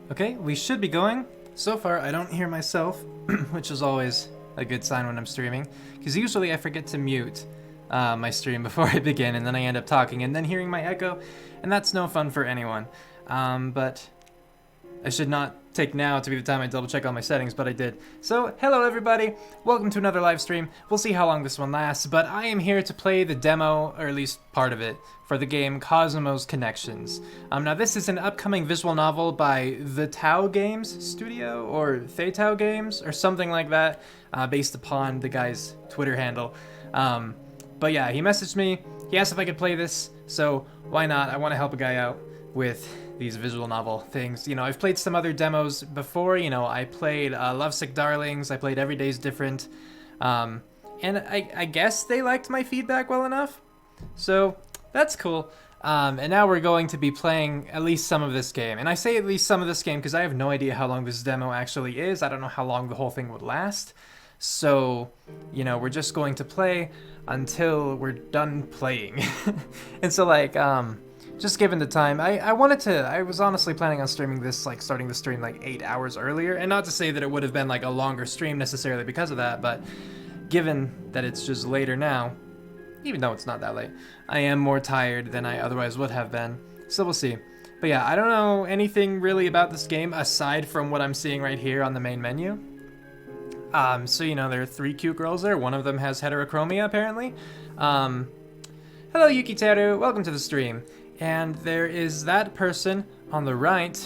Okay, we should be going. So far, I don't hear myself, which is always a good sign when I'm streaming, because usually I forget to mute my stream before I begin, and then I end up talking and then hearing my echo, and that's no fun for anyone. But I should not take now to be the time I double check all my settings, but I did. So, hello everybody, welcome to another live stream. We'll see how long this one lasts, but I am here to play the demo, or at least part of it, for the game Kosmos Connections. Now this is an upcoming visual novel by the Tau Games Studio, or Tau Games, or something like that, based upon the guy's Twitter handle. But yeah, he messaged me, he asked if I could play this, so why not? I want to help a guy out with these visual novel things. You know, I've played some other demos before. You know, I played Lovesick Darlings, I played Every Day's Different, and I guess they liked my feedback well enough, so that's cool. And now we're going to be playing at least some of this game, and I say at least some of this game because I have no idea how long this demo actually is. I don't know how long the whole thing would last, so, you know, we're just going to play until we're done playing. And so, like, just given the time, I was honestly planning on streaming this, like, starting the stream, like, 8 hours earlier, and not to say that it would have been, like, a longer stream necessarily because of that, but given that it's just later now, even though it's not that late, I am more tired than I otherwise would have been, so we'll see. But yeah, I don't know anything really about this game aside from what I'm seeing right here on the main menu. So, you know, there are 3 cute girls there. One of them has heterochromia, apparently. Hello, Yukiteru. Welcome to the stream. And there is that person on the right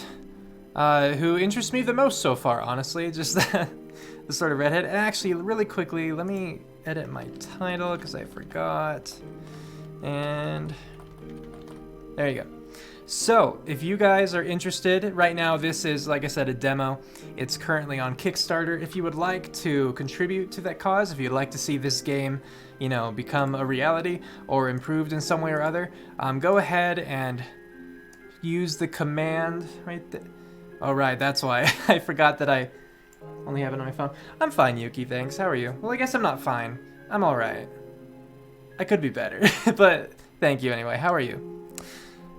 who interests me the most so far, honestly. Just the sort of redhead. And actually, really quickly, let me edit my title because I forgot. And there you go. So, if you guys are interested, right now this is, like I said, a demo. It's currently on Kickstarter. If you would like to contribute to that cause, if you'd like to see this game, you know, become a reality or improved in some way or other, go ahead and use the command right there. Oh, right, that's why. I forgot that I only have it on my phone. I'm fine, Yuki, thanks. How are you? Well, I guess I'm not fine. I'm alright. I could be better, but thank you anyway. How are you?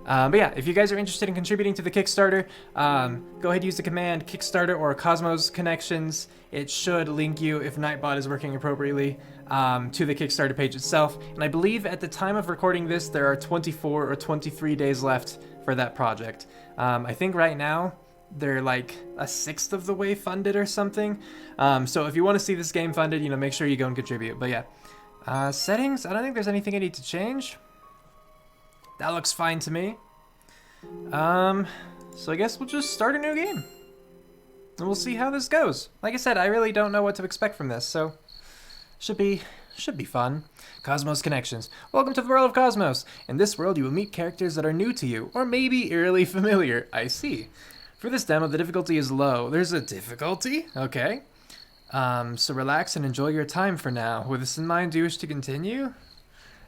But yeah, if you guys are interested in contributing to the Kickstarter, go ahead and use the command Kickstarter or Cosmos Connections. It should link you, if Nightbot is working appropriately, to the Kickstarter page itself. And I believe at the time of recording this, there are 24 or 23 days left for that project. I think right now, they're like a sixth of the way funded or something. So if you want to see this game funded, you know, make sure you go and contribute. But yeah, settings, I don't think there's anything I need to change. That looks fine to me. So I guess we'll just start a new game. And we'll see how this goes. Like I said, I really don't know what to expect from this, so should be fun. Cosmos Connections. Welcome to the world of Cosmos. In this world, you will meet characters that are new to you, or maybe eerily familiar. I see. For this demo, the difficulty is low. There's a difficulty? Okay. So relax and enjoy your time for now. With this in mind, do you wish to continue?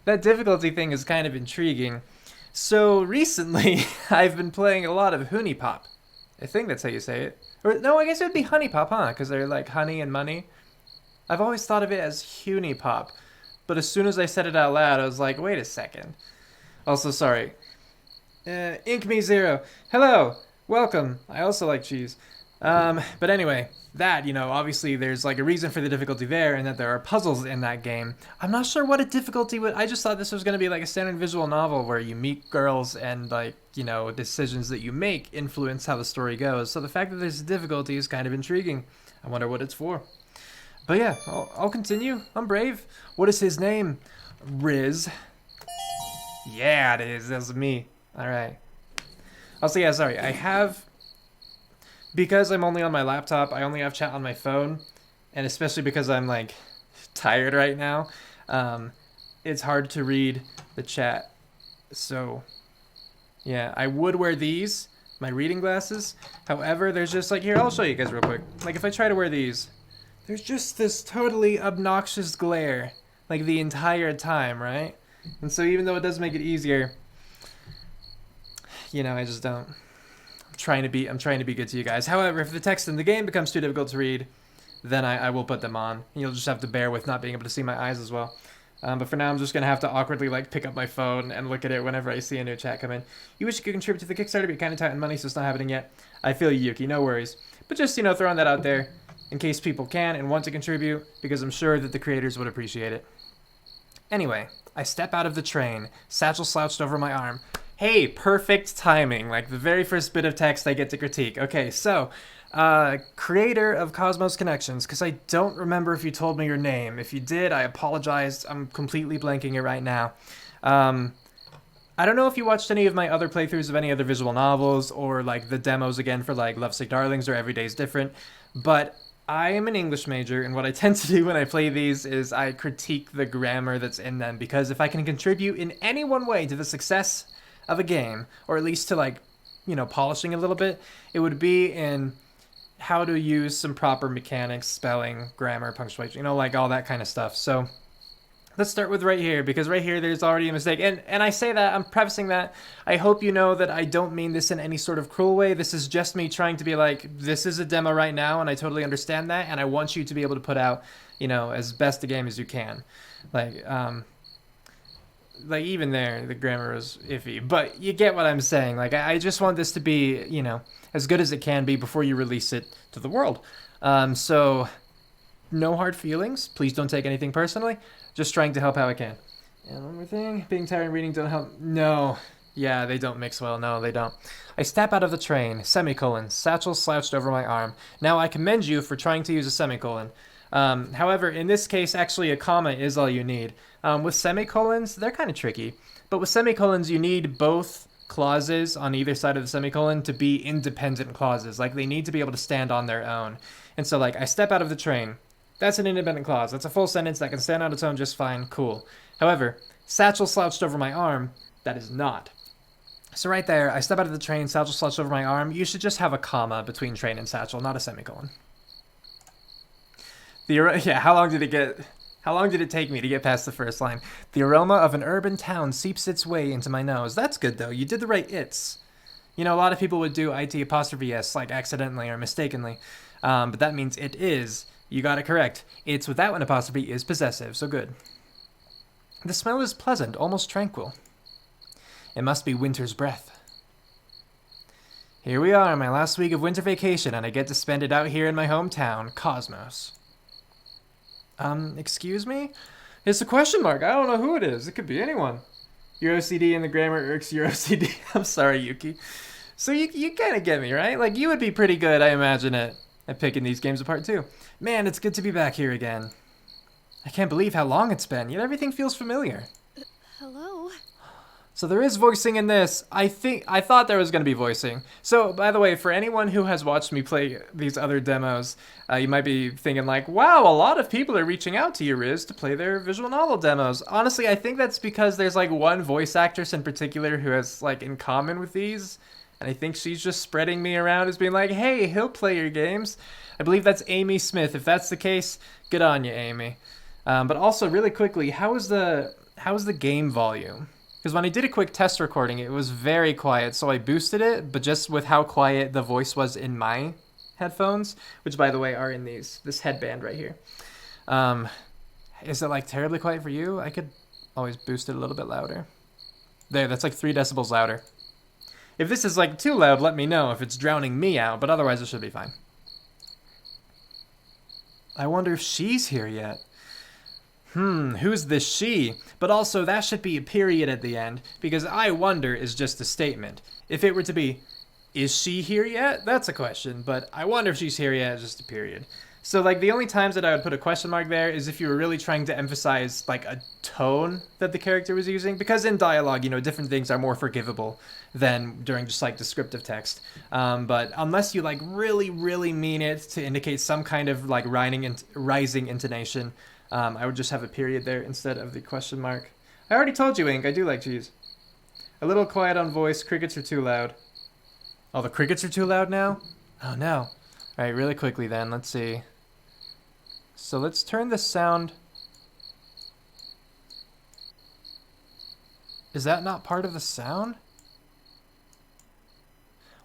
That difficulty thing is kind of intriguing. So recently, I've been playing a lot of Honey Pop. I think that's how you say it. Or no, I guess it would be Honey Pop, huh? Because they're like honey and money. I've always thought of it as Honey Pop. But as soon as I said it out loud, I was like, wait a second. Also, sorry. Ink Me Zero. Hello. Welcome. I also like cheese. But anyway, that, you know, obviously there's like a reason for the difficulty there, and that there are puzzles in that game. I'm not sure what a difficulty would. I just thought this was going to be like a standard visual novel where you meet girls and, like, you know, decisions that you make influence how the story goes. So the fact that there's a difficulty is kind of intriguing. I wonder what it's for. But yeah, I'll continue. I'm brave. What is his name? Riz. Yeah, it is. That's me. All right. Also, yeah, sorry. Because I'm only on my laptop, I only have chat on my phone, and especially because I'm, like, tired right now, it's hard to read the chat. So, yeah, I would wear these, my reading glasses. However, there's just, like, here, I'll show you guys real quick. Like, if I try to wear these, there's just this totally obnoxious glare, like, the entire time, right? And so even though it does make it easier, you know, I just don't. I'm trying to be good to you guys. However, if the text in the game becomes too difficult to read, then I will put them on. You'll just have to bear with not being able to see my eyes as well. But for now, I'm just gonna have to awkwardly like pick up my phone and look at it whenever I see a new chat come in. You wish you could contribute to the Kickstarter, but you're kind of tight on money, so it's not happening yet. I feel you, Yuki. No worries. But just throwing that out there in case people can and want to contribute, because I'm sure that the creators would appreciate it. Anyway, I step out of the train, satchel slouched over my arm. Hey, perfect timing, like the very first bit of text I get to critique. Okay, so, creator of Cosmos Connections, because I don't remember if you told me your name. If you did, I apologize. I'm completely blanking it right now. I don't know if you watched any of my other playthroughs of any other visual novels, or like the demos again for like Lovesick Darlings or Every Day's Different, but I am an English major, and what I tend to do when I play these is I critique the grammar that's in them, because if I can contribute in any one way to the success of a game, or at least to like, polishing a little bit, it would be in how to use some proper mechanics, spelling, grammar, punctuation, like all that kind of stuff. So let's start with right here, because right here there's already a mistake. And I say that, I'm prefacing that, I hope you know that I don't mean this in any sort of cruel way. This is just me trying to be like, this is a demo right now, and I totally understand that, and I want you to be able to put out, as best a game as you can. Like even there, the grammar was iffy, but you get what I'm saying. Like, I just want this to be, as good as it can be before you release it to the world. So no hard feelings. Please don't take anything personally. Just trying to help how I can. And one more thing, being tired and reading don't help. No. Yeah, they don't mix well. No, they don't. I step out of the train, semicolon, satchel slouched over my arm. Now I commend you for trying to use a semicolon. However, in this case, actually a comma is all you need. With semicolons, they're kind of tricky. But with semicolons, you need both clauses on either side of the semicolon to be independent clauses. Like, they need to be able to stand on their own. And so, like, I step out of the train. That's an independent clause. That's a full sentence that can stand on its own just fine. Cool. However, satchel slouched over my arm, that is not. So right there, I step out of the train, satchel slouched over my arm. You should just have a comma between train and satchel, not a semicolon. How long did it take me to get past the first line? The aroma of an urban town seeps its way into my nose. That's good, though. You did the right its. A lot of people would do IT''s, like accidentally or mistakenly. But that means it is. You got it correct. It's without an apostrophe is possessive, so good. The smell is pleasant, almost tranquil. It must be winter's breath. Here we are, my last week of winter vacation, and I get to spend it out here in my hometown, Cosmos. Excuse me? It's a question mark. I don't know who it is. It could be anyone. Your OCD and the grammar irks your OCD. I'm sorry, Yuki. So you kind of get me, right? Like, you would be pretty good, I imagine it, at picking these games apart, too. Man, it's good to be back here again. I can't believe how long it's been, yet everything feels familiar. Hello? So there is voicing in this. I thought there was going to be voicing. So, by the way, for anyone who has watched me play these other demos, you might be thinking like, wow, a lot of people are reaching out to you, Riz, to play their visual novel demos. Honestly, I think that's because there's like one voice actress in particular who has like in common with these. And I think she's just spreading me around as being like, hey, he'll play your games. I believe that's Amy Smith. If that's the case, good on you, Amy. But also, really quickly, how is the game volume? Because when I did a quick test recording, it was very quiet, so I boosted it, but just with how quiet the voice was in my headphones, which, by the way, are in this headband right here. Is it, like, terribly quiet for you? I could always boost it a little bit louder. There, that's like 3 decibels louder. If this is, like, too loud, let me know if it's drowning me out, but otherwise it should be fine. I wonder if she's here yet. Who's this she? But also, that should be a period at the end, because I wonder is just a statement. If it were to be, is she here yet? That's a question, but I wonder if she's here yet is just a period. So, like, the only times that I would put a question mark there is if you were really trying to emphasize, like, a tone that the character was using, because in dialogue, different things are more forgivable than during just, like, descriptive text. But unless you, like, really, really mean it to indicate some kind of, like, rising intonation, I would just have a period there instead of the question mark. I already told you, Ink, I do like cheese. A little quiet on voice. Crickets are too loud. Oh, the crickets are too loud now? Oh, no. All right, really quickly then. Let's see. So let's turn the sound. Is that not part of the sound?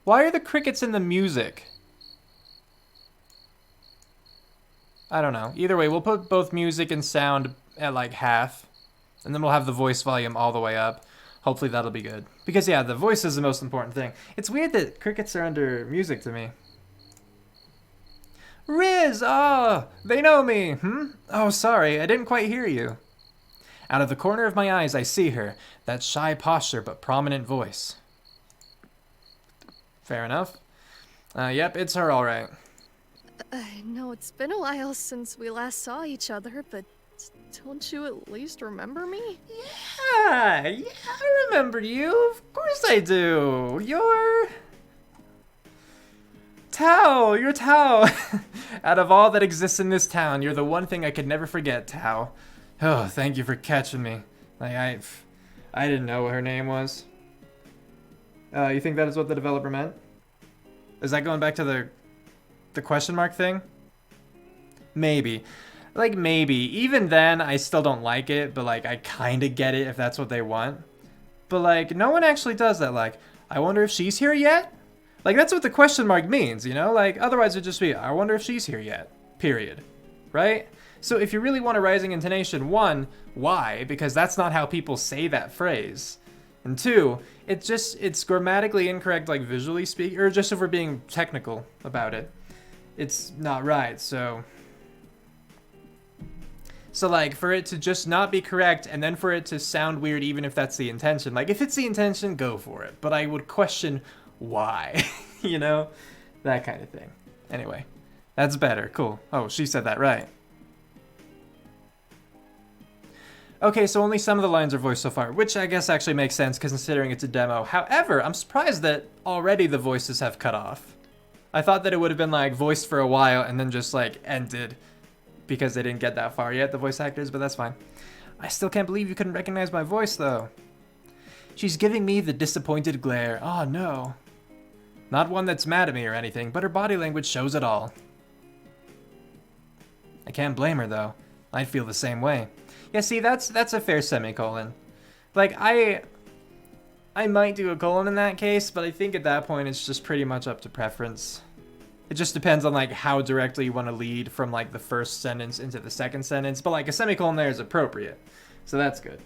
Why are the crickets in the music? I don't know. Either way, we'll put both music and sound at like half. And then we'll have the voice volume all the way up. Hopefully that'll be good. Because yeah, the voice is the most important thing. It's weird that crickets are under music to me. Riz! Oh, they know me. Oh, sorry, I didn't quite hear you. Out of the corner of my eyes, I see her. That shy posture but prominent voice. Fair enough. Yep, it's her all right. I know it's been a while since we last saw each other, but don't you at least remember me? Yeah, I remember you. Of course I do. You're Tao. You're Tao. Out of all that exists in this town, you're the one thing I could never forget, Tao. Oh, thank you for catching me. Like, I didn't know what her name was. You think that is what the developer meant? Is that going back to the question mark thing? Maybe. Like, maybe. Even then, I still don't like it, but, like, I kind of get it if that's what they want. But, like, no one actually does that. Like, I wonder if she's here yet? Like, that's what the question mark means, you know? Like, otherwise it'd just be, I wonder if she's here yet. Period. Right? So if you really want a rising intonation, one, why? Because that's not how people say that phrase. And two, it's grammatically incorrect, like, visually speaking, or just if we're being technical about it. It's not right, so like, for it to just not be correct and then for it to sound weird even if that's the intention. Like, if it's the intention, go for it. But I would question why, you know? That kind of thing. Anyway, that's better. Cool. Oh, she said that right. Okay, so only some of the lines are voiced so far, which I guess actually makes sense considering it's a demo. However, I'm surprised that already the voices have cut off. I thought that it would have been, like, voiced for a while and then just, like, ended because they didn't get that far yet, the voice actors, but that's fine. I still can't believe you couldn't recognize my voice, though. She's giving me the disappointed glare. Oh, no. Not one that's mad at me or anything, but her body language shows it all. I can't blame her, though. I'd feel the same way. Yeah, see, that's a fair semicolon. Like, I might do a colon in that case, but I think at that point it's just pretty much up to preference. It just depends on, like, how directly you want to lead from, like, the first sentence into the second sentence, but, like, a semicolon there is appropriate. So that's good.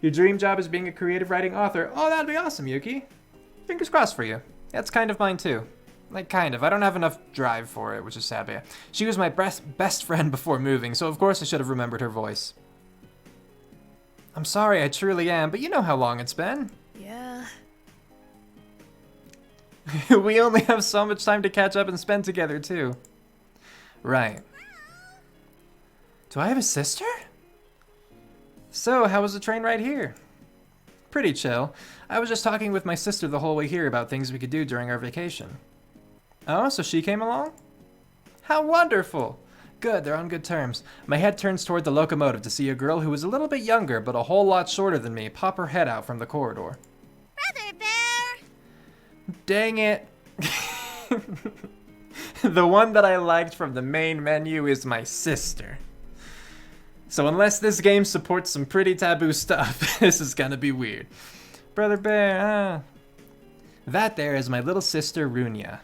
Your dream job is being a creative writing author. Oh, that'd be awesome, Yuki. Fingers crossed for you. That's kind of mine, too. Like, kind of. I don't have enough drive for it, which is sad, but yeah. She was my best friend before moving, so of course I should have remembered her voice. I'm sorry, I truly am, but you know how long it's been. Yeah. We only have so much time to catch up and spend together, too. Right. Do I have a sister? So, how was the train ride here? Pretty chill. I was just talking with my sister the whole way here about things we could do during our vacation. Oh, so she came along? How wonderful! Good, they're on good terms. My head turns toward the locomotive to see a girl who was a little bit younger but a whole lot shorter than me pop her head out from the corridor. Brother Bear! Dang it. The one that I liked from the main menu is my sister. So unless this game supports some pretty taboo stuff, this is gonna be weird. Brother Bear, That there is my little sister, Runia.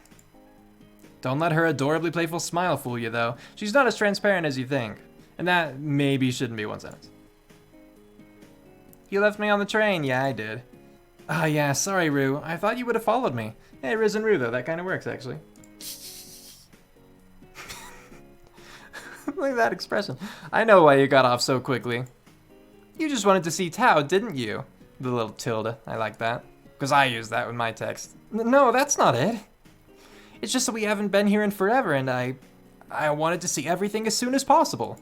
Don't let her adorably playful smile fool you, though. She's not as transparent as you think. And that maybe shouldn't be one sentence. You left me on the train. Yeah, I did. Ah, yeah, sorry, Rue. I thought you would have followed me. Hey, Riz and Rue, though. That kind of works, actually. Look at that expression. I know why you got off so quickly. You just wanted to see Tao, didn't you? The little tilde. I like that. Because I use that with my text. No, that's not it. It's just that we haven't been here in forever, and I wanted to see everything as soon as possible.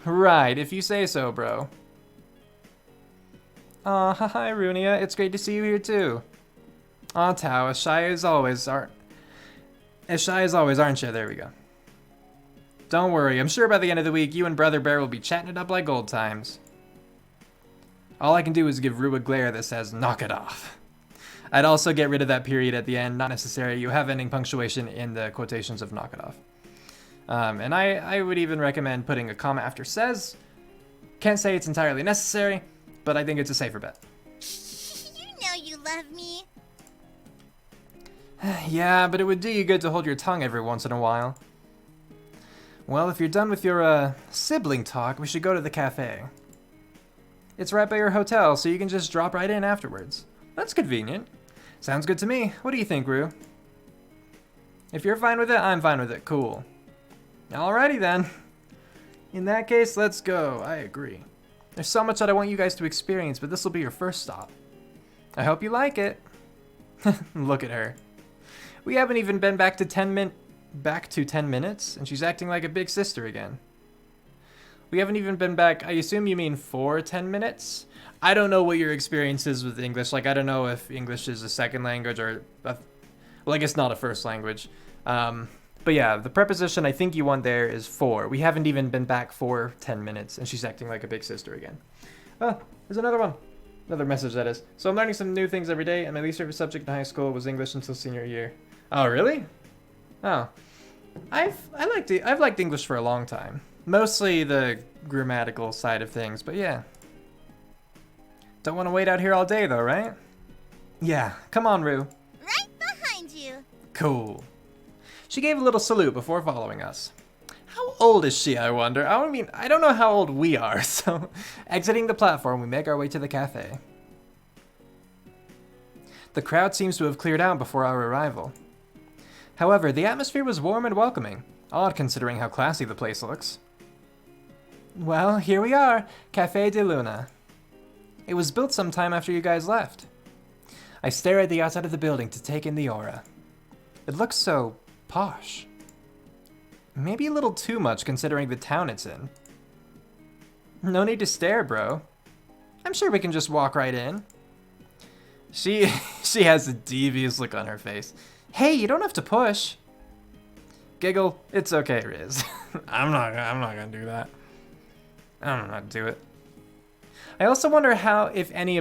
Right, if you say so, bro. Aw, hi, Runia. It's great to see you here, too. Aw, Tao, as shy as always, aren't you? There we go. Don't worry, I'm sure by the end of the week, you and Brother Bear will be chatting it up like old times. All I can do is give Rue a glare that says, knock it off. I'd also get rid of that period at the end, not necessary. You have ending punctuation in the quotations of knock it off. And I would even recommend putting a comma after says. Can't say it's entirely necessary, but I think it's a safer bet. You know you love me. Yeah, but it would do you good to hold your tongue every once in a while. Well, if you're done with your, sibling talk, we should go to the cafe. It's right by your hotel, so you can just drop right in afterwards. That's convenient. Sounds good to me. What do you think, Rue? If you're fine with it, I'm fine with it. Cool. Alrighty then. In that case, let's go. I agree. There's so much that I want you guys to experience, but this will be your first stop. I hope you like it. Look at her. We haven't even been back to 10 minutes, and she's acting like a big sister again. We haven't even been back, I assume you mean for 10 minutes? I don't know what your experience is with English. Like, I don't know if English is a second language or, well, I guess not a first language. But yeah, the preposition I think you want there is for. We haven't even been back for 10 minutes, and she's acting like a big sister again. Oh, there's another one. Another message, that is. So I'm learning some new things every day, and my least favorite subject in high school was English until senior year. Oh, really? Oh. I've liked English for a long time. Mostly the grammatical side of things, but yeah. Don't want to wait out here all day, though, right? Yeah, come on, Rue. Right behind you. Cool. She gave a little salute before following us. How old is she, I wonder? I mean, I don't know how old we are, so exiting the platform, we make our way to the cafe. The crowd seems to have cleared out before our arrival. However, the atmosphere was warm and welcoming, odd considering how classy the place looks. Well, here we are, Café de Luna. It was built some time after you guys left. I stare at the outside of the building to take in the aura. It looks so posh. Maybe a little too much considering the town it's in. No need to stare, bro. I'm sure we can just walk right in. She has a devious look on her face. Hey, you don't have to push. Giggle, it's okay, Riz. I'm not gonna do that. I don't know how to do it. I also wonder how many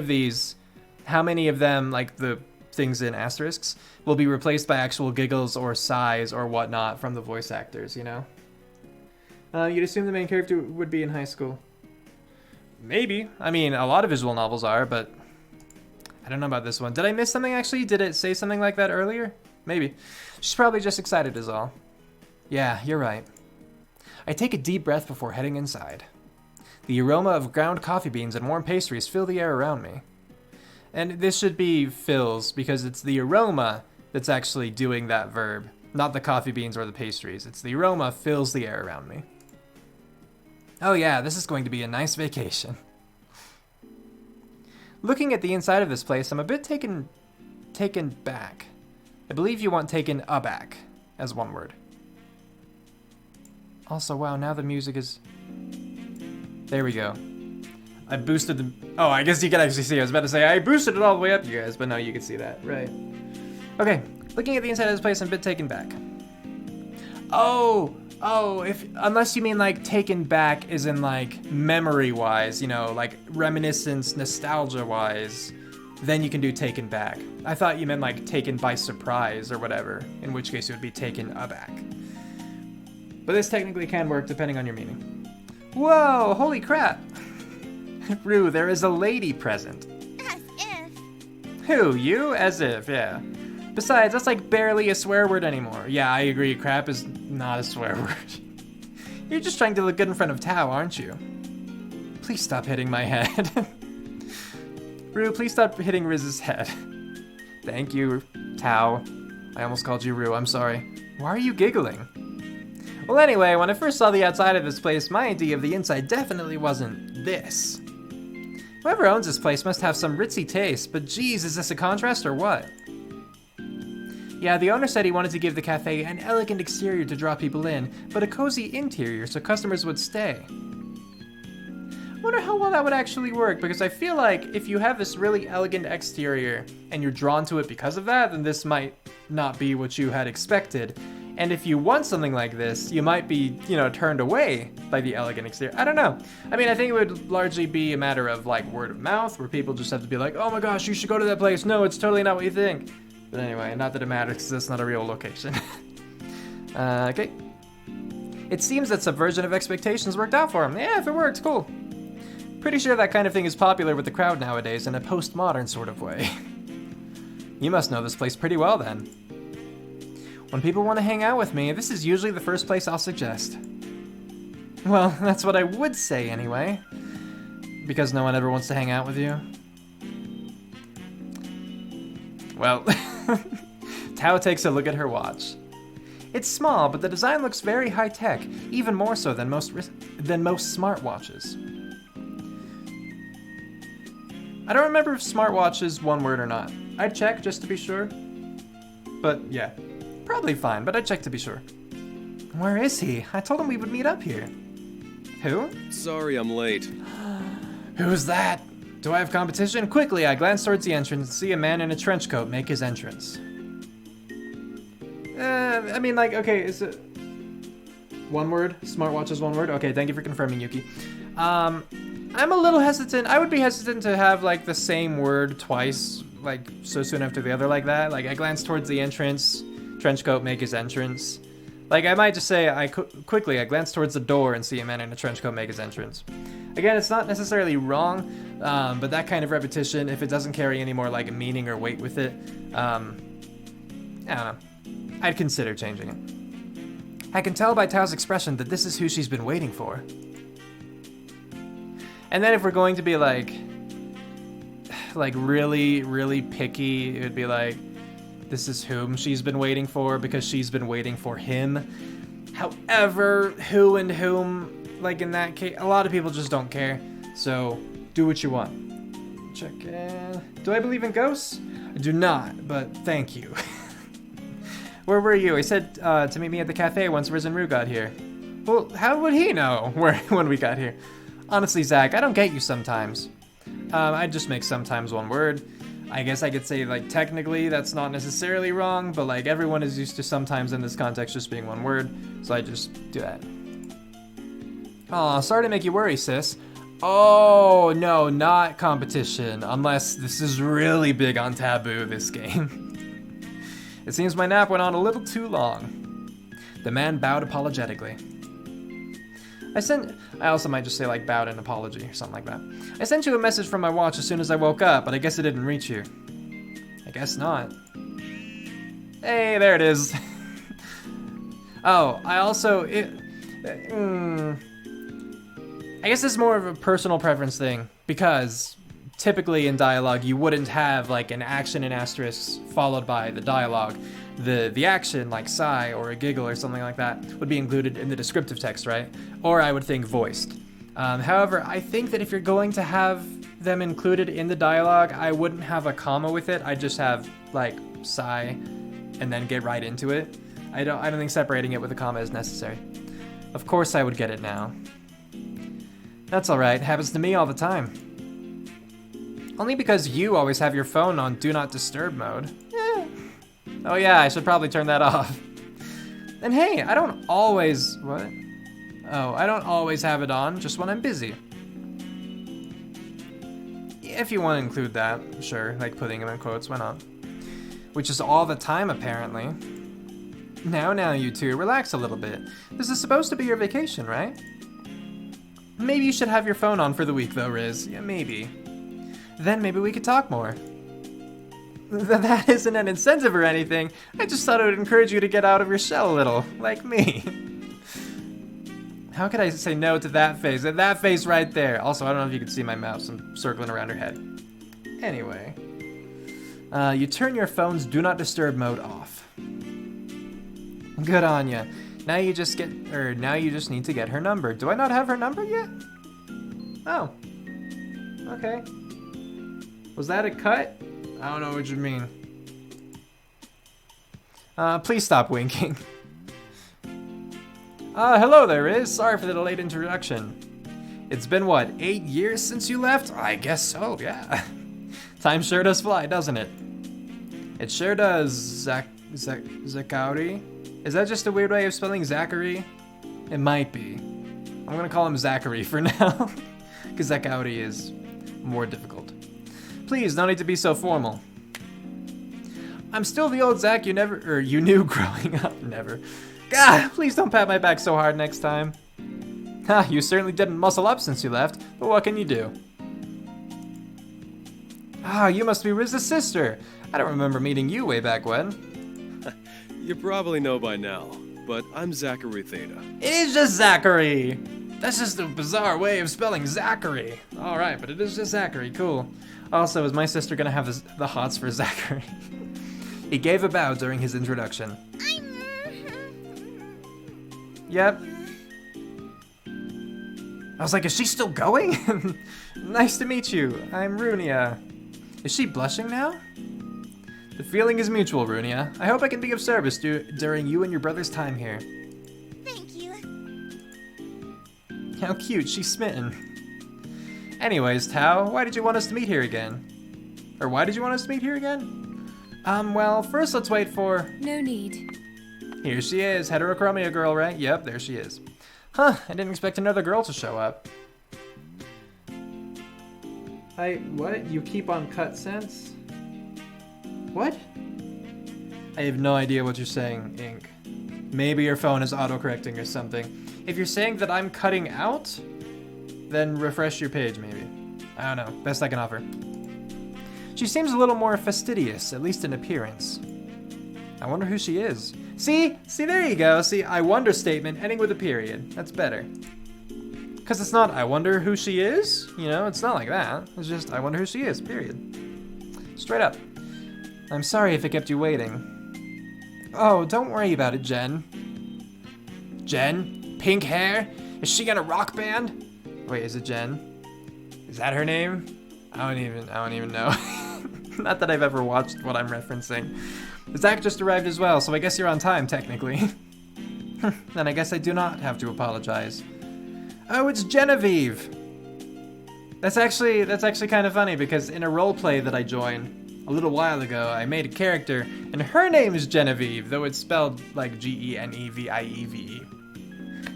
of them, like the things in asterisks, will be replaced by actual giggles or sighs or whatnot from the voice actors, you know? You'd assume the main character would be in high school. Maybe. I mean, a lot of visual novels are, but I don't know about this one. Did I miss something, actually? Did it say something like that earlier? Maybe. She's probably just excited is all. Yeah, you're right. I take a deep breath before heading inside. The aroma of ground coffee beans and warm pastries fill the air around me. And this should be fills, because it's the aroma that's actually doing that verb, not the coffee beans or the pastries. It's the aroma fills the air around me. Oh yeah, this is going to be a nice vacation. Looking at the inside of this place, I'm a bit taken back. I believe you want taken aback as one word. Also, wow, now the music is... There we go. I boosted the... Oh, I guess you can actually see. I was about to say, I boosted it all the way up, you guys, but no, you can see that. Right. Okay, looking at the inside of this place, I'm a bit taken back. Oh, unless you mean, like, taken back as in, like, memory-wise, you know, like, reminiscence, nostalgia-wise, then you can do taken back. I thought you meant, like, taken by surprise or whatever, in which case it would be taken aback. But this technically can work depending on your meaning. Whoa, holy crap! Rue, there is a lady present. As if. Who, you? As if, yeah. Besides, that's like barely a swear word anymore. Yeah, I agree, crap is not a swear word. You're just trying to look good in front of Tao, aren't you? Please stop hitting my head. Rue, please stop hitting Riz's head. Thank you, Tao. I almost called you Rue, I'm sorry. Why are you giggling? Well, anyway, when I first saw the outside of this place, my idea of the inside definitely wasn't this. Whoever owns this place must have some ritzy taste, but geez, is this a contrast or what? Yeah, the owner said he wanted to give the cafe an elegant exterior to draw people in, but a cozy interior so customers would stay. I wonder how well that would actually work, because I feel like if you have this really elegant exterior and you're drawn to it because of that, then this might not be what you had expected. And if you want something like this, you might be, you know, turned away by the elegant exterior. I don't know. I mean, I think it would largely be a matter of, like, word of mouth, where people just have to be like, oh my gosh, you should go to that place. No, it's totally not what you think. But anyway, not that it matters, because that's not a real location. Okay. It seems that subversion of expectations worked out for him. Yeah, if it works, cool. Pretty sure that kind of thing is popular with the crowd nowadays in a postmodern sort of way. You must know this place pretty well, then. When people want to hang out with me, this is usually the first place I'll suggest. Well, that's what I would say anyway. Because no one ever wants to hang out with you. Well, Tao takes a look at her watch. It's small, but the design looks very high-tech, even more so than most smartwatches. I don't remember if smartwatch is one word or not. I'd check just to be sure. But yeah, probably fine, but I'd check to be sure. Where is he? I told him we would meet up here. Who? Sorry I'm late. Who's that? Do I have competition? Quickly, I glance towards the entrance and see a man in a trench coat make his entrance. I mean, like, okay, is it one word? Smartwatch is one word? Okay, thank you for confirming, Yuki. I'm a little hesitant. I would be hesitant to have, like, the same word twice, like, so soon after the other like that. Like, I glance towards the entrance, trench coat make his entrance. Like, I might just say, quickly, I glance towards the door and see a man in a trench coat make his entrance. Again, it's not necessarily wrong, but that kind of repetition, if it doesn't carry any more, like, meaning or weight with it, I don't know. I'd consider changing it. I can tell by Tao's expression that this is who she's been waiting for. And then if we're going to be, like really, really picky, it would be like, this is whom she's been waiting for because she's been waiting for him. However, who and whom, like in that case, a lot of people just don't care. So, do what you want. Check in. Do I believe in ghosts? I do not, but thank you. Where were you? I said to meet me at the cafe once Riz and Rue got here. Well, how would he know when we got here? Honestly, Zach, I don't get you sometimes. I just make sometimes one word. I guess I could say, like, technically that's not necessarily wrong, but, like, everyone is used to sometimes in this context just being one word, so I just do that. Aw, sorry to make you worry, sis. Oh, no, not competition, unless this is really big on taboo, this game. It seems my nap went on a little too long. The man bowed apologetically. I also might just say, like, bowed in apology or something like that. I sent you a message from my watch as soon as I woke up, but I guess it didn't reach you. I guess not. Hey, there it is. Oh, I also... I guess it's more of a personal preference thing, because typically in dialogue you wouldn't have, like, an action and asterisk followed by the dialogue. The action, like sigh or a giggle or something like that, would be included in the descriptive text, right? Or I would think voiced. However, I think that if you're going to have them included in the dialogue, I wouldn't have a comma with it. I'd just have, like, sigh and then get right into it. I don't think separating it with a comma is necessary. Of course I would get it now. That's alright, happens to me all the time. Only because you always have your phone on Do Not Disturb mode. Oh yeah, I should probably turn that off. And hey, I don't always... What? Oh, I don't always have it on, just when I'm busy. If you want to include that, sure, like putting them in quotes, why not? Which is all the time, apparently. Now, you two, relax a little bit. This is supposed to be your vacation, right? Maybe you should have your phone on for the week, though, Riz. Yeah, maybe. Then maybe we could talk more. That isn't an incentive or anything. I just thought it would encourage you to get out of your shell a little, like me. How could I say no to that face? That face right there. Also, I don't know if you can see my mouse. I'm circling around her head. Anyway. You turn your phone's Do Not Disturb mode off. Good on ya. Now you just need to get her number. Do I not have her number yet? Oh. Okay. Was that a cut? I don't know what you mean. Please stop winking. Hello there, Riz. Sorry for the delayed introduction. It's been, what, 8 years since you left? I guess so, yeah. Time sure does fly, doesn't it? It sure does, Zachary. Is that just a weird way of spelling Zachary? It might be. I'm gonna call him Zachary for now, because Zachary is more difficult. Please, no need to be so formal. I'm still the old Zach you knew growing up. Never. God, please don't pat my back so hard next time. Ha, you certainly didn't muscle up since you left, but what can you do? Ah, you must be Riz's sister. I don't remember meeting you way back when. You probably know by now, but I'm Zachary Theta. It is just Zachary! That's just a bizarre way of spelling Zachary. All right, but it is just Zachary. Cool. Also, is my sister gonna have the hots for Zachary? He gave a bow during his introduction. Yep. I was like, is she still going? Nice to meet you. I'm Runia. Is she blushing now? The feeling is mutual, Runia. I hope I can be of service during you and your brother's time here. Thank you. How cute, she's smitten. Anyways, Tao, why did you want us to meet here again? Or why did you want us to meet here again? Well, first let's wait for... No need. Here she is, heterochromia girl, right? Yep, there she is. Huh, I didn't expect another girl to show up. What? You keep on cut sense? What? I have no idea what you're saying, Ink. Maybe your phone is autocorrecting or something. If you're saying that I'm cutting out, then refresh your page, maybe. I don't know, best I can offer. She seems a little more fastidious, at least in appearance. I wonder who she is. See, there you go. See, I wonder statement ending with a period. That's better. Because it's not, I wonder who she is. You know, it's not like that. It's just, I wonder who she is, period. Straight up. I'm sorry if it kept you waiting. Oh, don't worry about it, Jen. Jen? Pink hair? Is she in a rock band? Wait, is it Jen? Is that her name? I don't even know. Not that I've ever watched what I'm referencing. Zach just arrived as well, so I guess you're on time, technically. Then I guess I do not have to apologize. Oh, it's Genevieve! That's actually kind of funny, because in a roleplay that I joined a little while ago, I made a character, and her name is Genevieve, though it's spelled like Genevieve.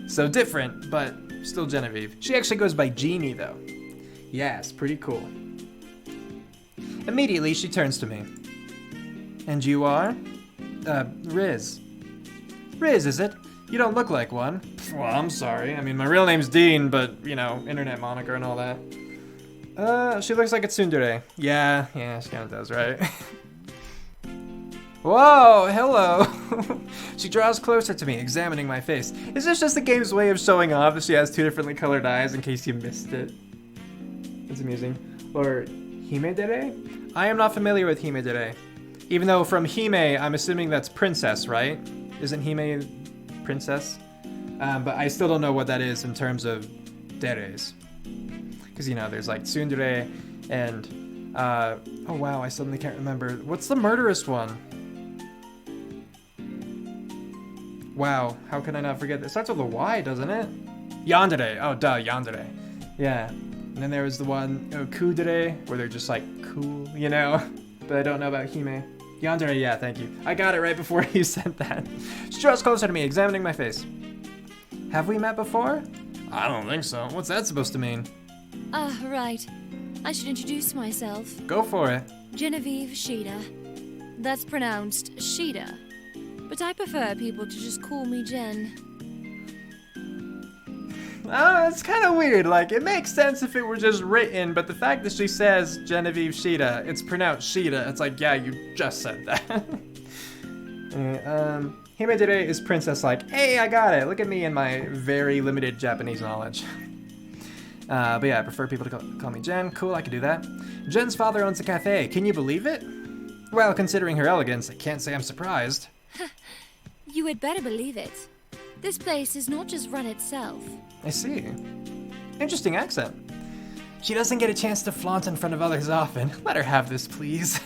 So different, but still Genevieve. She actually goes by Jeannie, though. Yes, pretty cool. Immediately, she turns to me. And you are? Riz. Riz, is it? You don't look like one. Well, I'm sorry. I mean, my real name's Dean, but, you know, internet moniker and all that. She looks like a tsundere. Yeah, she kind of does, right? Whoa, hello. She draws closer to me, examining my face. Is this just the game's way of showing off that she has two differently colored eyes in case you missed it? That's amusing. Or Himedere? I am not familiar with Himedere. Even though from Hime, I'm assuming that's princess, right? Isn't Hime princess? But I still don't know what that is in terms of deres. Because, you know, there's like tsundere and, oh wow, I suddenly can't remember. What's the murderous one? Wow, how can I not forget this? It starts with a Y, doesn't it? Yandere. Oh, duh, yandere. Yeah. And then there was the one, kudere, where they're just like cool, you know? But I don't know about Hime. Yandere, yeah, thank you. I got it right before you said that. She draws closer to me, examining my face. Have we met before? I don't think so. What's that supposed to mean? Ah, right. I should introduce myself. Go for it. Genevieve Shida. That's pronounced Shida. But I prefer people to just call me Jen. It's kind of weird. Like, it makes sense if it were just written, but the fact that she says Genevieve Shida, it's pronounced Shida. It's like, yeah, you just said that. Anyway, Himedere is princess-like. Hey, I got it. Look at me and my very limited Japanese knowledge. But yeah, I prefer people to call me Jen. Cool, I can do that. Jen's father owns a cafe. Can you believe it? Well, considering her elegance, I can't say I'm surprised. You had better believe it. This place does not just run itself. I see. Interesting accent. She doesn't get a chance to flaunt in front of others often. Let her have this, please.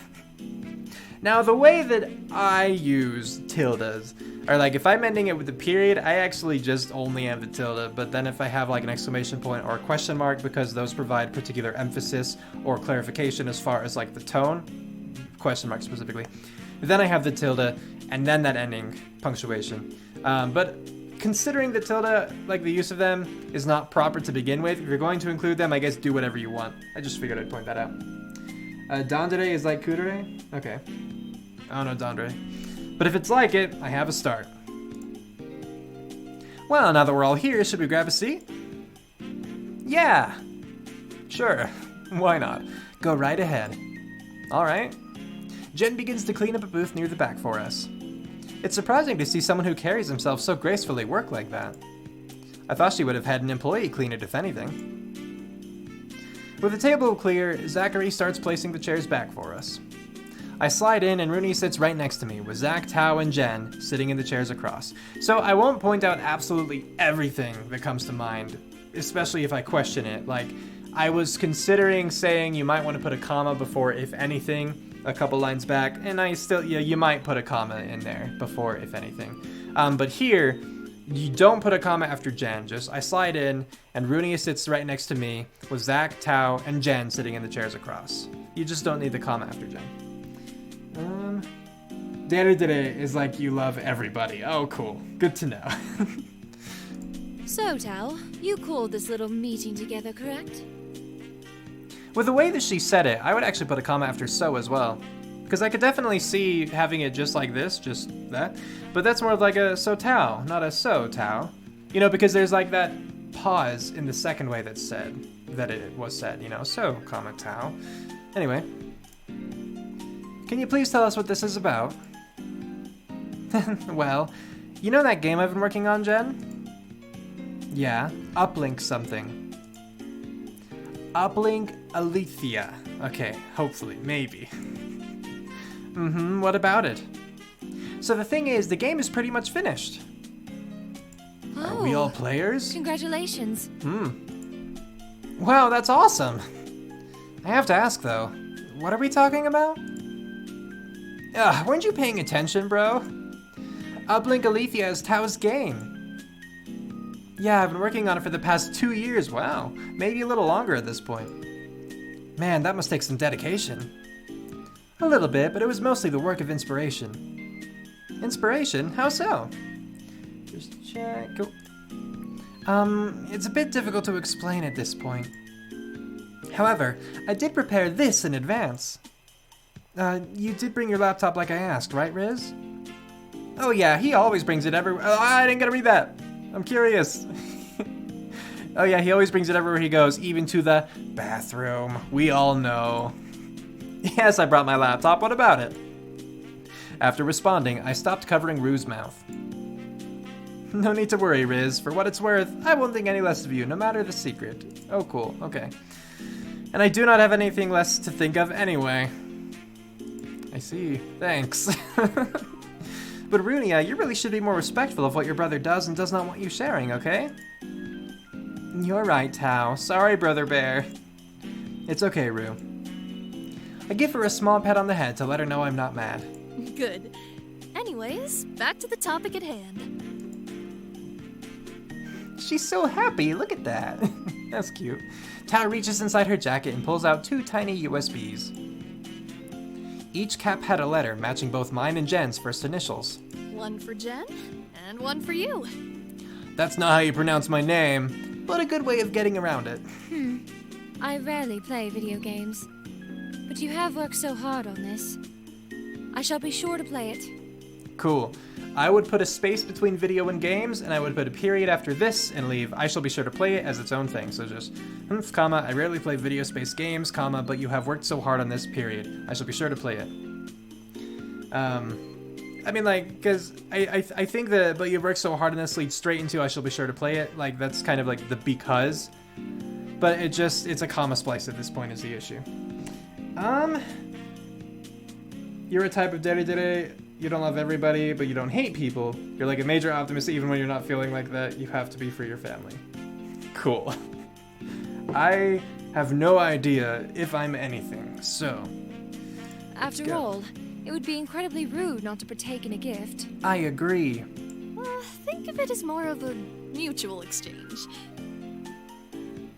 Now, the way that I use tildes, or like if I'm ending it with a period, I actually just only have the tilde, but then if I have like an exclamation point or a question mark, because those provide particular emphasis or clarification as far as like the tone, question mark specifically, then I have the tilde, and then that ending punctuation. But considering the tilde, like the use of them, is not proper to begin with, if you're going to include them, I guess do whatever you want. I just figured I'd point that out. Dandere is like kudere? Okay. I don't know dandere. But if it's like it, I have a start. Well, now that we're all here, should we grab a seat? Yeah. Sure. Why not? Go right ahead. Alright. Jen begins to clean up a booth near the back for us. It's surprising to see someone who carries himself so gracefully work like that. I thought she would have had an employee clean it if anything. With the table clear, Zachary starts placing the chairs back for us. I slide in and Rooney sits right next to me with Zach, Tao, and Jen sitting in the chairs across. So I won't point out absolutely everything that comes to mind, especially if I question it. Like, I was considering saying you might want to put a comma before if anything, a couple lines back, and you might put a comma in there before if anything. But here, you don't put a comma after Jen, just I slide in and Rooney sits right next to me with Zach, Tao, and Jen sitting in the chairs across. You just don't need the comma after Jen. Dere is like you love everybody. Oh, cool. Good to know. So, Tao, you called this little meeting together, correct? With the way that she said it, I would actually put a comma after so as well. Because I could definitely see having it just like this, just that. But that's more of like a so Tao, not a so Tao. You know, because there's like that pause in the second way that's said, that it was said, you know, so, comma, Tao. Anyway. Can you please tell us what this is about? Well, you know that game I've been working on, Jen? Yeah, uplink something. Uplink Alethea. Okay, hopefully, maybe. What about it? So the thing is, the game is pretty much finished. Oh, Are we all players? Congratulations. Wow, that's awesome. I have to ask though, what are we talking about? Weren't you paying attention, bro? Uplink Alethea is Tao's game. Yeah, I've been working on it for the past 2 years. Wow, maybe a little longer at this point. Man, that must take some dedication. A little bit, but it was mostly the work of inspiration. Inspiration? How so? Just check. It's a bit difficult to explain at this point. However, I did prepare this in advance. You did bring your laptop like I asked, right, Riz? Oh yeah, he always brings it everywhere. Oh, I didn't get to read that. I'm curious. Oh yeah, he always brings it everywhere he goes, even to the bathroom. We all know. Yes, I brought my laptop. What about it? After responding, I stopped covering Rue's mouth. No need to worry, Riz. For what it's worth, I won't think any less of you, no matter the secret. Oh, cool. Okay. And I do not have anything less to think of anyway. I see. Thanks. But Runia, you really should be more respectful of what your brother does and does not want you sharing, okay? You're right, Tao. Sorry, Brother Bear. It's okay, Rue. I give her a small pat on the head to let her know I'm not mad. Good. Anyways, back to the topic at hand. She's so happy, look at that. That's cute. Tao reaches inside her jacket and pulls out 2 tiny USBs. Each cap had a letter matching both mine and Jen's first initials. One for Jen, and one for you. That's not how you pronounce my name, but a good way of getting around it. I rarely play video games, but you have worked so hard on this. I shall be sure to play it. Cool. I would put a space between video and games, and I would put a period after this and leave. I shall be sure to play it as its own thing. So just, comma, I rarely play video space games, comma, but you have worked so hard on this period. I shall be sure to play it. I mean, like, because I think that, but you've worked so hard on this leads straight into I shall be sure to play it. Like, that's kind of like the because. But it's a comma splice at this point is the issue. You're a type of dere. You don't love everybody, but you don't hate people. You're like a major optimist even when you're not feeling like that. You have to be for your family. Cool. I have no idea if I'm anything, so... After all, it would be incredibly rude not to partake in a gift. I agree. Think of it as more of a mutual exchange.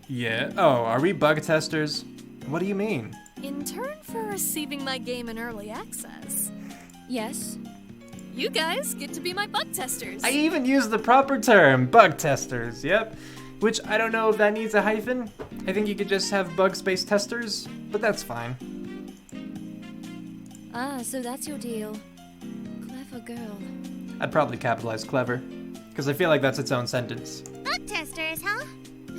Yeah? Oh, are we bug testers? What do you mean? In turn for receiving my game in early access, Yes? you guys get to be my bug testers. I even used the proper term, bug testers, yep. Which, I don't know if that needs a hyphen. I think you could just have bug space testers, but that's fine. Ah, so that's your deal. Clever girl. I'd probably capitalize clever, because I feel like that's its own sentence. Bug testers, huh?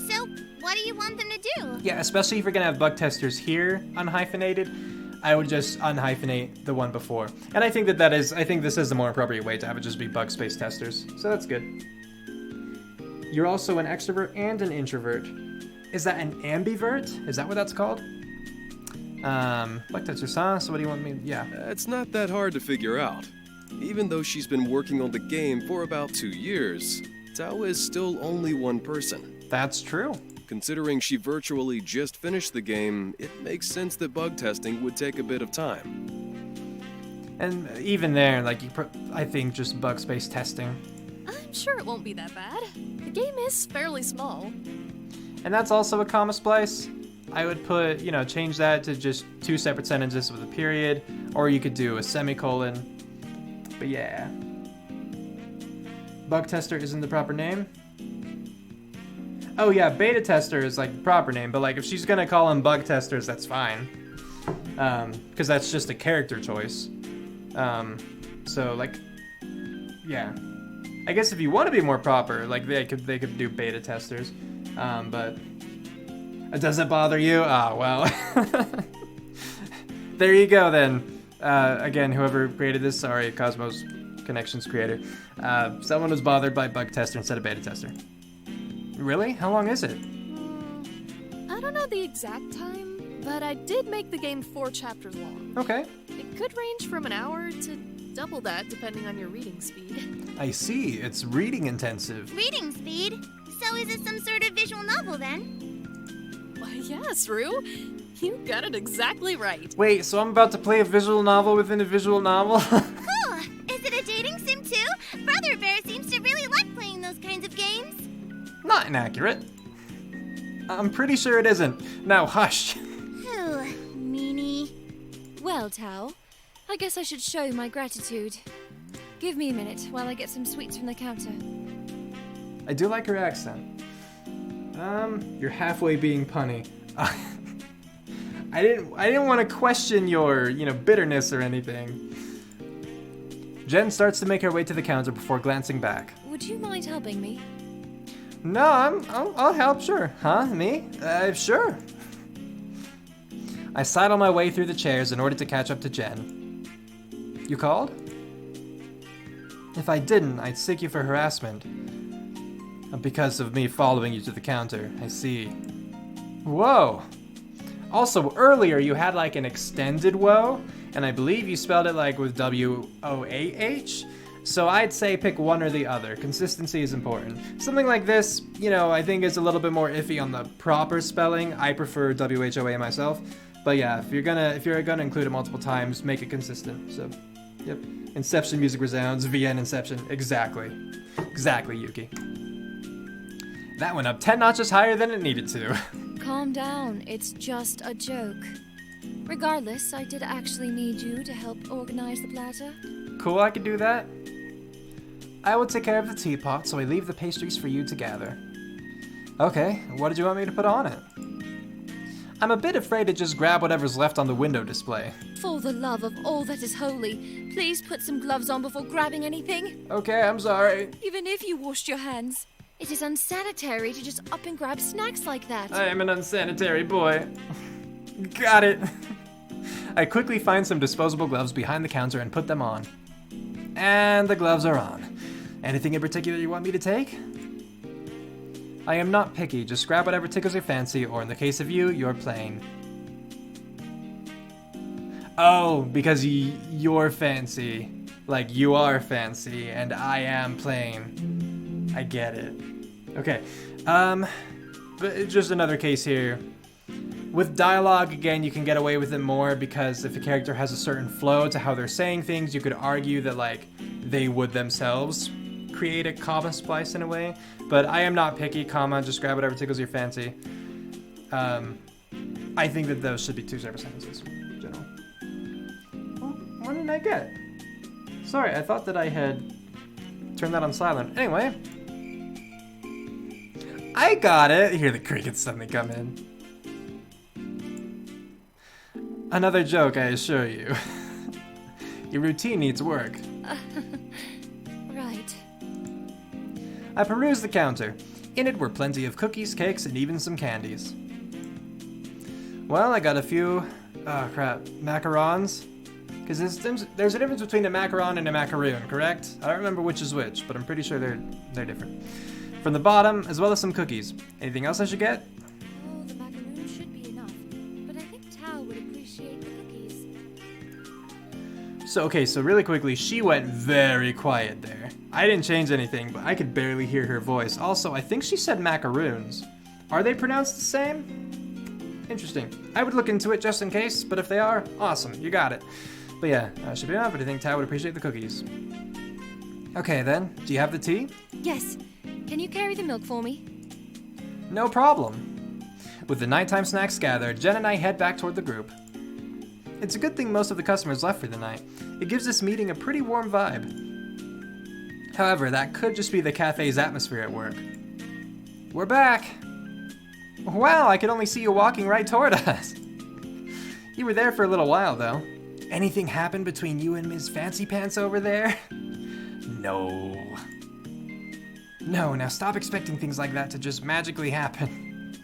So, what do you want them to do? Yeah, especially if you're gonna have bug testers here, unhyphenated, I would just unhyphenate the one before. And I think I think this is the more appropriate way to have it just be bug space testers. So that's good. You're also an extrovert and an introvert. Is that an ambivert? Is that what that's called? Like that's just, huh? So what do you want me? Yeah. It's not that hard to figure out. Even though she's been working on the game for about 2 years, Tao is still only one person. That's true. Considering she virtually just finished the game, it makes sense that bug testing would take a bit of time. And even there, like, I think just bug space testing. I'm sure it won't be that bad. The game is fairly small. And that's also a comma splice. I would put, change that to just 2 separate sentences with a period, or you could do a semicolon. But yeah. Bug tester isn't the proper name. Oh yeah, beta tester is like the proper name, but like if she's gonna call them bug testers, that's fine. Because that's just a character choice. So like, yeah. I guess if you want to be more proper, like they could do beta testers. But does it bother you? Ah, well. There you go then. Again, whoever created this, sorry, Cosmos Connections creator. Someone was bothered by bug tester instead of beta tester. Really? How long is it? I don't know the exact time, but I did make the game 4 chapters long. Okay. It could range from an hour to double that, depending on your reading speed. I see. It's reading intensive. Reading speed? So is it some sort of visual novel then? Why, yes, Rue. You got it exactly right. Wait, so I'm about to play a visual novel within a visual novel? Cool! Is it a dating sim too? Brother Bear seems to really like playing those kinds of games. Not inaccurate. I'm pretty sure it isn't. Now hush. Phew, meanie. Well, Tao, I guess I should show my gratitude. Give me a minute while I get some sweets from the counter. I do like her accent. You're halfway being punny. I didn't want to question your, bitterness or anything. Jen starts to make her way to the counter before glancing back. Would you mind helping me? No, I'll help, sure. Huh, me? Sure. I sidle my way through the chairs in order to catch up to Jen. You called? If I didn't, I'd sick you for harassment. Because of me following you to the counter, I see. Whoa! Also, earlier you had like an extended whoa, and I believe you spelled it like with W-O-A-H. So I'd say pick one or the other. Consistency is important. Something like this, I think is a little bit more iffy on the proper spelling. I prefer W-H-O-A myself. But yeah, if you're gonna include it multiple times, make it consistent. So, yep. Inception music resounds, VN Inception. Exactly. Exactly, Yuki. That went up 10 notches higher than it needed to. Calm down, it's just a joke. Regardless, I did actually need you to help organize the platter. Cool, I could do that. I will take care of the teapot, so I leave the pastries for you to gather. Okay, what did you want me to put on it? I'm a bit afraid to just grab whatever's left on the window display. For the love of all that is holy, please put some gloves on before grabbing anything. Okay, I'm sorry. Even if you washed your hands. It is unsanitary to just up and grab snacks like that. I am an unsanitary boy. Got it. I quickly find some disposable gloves behind the counter and put them on. And the gloves are on. Anything in particular you want me to take? I am not picky, just grab whatever tickles your fancy, or in the case of you, you're plain. Oh, because you're fancy. Like you are fancy, and I am plain. I get it. Okay, but just another case here. With dialogue, again, you can get away with it more because if a character has a certain flow to how they're saying things, you could argue that, like, they would themselves create a comma splice in a way. But I am not picky, comma, just grab whatever tickles your fancy. I think that those should be 2 separate sentences in general. Well, what did I get? Sorry, I thought that I had turned that on silent. Anyway. I got it! Hear the crickets suddenly come in. Another joke, I assure you. Your routine needs work. Right. I perused the counter. In it were plenty of cookies, cakes, and even some candies. Well, I got a few, macarons. Because there's a difference between a macaron and a macaroon, correct? I don't remember which is which, but I'm pretty sure they're different. from the bottom, as well as some cookies. Anything else I should get? Oh, the macaroons should be enough. But I think Tao would appreciate the cookies. So, okay, so really quickly, she went very quiet there. I didn't change anything, but I could barely hear her voice. Also, I think she said macaroons. Are they pronounced the same? Interesting. I would look into it just in case, but if they are, awesome, you got it. But yeah, should be enough, but I think Tao would appreciate the cookies. Okay then, do you have the tea? Yes. Can you carry the milk for me? No problem. With the nighttime snacks gathered, Jen and I head back toward the group. It's a good thing most of the customers left for the night. It gives this meeting a pretty warm vibe. However, that could just be the cafe's atmosphere at work. We're back! Wow, I could only see you walking right toward us. You were there for a little while, though. Anything happened between you and Ms. Fancy Pants over there? No. No, now stop expecting things like that to just magically happen.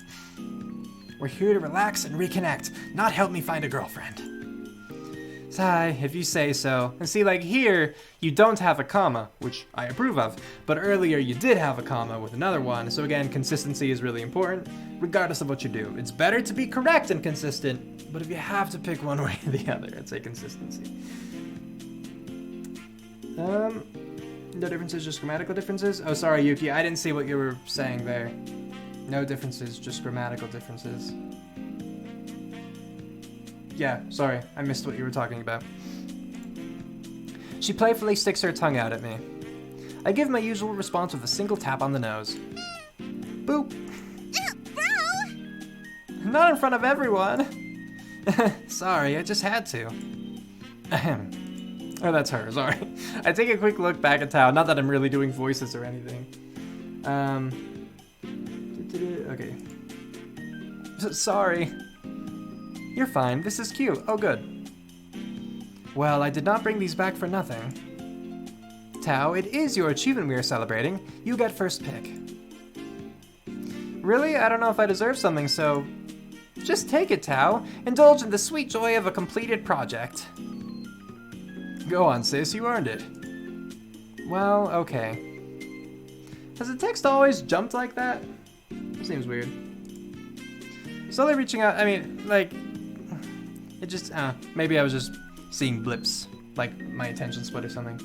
We're here to relax and reconnect, not help me find a girlfriend. Sigh, if you say so. And see, like here, you don't have a comma, which I approve of, but earlier you did have a comma with another one, so again, consistency is really important, regardless of what you do. It's better to be correct and consistent, but if you have to pick one way or the other, I'd say consistency. No differences, just grammatical differences? Oh, sorry, Yuki, I didn't see what you were saying there. No differences, just grammatical differences. Yeah, sorry, I missed what you were talking about. She playfully sticks her tongue out at me. I give my usual response with a single tap on the nose. Boop. Bro! Not in front of everyone. Sorry, I just had to. Ahem. Oh, that's her, sorry. I take a quick look back at Tao, not that I'm really doing voices or anything. Okay. Sorry. You're fine, this is cute. Oh, good. Well, I did not bring these back for nothing. Tao, it is your achievement we are celebrating. You get first pick. Really? I don't know if I deserve something, so... Just take it, Tao. Indulge in the sweet joy of a completed project. Go on, sis, you earned it. Well, okay. Has the text always jumped like that? Seems weird. Slowly reaching out, I mean, like... It just, maybe I was just seeing blips, like my attention split or something.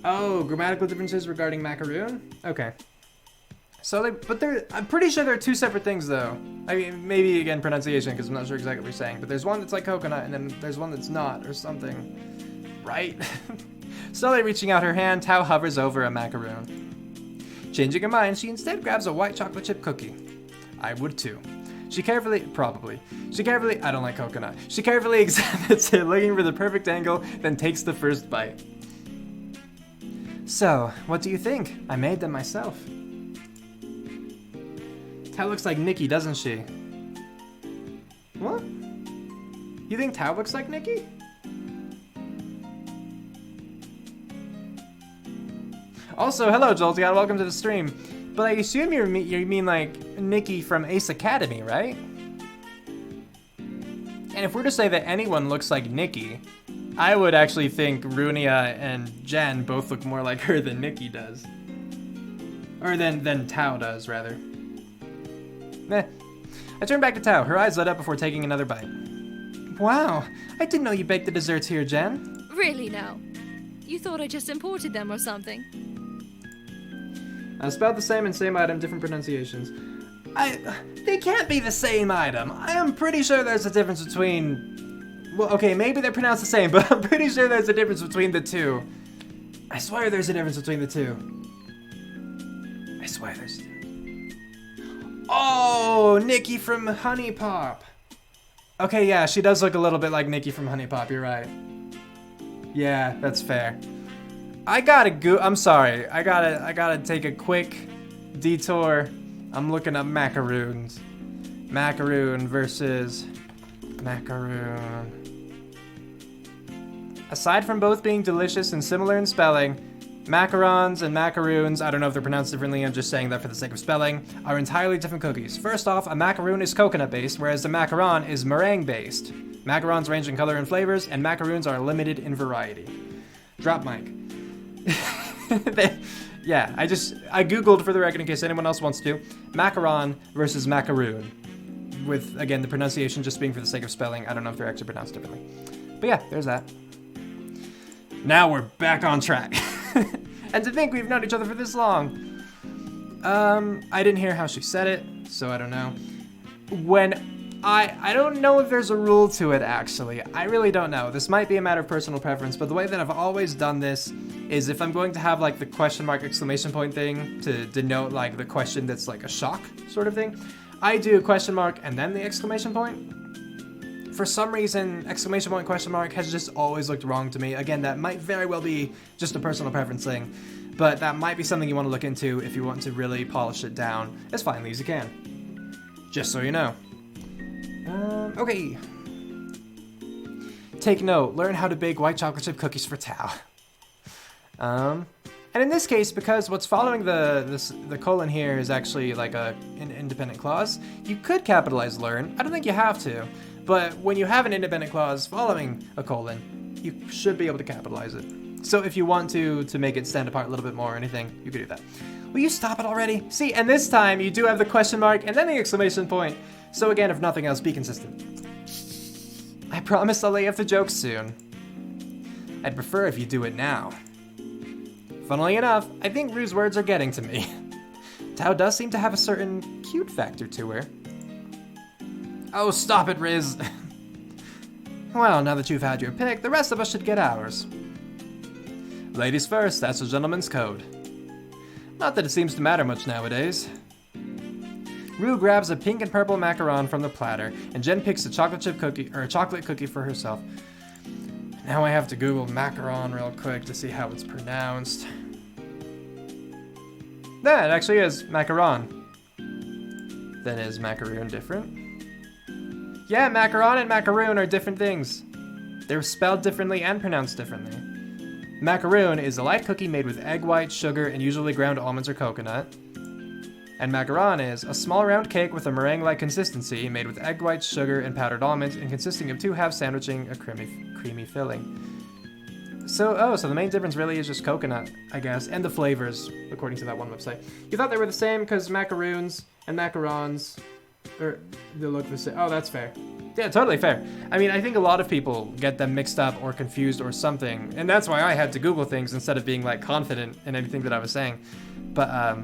Oh, grammatical differences regarding macaroon? Okay. So I'm pretty sure they're two separate things though. I mean, maybe again pronunciation, because I'm not sure exactly what you're saying, but there's one that's like coconut, and then there's one that's not, or something. Right? Slowly reaching out her hand, Tao hovers over a macaroon. Changing her mind, she instead grabs a white chocolate chip cookie. I would too. She carefully I don't like coconut. She carefully examines it, looking for the perfect angle, then takes the first bite. So, what do you think? I made them myself. Tao looks like Nikki, doesn't she? What? You think Tao looks like Nikki? Also, hello Jolteon, welcome to the stream. But I assume you mean like Nikki from Ace Academy, right? And if we're to say that anyone looks like Nikki, I would actually think Runia and Jen both look more like her than Nikki does. Or than Tao does, rather. Meh. I turn back to Tao, her eyes lit up before taking another bite. Wow, I didn't know you baked the desserts here, Jen. Really now? You thought I just imported them or something? Spelled the same and same item, different pronunciations. They can't be the same item. I am pretty sure there's a difference between... Well, okay, maybe they're pronounced the same, but I'm pretty sure there's a difference between the two. I swear there's a difference between the two. I swear there's... Oh, Nikki from Honey Pop. Okay, yeah, she does look a little bit like Nikki from Honey Pop, you're right. Yeah, that's fair. I'm sorry. I gotta take a quick detour. I'm looking up macaroons. Macaroon versus macaroon. Aside from both being delicious and similar in spelling, macarons and macaroons, I don't know if they're pronounced differently, I'm just saying that for the sake of spelling, are entirely different cookies. First off, a macaroon is coconut-based, whereas the macaron is meringue-based. Macarons range in color and flavors, and macaroons are limited in variety. Drop mic. Yeah, I googled for the record in case anyone else wants to. Macaron versus macaroon. With, again, the pronunciation just being for the sake of spelling. I don't know if they're actually pronounced differently. But yeah, there's that. Now we're back on track. And to think we've known each other for this long. I didn't hear how she said it, so I don't know. I don't know if there's a rule to it, actually. I really don't know. This might be a matter of personal preference, but the way that I've always done this is if I'm going to have, like, the question mark exclamation point thing to denote, like, the question that's, like, a shock sort of thing, I do question mark and then the exclamation point. For some reason, exclamation point question mark has just always looked wrong to me. Again, that might very well be just a personal preference thing, but that might be something you want to look into if you want to really polish it down as finely as you can. Just so you know. Okay. Take note, learn how to bake white chocolate chip cookies for Tao. And in this case, because what's following the colon here is actually like an independent clause, you could capitalize learn. I don't think you have to, but when you have an independent clause following a colon, you should be able to capitalize it. So if you want to make it stand apart a little bit more or anything, you could do that. Will you stop it already? See, and this time you do have the question mark and then the exclamation point. So again, if nothing else, be consistent. I promise I'll lay off the jokes soon. I'd prefer if you do it now. Funnily enough, I think Rue's words are getting to me. Tao does seem to have a certain cute factor to her. Oh, stop it, Riz. Well, now that you've had your pick, the rest of us should get ours. Ladies first, that's a gentleman's code. Not that it seems to matter much nowadays. Rue grabs a pink and purple macaron from the platter, and Jen picks a chocolate cookie for herself. Now I have to Google macaron real quick to see how it's pronounced. Yeah, it actually is macaron. Then is macaroon different? Yeah, macaron and macaroon are different things. They're spelled differently and pronounced differently. Macaroon is a light cookie made with egg white, sugar, and usually ground almonds or coconut. And macaron is a small round cake with a meringue-like consistency made with egg whites, sugar, and powdered almonds, and consisting of two halves sandwiching a creamy filling. So the main difference really is just coconut, I guess, and the flavors, according to that one website. You thought they were the same because macaroons and macarons, they look the same. Oh, that's fair. Yeah, totally fair. I mean, I think a lot of people get them mixed up or confused or something, and that's why I had to Google things instead of being, like, confident in anything that I was saying. But,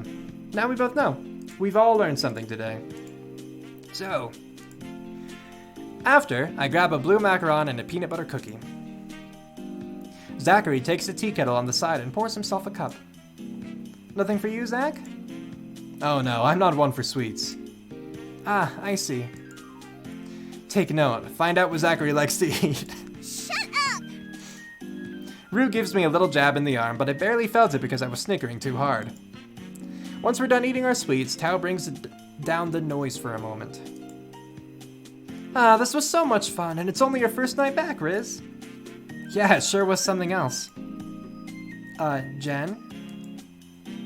now we both know. We've all learned something today. So, after, I grab a blue macaron and a peanut butter cookie. Zachary takes a tea kettle on the side and pours himself a cup. Nothing for you, Zach? Oh no, I'm not one for sweets. Ah, I see. Take note. Find out what Zachary likes to eat. Shut up! Rue gives me a little jab in the arm, but I barely felt it because I was snickering too hard. Once we're done eating our sweets, Tao brings down the noise for a moment. Ah, this was so much fun, and it's only your first night back, Riz. Yeah, it sure was something else. Jen?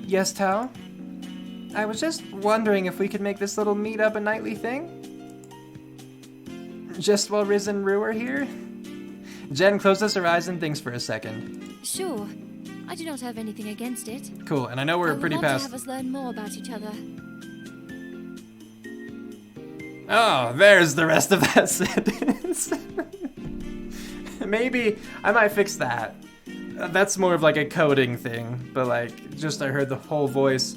Yes, Tao? I was just wondering if we could make this little meet-up a nightly thing? Just while Riz and Rue are here? Jen closes her eyes and thinks for a second. Sure. I do not have anything against it. Cool, and I know we're pretty I would love past... to have us learn more about each other. Oh, there's the rest of that sentence. Maybe I might fix that. That's more of like a coding thing, but like just I heard the whole voice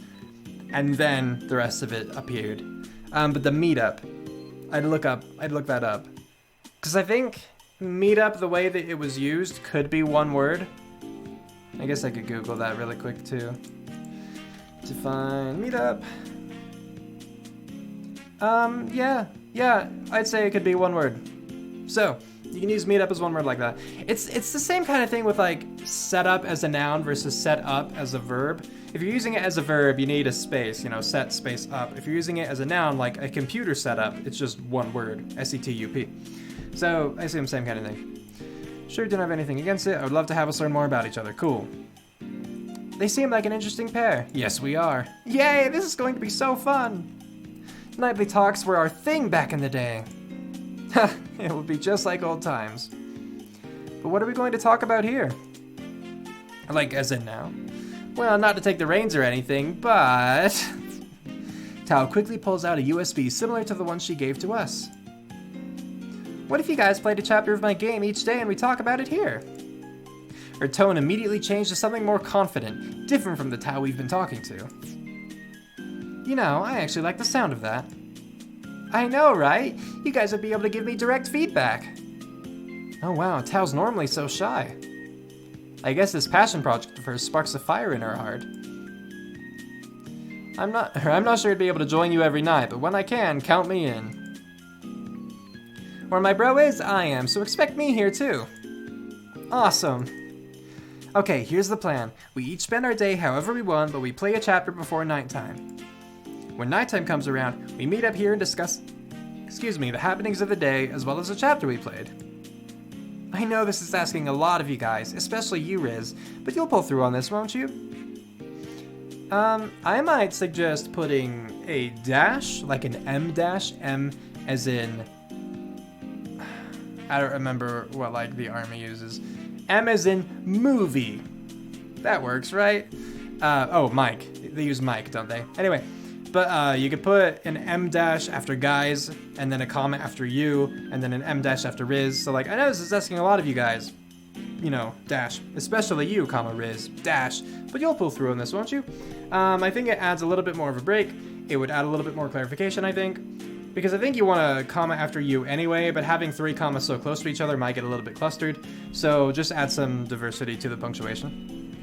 and then the rest of it appeared. But the meetup, I'd look that up. Cause I think meetup, the way that it was used could be one word. I guess I could Google that really quick too. Define meetup. Yeah, I'd say it could be one word. So, you can use meetup as one word like that. It's the same kind of thing with like set up as a noun versus set up as a verb. If you're using it as a verb, you need a space, set space up. If you're using it as a noun, like a computer setup, it's just one word, S-E-T-U-P. So, I assume same kind of thing. Sure, don't have anything against it. I would love to have us learn more about each other. Cool. They seem like an interesting pair. Yes, we are. Yay, this is going to be so fun. Nightly talks were our thing back in the day. It will be just like old times. But what are we going to talk about here? Like, as in now? Well, not to take the reins or anything, but... Tao quickly pulls out a USB similar to the one she gave to us. What if you guys played a chapter of my game each day and we talk about it here? Her tone immediately changed to something more confident, different from the Tao we've been talking to. You know, I actually like the sound of that. I know, right? You guys would be able to give me direct feedback. Oh wow, Tao's normally so shy. I guess this passion project of hers sparks a fire in her heart. I'm not sure I'd be able to join you every night, but when I can, count me in. Where my bro is, I am, so expect me here too. Awesome. Okay, here's the plan. We each spend our day however we want, but we play a chapter before nighttime. When nighttime comes around, we meet up here and discuss, the happenings of the day, as well as the chapter we played. I know this is asking a lot of you guys, especially you, Riz, but you'll pull through on this, won't you? I might suggest putting a dash, like an M dash, M as in... I don't remember what, like, the army uses. M as in movie. That works, right? Oh, Mike. They use Mike, don't they? Anyway, but you could put an M dash after guys, and then a comma after you, and then an M dash after Riz. So, like, I know this is asking a lot of you guys. You know, dash. Especially you, comma, Riz. Dash. But you'll pull through on this, won't you? I think it adds a little bit more of a break. It would add a little bit more clarification, I think. Because I think you want a comma after you anyway, but having 3 commas so close to each other might get a little bit clustered. So just add some diversity to the punctuation.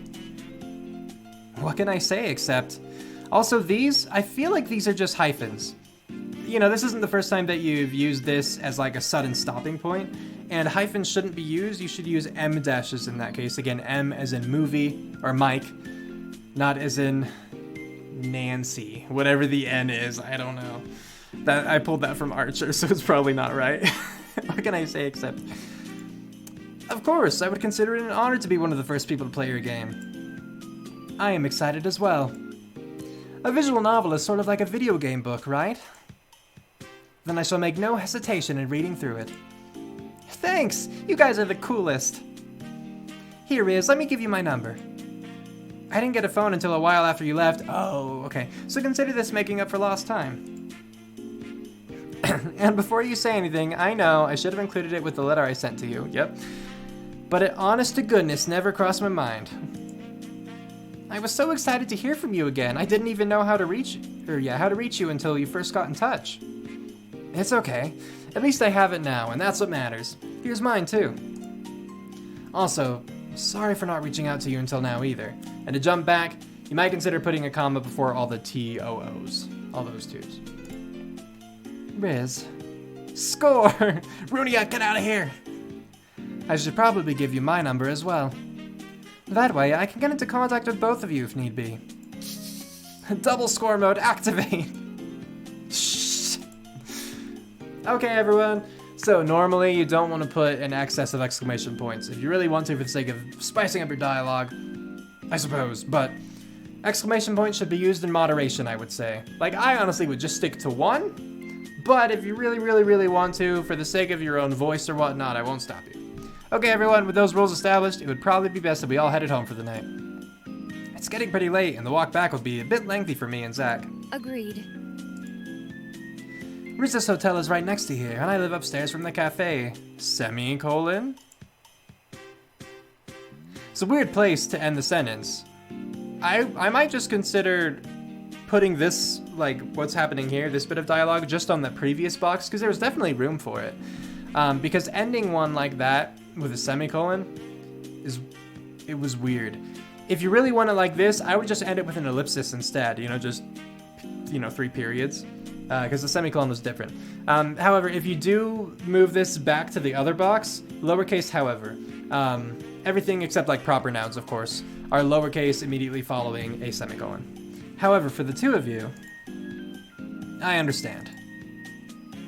What can I say except... Also these, I feel like these are just hyphens. You know, this isn't the first time that you've used this as like a sudden stopping point, and hyphens shouldn't be used. You should use M dashes in that case. Again, M as in movie, or Mike, not as in Nancy. Whatever the N is, I don't know. That I pulled that from Archer, so it's probably not right. What can I say except... Of course, I would consider it an honor to be one of the first people to play your game. I am excited as well. A visual novel is sort of like a video game book, right? Then I shall make no hesitation in reading through it. Thanks! You guys are the coolest! Here is, let me give you my number. I didn't get a phone until a while after you left. Oh, okay. So consider this making up for lost time. And before you say anything, I know I should have included it with the letter I sent to you. Yep. But it honest to goodness never crossed my mind. I was so excited to hear from you again. I didn't even know how to reach you until you first got in touch. It's okay. At least I have it now, and that's what matters. Here's mine too. Also, sorry for not reaching out to you until now either. And to jump back, you might consider putting a comma before all the T-O-O's. All those twos. Riz. Score! Runia, get out of here! I should probably give you my number as well. That way, I can get into contact with both of you if need be. Double score mode activate! Shh! Okay, everyone. So normally you don't want to put an excess of exclamation points. If you really want to for the sake of spicing up your dialogue, I suppose, but exclamation points should be used in moderation, I would say. Like, I honestly would just stick to 1, but if you really want to, for the sake of your own voice or whatnot, I won't stop you. Okay, everyone, with those rules established, it would probably be best if we all headed home for the night. It's getting pretty late, and the walk back will be a bit lengthy for me and Zach. Agreed. Riz's hotel is right next to here, and I live upstairs from the cafe. Semicolon? It's a weird place to end the sentence. I might just consider putting this, like, what's happening here, this bit of dialogue, just on the previous box, because there was definitely room for it. Because ending one like that, with a semicolon, it was weird. If you really want it like this, I would just end it with an ellipsis instead, you know, just, 3 periods. Because the semicolon was different. However, if you do move this back to the other box, lowercase however, everything except like proper nouns, of course, are lowercase immediately following a semicolon. However, for the two of you, I understand.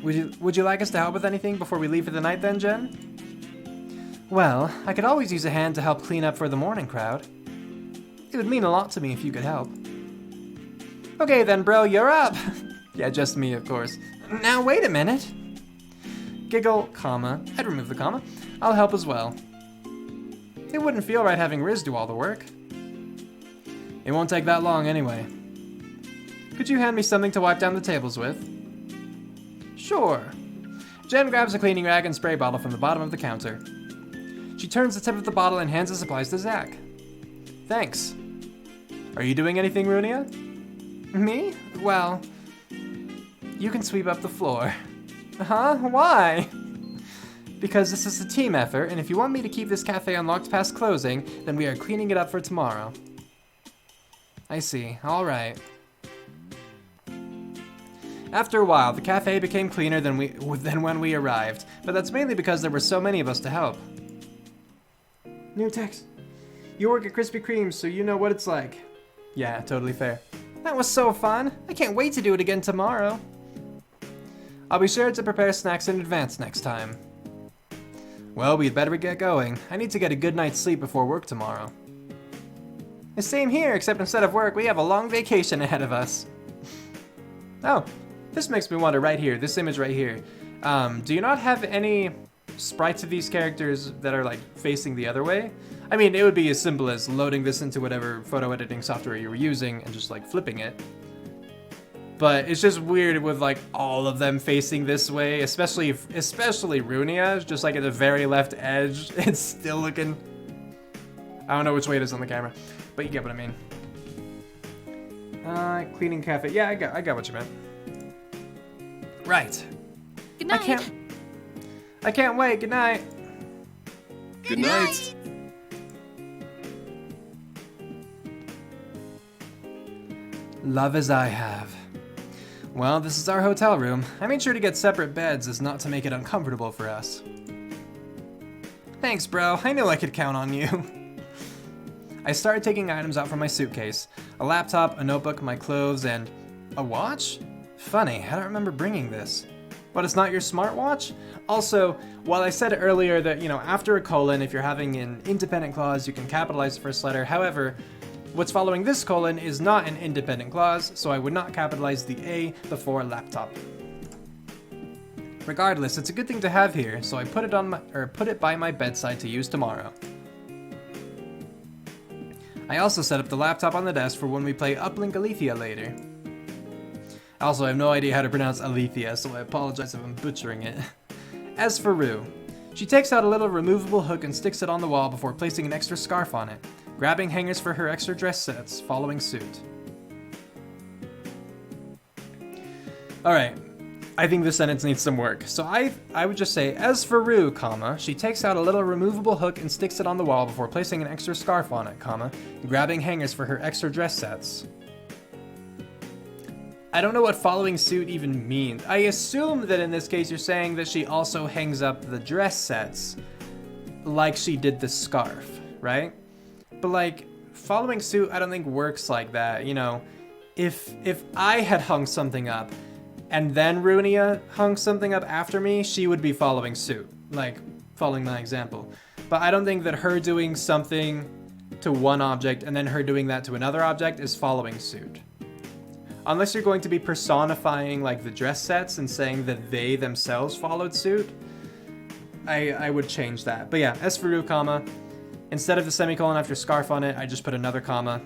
Would you like us to help with anything before we leave for the night then, Jen? Well, I could always use a hand to help clean up for the morning crowd. It would mean a lot to me if you could help. Okay then, bro, you're up! Yeah, just me, of course. Now, wait a minute. Giggle, comma. I'd remove the comma. I'll help as well. It wouldn't feel right having Riz do all the work. It won't take that long anyway. Could you hand me something to wipe down the tables with? Sure. Jen grabs a cleaning rag and spray bottle from the bottom of the counter. She turns the tip of the bottle and hands the supplies to Zach. Thanks. Are you doing anything, Runia? Me? Well, you can sweep up the floor. Huh? Why? Because this is a team effort, and if you want me to keep this cafe unlocked past closing, then we are cleaning it up for tomorrow. I see. All right. After a while, the cafe became cleaner than when we arrived, but that's mainly because there were so many of us to help. New text. You work at Krispy Kreme, so you know what it's like. Yeah, totally fair. That was so fun. I can't wait to do it again tomorrow. I'll be sure to prepare snacks in advance next time. Well, we'd better get going. I need to get a good night's sleep before work tomorrow. The same here, except instead of work, we have a long vacation ahead of us. Oh, this makes me wonder right here, this image right here. Do you not have any sprites of these characters that are like facing the other way? I mean, it would be as simple as loading this into whatever photo editing software you were using and just like flipping it. But it's just weird with like all of them facing this way, especially Runia, just like at the very left edge. It's still looking, I don't know which way it is on the camera, but you get what I mean. Cleaning cafe. Yeah, I got what you meant. Right. Good night. I can't wait. Good night. Good night. Love as I have. Well, this is our hotel room. I made sure to get separate beds as not to make it uncomfortable for us. Thanks, bro. I knew I could count on you. I started taking items out from my suitcase. A laptop, a notebook, my clothes, and a watch? Funny, I don't remember bringing this. But it's not your smartwatch? Also, while I said earlier that, you know, after a colon, if you're having an independent clause, you can capitalize the first letter. However, what's following this colon is not an independent clause, so I would not capitalize the A before laptop. Regardless, it's a good thing to have here, so I put it by my bedside to use tomorrow. I also set up the laptop on the desk for when we play Uplink Alethea later. Also, I have no idea how to pronounce Alethea, so I apologize if I'm butchering it. As for Rue, she takes out a little removable hook and sticks it on the wall before placing an extra scarf on it, grabbing hangers for her extra dress sets, following suit. Alright, I think this sentence needs some work. So I would just say, as for Rue, comma, she takes out a little removable hook and sticks it on the wall before placing an extra scarf on it, comma, grabbing hangers for her extra dress sets. I don't know what following suit even means. I assume that in this case you're saying that she also hangs up the dress sets like she did the scarf, right? But like, following suit I don't think works like that, you know. If I had hung something up and then Runia hung something up after me, she would be following suit, like following my example. But I don't think that her doing something to one object and then her doing that to another object is following suit. Unless you're going to be personifying like the dress sets and saying that they themselves followed suit, I would change that. But yeah, as for Rue, comma, instead of the semicolon after scarf on it, I just put another comma.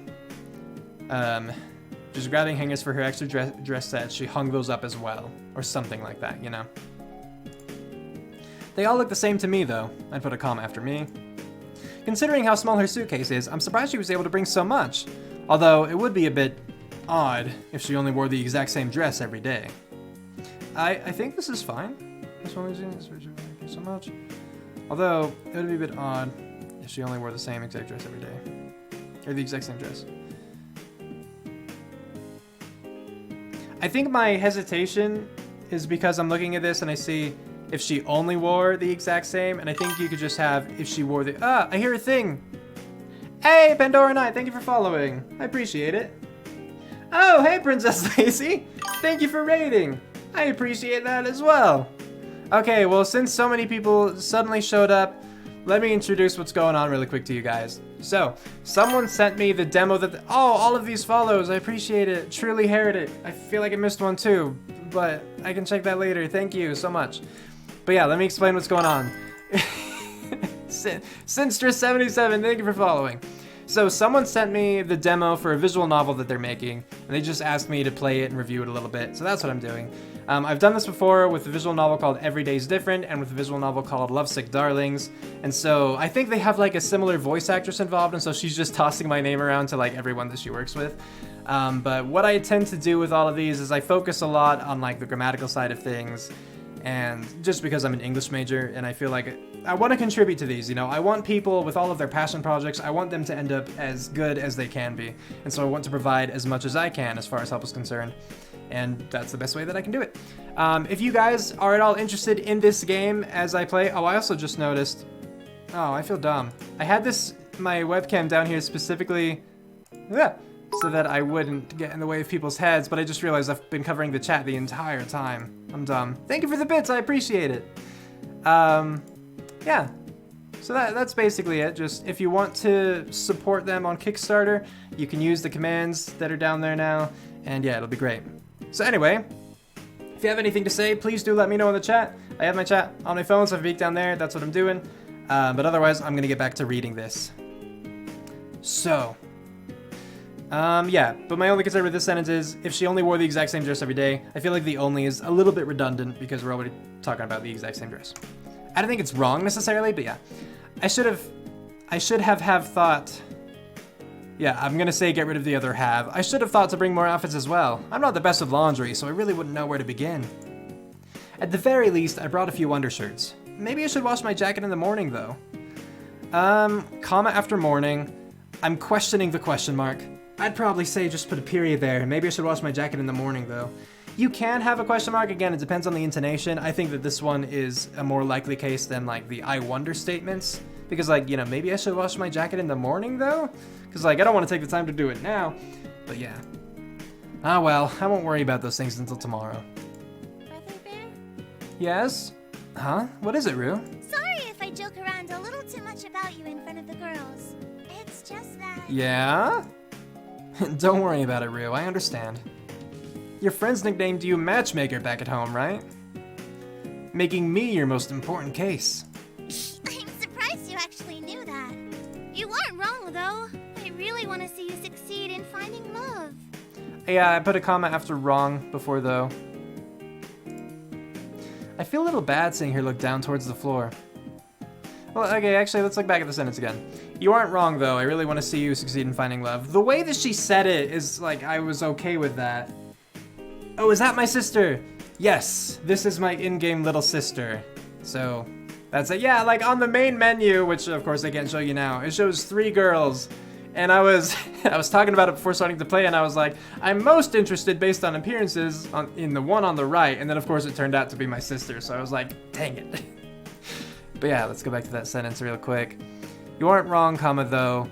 Just grabbing hangers for her extra dress sets, she hung those up as well, or something like that, you know. They all look the same to me though. I'd put a comma after me. Considering how small her suitcase is, I'm surprised she was able to bring so much. Although it would be a bit odd if she only wore the exact same dress every day. I think this is fine. This one is so much. Although it would be a bit odd if she only wore the same exact dress every day, or the exact same dress. I think my hesitation is because I'm looking at this and I see if she only wore the exact same, and I think you could just have if she wore the. I hear a thing. Hey, Pandora Knight, thank you for following. I appreciate it. Oh, hey, Princess Lacey. Thank you for raiding. I appreciate that as well. Okay, well, since so many people suddenly showed up, let me introduce what's going on really quick to you guys. So, someone sent me the demo that, all of these follows, I appreciate it. Truly Heretic. I feel like I missed one too, but I can check that later. Thank you so much. But yeah, let me explain what's going on. Sinstress77, thank you for following. So someone sent me the demo for a visual novel that they're making, and they just asked me to play it and review it a little bit, so that's what I'm doing. I've done this before with a visual novel called Every Day's Different, and with a visual novel called Lovesick Darlings, and so I think they have like a similar voice actress involved, and so she's just tossing my name around to like everyone that she works with. But what I tend to do with all of these is I focus a lot on like the grammatical side of things, and just because I'm an English major and I feel like I want to contribute to these, you know, I want people with all of their passion projects, I want them to end up as good as they can be, and so I want to provide as much as I can as far as help is concerned, and that's the best way that I can do it. If you guys are at all interested in this game as I play, oh, I also just noticed, oh, I feel dumb. I had my webcam down here specifically, so that I wouldn't get in the way of people's heads, but I just realized I've been covering the chat the entire time. I'm dumb. Thank you for the bits, I appreciate it. Yeah, so that's basically it. Just if you want to support them on Kickstarter, you can use the commands that are down there now, and yeah, it'll be great. So anyway, if you have anything to say, please do let me know in the chat. I have my chat on my phone, so if I peek down there, that's what I'm doing. But otherwise, I'm gonna get back to reading this. So, yeah, but my only concern with this sentence is, if she only wore the exact same dress every day, I feel like the only is a little bit redundant because we're already talking about the exact same dress. I don't think it's wrong necessarily, but yeah. I should have thought, yeah, I'm gonna say get rid of the other have. I should have thought to bring more outfits as well. I'm not the best of laundry, so I really wouldn't know where to begin. At the very least, I brought a few undershirts. Maybe I should wash my jacket in the morning, though. Comma after morning. I'm questioning the question mark. I'd probably say just put a period there. Maybe I should wash my jacket in the morning, though. You can have a question mark. Again, it depends on the intonation. I think that this one is a more likely case than, like, the I wonder statements. Because, like, you know, maybe I should wash my jacket in the morning, though? Because, like, I don't want to take the time to do it now. But, yeah. Ah, well, I won't worry about those things until tomorrow. Brother Bear? Yes? Huh? What is it, Rue? Sorry if I joke around a little too much about you in front of the girls. It's just that... Yeah? Don't worry about it, Rue. I understand. Your friends nicknamed you Matchmaker back at home, right? Making me your most important case. I'm surprised you actually knew that. You aren't wrong, though. I really want to see you succeed in finding love. Yeah, I put a comma after wrong before though. I feel a little bad seeing her look down towards the floor. Well, okay, actually, let's look back at the sentence again. You aren't wrong, though. I really want to see you succeed in finding love. The way that she said it is like, I was okay with that. Oh, is that my sister? Yes, this is my in-game little sister. So, that's it. Yeah, like on the main menu, which of course I can't show you now, it shows 3 girls. And I was talking about it before starting to play, and I was like, I'm most interested based on appearances in the one on the right, and then of course it turned out to be my sister, so I was like, dang it. But yeah, let's go back to that sentence real quick. You aren't wrong, comma, though.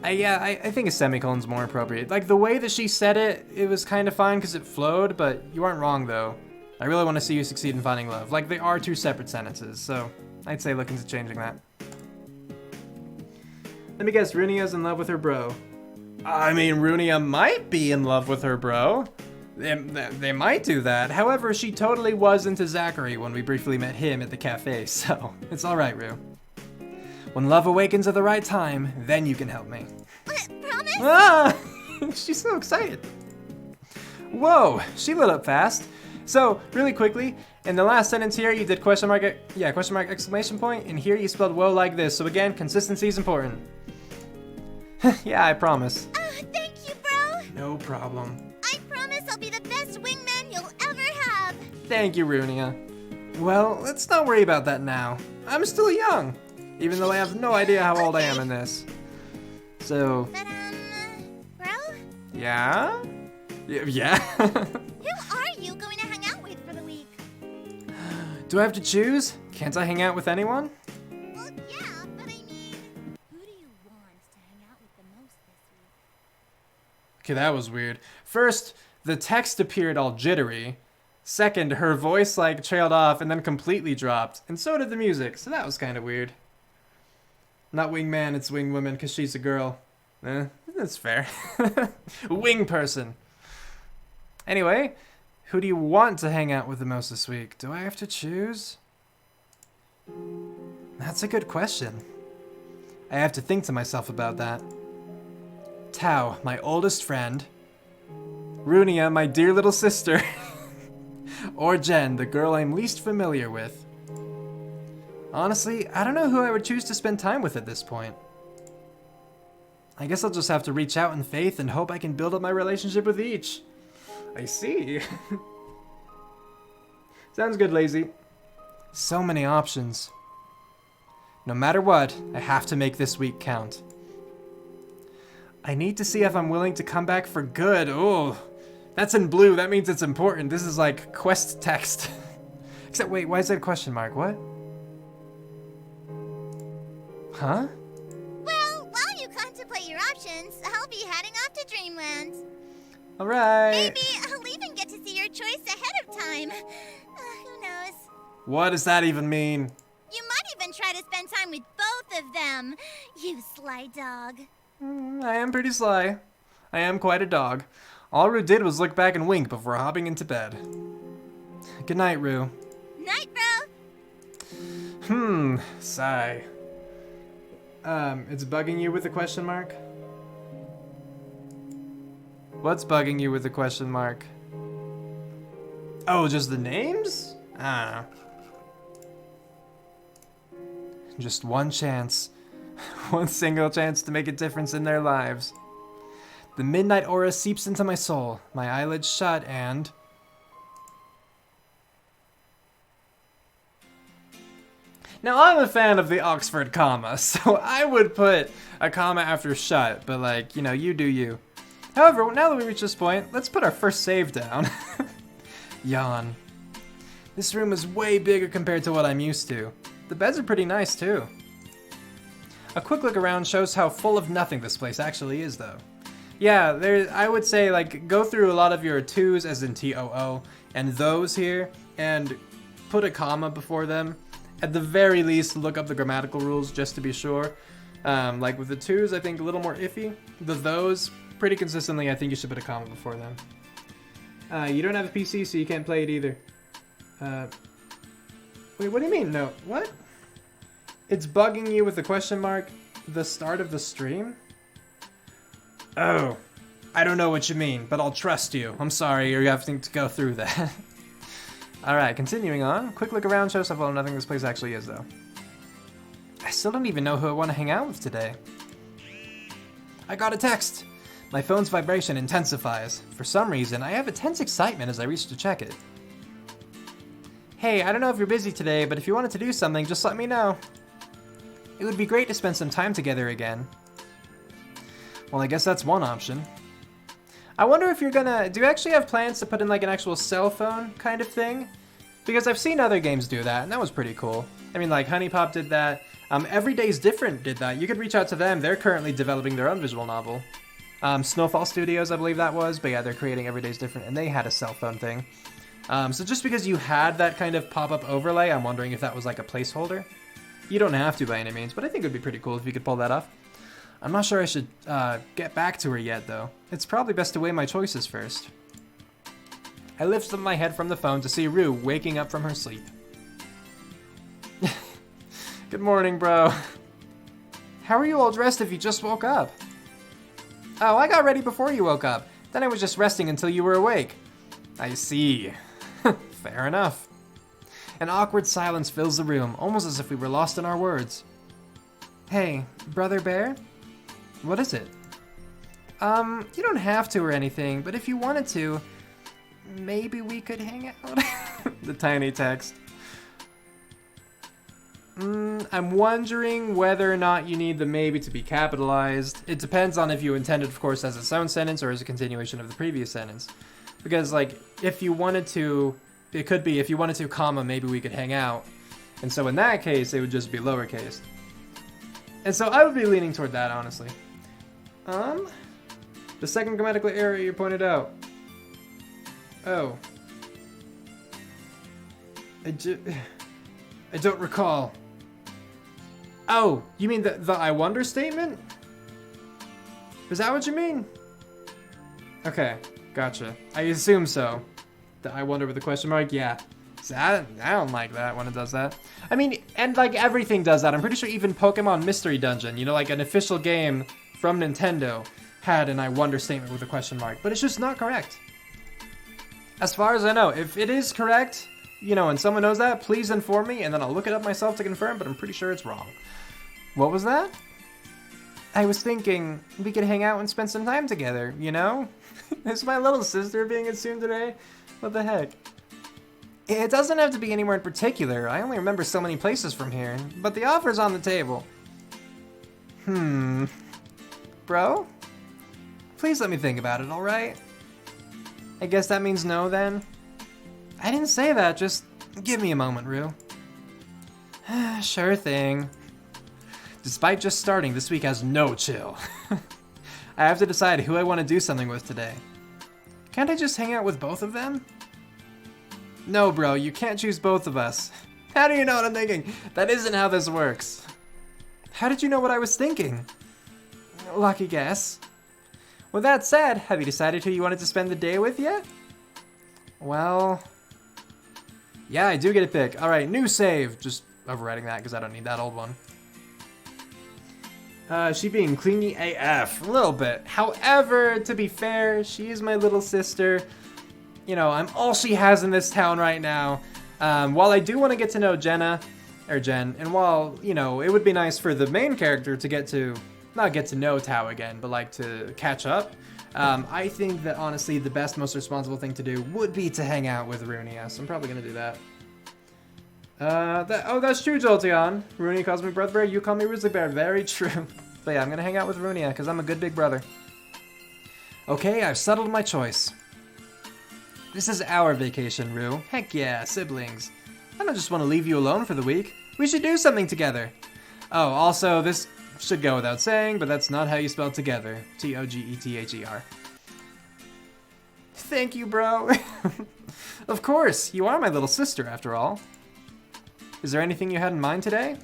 I think a semicolon's more appropriate. Like, the way that she said it, it was kind of fine because it flowed, but you aren't wrong, though. I really want to see you succeed in finding love. Like, they are 2 separate sentences, so I'd say look into changing that. Let me guess, Runia's in love with her bro. I mean, Runia might be in love with her bro. They might do that. However, she totally was into Zachary when we briefly met him at the cafe, so it's alright, Rue. When love awakens at the right time, then you can help me. Promise? Ah! She's so excited. Whoa, she lit up fast. So, really quickly, in the last sentence here, you did question mark, exclamation point, and here you spelled whoa like this. So again, consistency is important. Yeah, I promise. Thank you, bro. No problem. I promise I'll be the best wingman you'll ever have. Thank you, Runia. Well, let's not worry about that now. I'm still young, even though I have no idea how old I am in this. So... But, bro? Yeah? Yeah? Who are you going to hang out with for the week? Do I have to choose? Can't I hang out with anyone? Well, yeah, but I mean... Who do you want to hang out with the most this week? Okay, that was weird. First, the text appeared all jittery. Second, her voice like trailed off and then completely dropped. And so did the music, so that was kind of weird. Not wingman, it's wingwoman because she's a girl. That's fair. Wing person. Anyway, who do you want to hang out with the most this week? Do I have to choose? That's a good question. I have to think to myself about that. Tao, my oldest friend. Runia, my dear little sister. Or Jen, the girl I'm least familiar with. Honestly, I don't know who I would choose to spend time with at this point. I guess I'll just have to reach out in faith and hope I can build up my relationship with each. I see. Sounds good, Lazy. So many options. No matter what, I have to make this week count. I need to see if I'm willing to come back for good. Oh, that's in blue. That means it's important. This is like quest text. Except, wait, why is that a question mark? What? Huh? Well, while you contemplate your options, I'll be heading off to Dreamland. All right. Maybe I'll even get to see your choice ahead of time. Who knows? What does that even mean? You might even try to spend time with both of them. You sly dog. I am pretty sly. I am quite a dog. All Rue did was look back and wink before hopping into bed. Good night, Rue. Night, bro. Sigh. It's bugging you with a question mark? What's bugging you with a question mark? Oh, just the names? I don't know. Just one chance. One single chance to make a difference in their lives. The midnight aura seeps into my soul, my eyelids shut, and... Now, I'm a fan of the Oxford comma, so I would put a comma after shut, but like, you know, you do you. However, now that we reach this point, let's put our first save down. Yawn. This room is way bigger compared to what I'm used to. The beds are pretty nice, too. A quick look around shows how full of nothing this place actually is, though. Yeah, I would say, like, go through a lot of your twos, as in T-O-O, and those here, and put a comma before them. At the very least, look up the grammatical rules just to be sure. Like with the twos, I think a little more iffy. The those, pretty consistently, I think you should put a comma before them. You don't have a PC, so you can't play it either. Wait, what do you mean? No, what? It's bugging you with the question mark, the start of the stream? Oh, I don't know what you mean, but I'll trust you. I'm sorry, you're having to go through that. Alright, continuing on. Quick look around shows how well nothing this place actually is, though. I still don't even know who I want to hang out with today. I got a text! My phone's vibration intensifies. For some reason, I have a tense excitement as I reach to check it. Hey, I don't know if you're busy today, but if you wanted to do something, just let me know. It would be great to spend some time together again. Well, I guess that's one option. I wonder if you're gonna... Do you actually have plans to put in like an actual cell phone kind of thing? Because I've seen other games do that, and that was pretty cool. I mean, like Honey Pop did that. Every Day's Different did that. You could reach out to them. They're currently developing their own visual novel. Snowfall Studios, I believe that was. But yeah, they're creating Every Day's Different, and they had a cell phone thing. So just because you had that kind of pop-up overlay, I'm wondering if that was like a placeholder. You don't have to by any means, but I think it would be pretty cool if you could pull that off. I'm not sure I should get back to her yet, though. It's probably best to weigh my choices first. I lift up my head from the phone to see Rue waking up from her sleep. Good morning, bro. How are you all dressed if you just woke up? Oh, I got ready before you woke up. Then I was just resting until you were awake. I see. Fair enough. An awkward silence fills the room, almost as if we were lost in our words. Hey, Brother Bear? What is it? You don't have to or anything, but if you wanted to, maybe we could hang out? The tiny text. I'm wondering whether or not you need the maybe to be capitalized. It depends on if you intended, of course, as its own sentence or as a continuation of the previous sentence. Because, like, if you wanted to, it could be, if you wanted to, comma, maybe we could hang out. And so in that case, it would just be lowercase. And so I would be leaning toward that, honestly. The second grammatical error you pointed out. Oh. I don't recall. Oh, you mean the I wonder statement? Is that what you mean? Okay, gotcha. I assume so. The I wonder with a question mark? Yeah. See, I don't like that when it does that. I mean, and like everything does that. I'm pretty sure even Pokemon Mystery Dungeon, you know, like an official game from Nintendo, had an I wonder statement with a question mark, but it's just not correct. As far as I know, if it is correct, you know, and someone knows that, please inform me, and then I'll look it up myself to confirm, but I'm pretty sure it's wrong. What was that? I was thinking we could hang out and spend some time together, you know? Is my little sister being assumed today? What the heck? It doesn't have to be anywhere in particular. I only remember so many places from here, but the offer's on the table. Bro? Please let me think about it, alright? I guess that means no, then? I didn't say that, just give me a moment, Rue. Sure thing. Despite just starting, this week has no chill. I have to decide who I want to do something with today. Can't I just hang out with both of them? No, bro, you can't choose both of us. How do you know what I'm thinking? That isn't how this works. How did you know what I was thinking? Lucky guess. With that said, have you decided who you wanted to spend the day with yet? Well... yeah, I do get a pick. Alright, new save. Just overwriting that because I don't need that old one. She being clingy AF. A little bit. However, to be fair, she is my little sister. You know, I'm all she has in this town right now. While I do want to get to know Jen, and while, you know, it would be nice for the main character to get to, not get to know Tao again, but like to catch up, I think that honestly the best, most responsible thing to do would be to hang out with Runia, so I'm probably going to do that. That's true, Jolteon. Runia calls me Brother Bear, you call me Grizzly Bear. Very true. But yeah, I'm going to hang out with Runia because I'm a good big brother. Okay, I've settled my choice. This is our vacation, Rue. Heck yeah, siblings. I don't just want to leave you alone for the week. We should do something together. Oh, also, this should go without saying, but that's not how you spell together. T-O-G-E-T-H-E-R. Thank you, bro. Of course, you are my little sister, after all. Is there anything you had in mind today?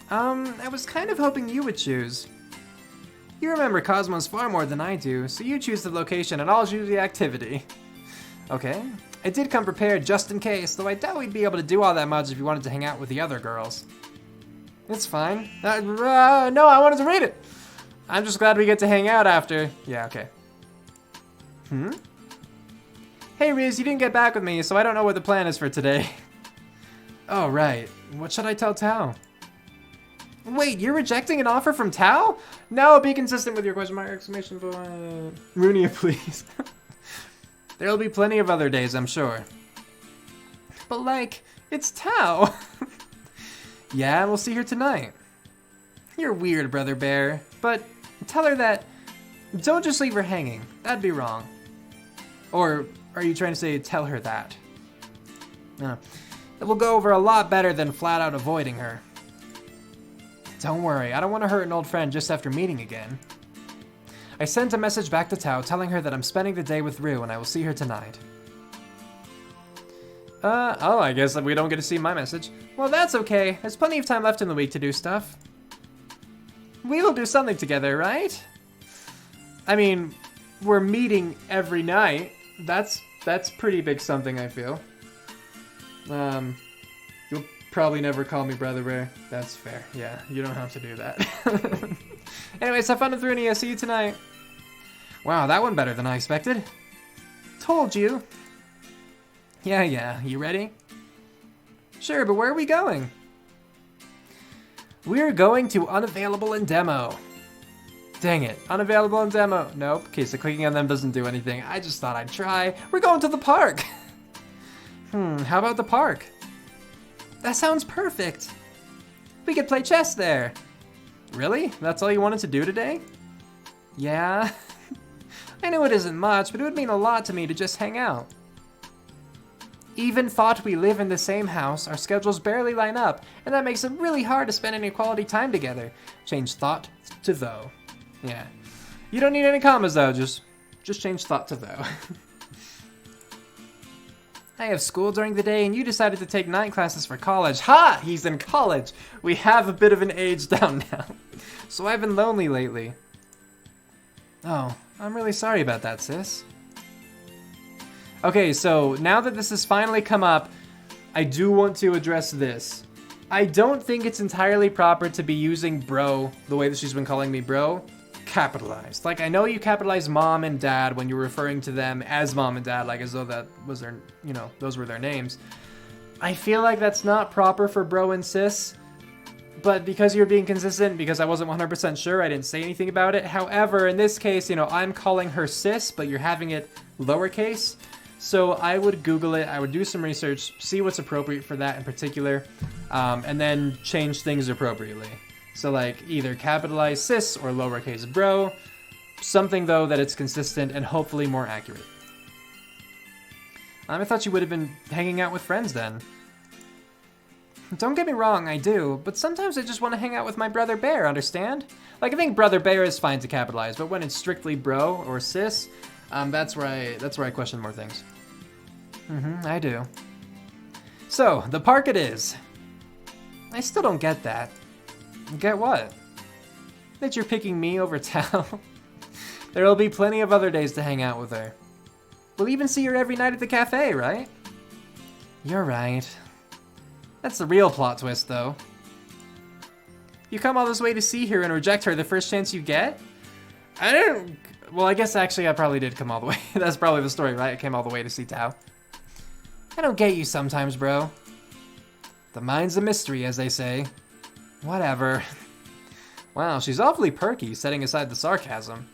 I was kind of hoping you would choose. You remember Kosmos far more than I do, so you choose the location and I'll choose the activity. Okay. I did come prepared just in case, though I doubt we'd be able to do all that much if you wanted to hang out with the other girls. It's fine. No, I wanted to read it! I'm just glad we get to hang out after. Yeah, okay. Hey Riz, you didn't get back with me, so I don't know what the plan is for today. Oh, right. What should I tell Tao? Wait, you're rejecting an offer from Tao? No, be consistent with your question mark, exclamation point. Runia, please. There'll be plenty of other days, I'm sure. But like, it's Tao. Yeah, we'll see her tonight. You're weird, Brother Bear, but tell her that don't just leave her hanging. That'd be wrong. Or are you trying to say tell her that? It will go over a lot better than flat out avoiding her. Don't worry, I don't want to hurt an old friend just after meeting again. I sent a message back to Tao telling her that I'm spending the day with Rue and I will see her tonight. Oh, I guess we don't get to see my message. Well, that's okay. There's plenty of time left in the week to do stuff. We will do something together, right? I mean, we're meeting every night. That's pretty big something, I feel. You'll probably never call me Brother Bear. That's fair. Yeah, you don't have to do that. Anyways, have fun with Runia. See you tonight. Wow, that went better than I expected. Told you. Yeah. You ready? Sure, but where are we going? We're going to Unavailable in Demo. Dang it. Unavailable in Demo. Nope. Okay, so clicking on them doesn't do anything. I just thought I'd try. We're going to the park. How about the park? That sounds perfect. We could play chess there. Really? That's all you wanted to do today? Yeah. I know it isn't much, but it would mean a lot to me to just hang out. Even thought we live in the same house, our schedules barely line up, and that makes it really hard to spend any quality time together. Change thought to though. Yeah. You don't need any commas though, just change thought to though. I have school during the day and you decided to take night classes for college. Ha! He's in college! We have a bit of an age down now. So I've been lonely lately. Oh, I'm really sorry about that, sis. Okay, so now that this has finally come up, I do want to address this. I don't think it's entirely proper to be using bro the way that she's been calling me bro, capitalized. Like, I know you capitalize mom and dad when you're referring to them as mom and dad, like as though that was their, you know, those were their names. I feel like that's not proper for bro and sis, but because you're being consistent, because I wasn't 100% sure, I didn't say anything about it. However, in this case, you know, I'm calling her sis, but you're having it lowercase. So I would Google it, I would do some research, see what's appropriate for that in particular, and then change things appropriately. So like either capitalize sis or lowercase bro, something though that it's consistent and hopefully more accurate. I thought you would have been hanging out with friends then. Don't get me wrong, I do, but sometimes I just want to hang out with my brother Bear, understand? Like, I think brother Bear is fine to capitalize, but when it's strictly bro or sis, that's where I question more things. I do. So, the park it is. I still don't get that. Get what? That you're picking me over Tao? There'll be plenty of other days to hang out with her. We'll even see her every night at the cafe, right? You're right. That's the real plot twist, though. You come all this way to see her and reject her the first chance you get? I don't... Well, I guess actually I probably did come all the way. That's probably the story, right? I came all the way to see Tao. I don't get you sometimes, bro. The mind's a mystery, as they say. Whatever. Wow, she's awfully perky, setting aside the sarcasm.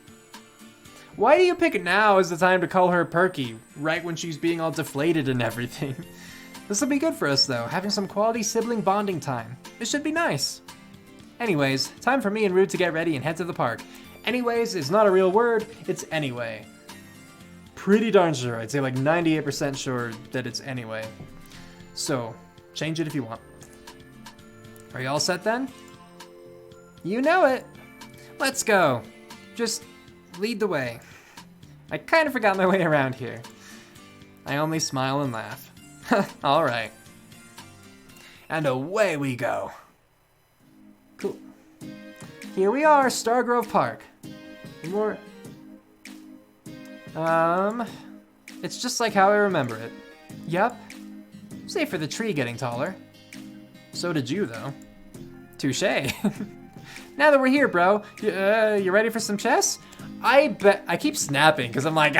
Why do you pick now as the time to call her perky, right when she's being all deflated and everything? This will be good for us, though, having some quality sibling bonding time. It should be nice. Anyways, time for me and Rude to get ready and head to the park. Anyways is not a real word, it's anyway. Pretty darn sure, I'd say like 98% sure that it's anyway. So, change it if you want. Are you all set then? You know it. Let's go. Just lead the way. I kind of forgot my way around here. I only smile and laugh. All right. And away we go. Cool. Here we are, Stargrove Park. More. It's just like how I remember it. Yup. Save for the tree getting taller. So did you, though. Touché. Now that we're here, bro, you ready for some chess? I keep snapping because I'm like,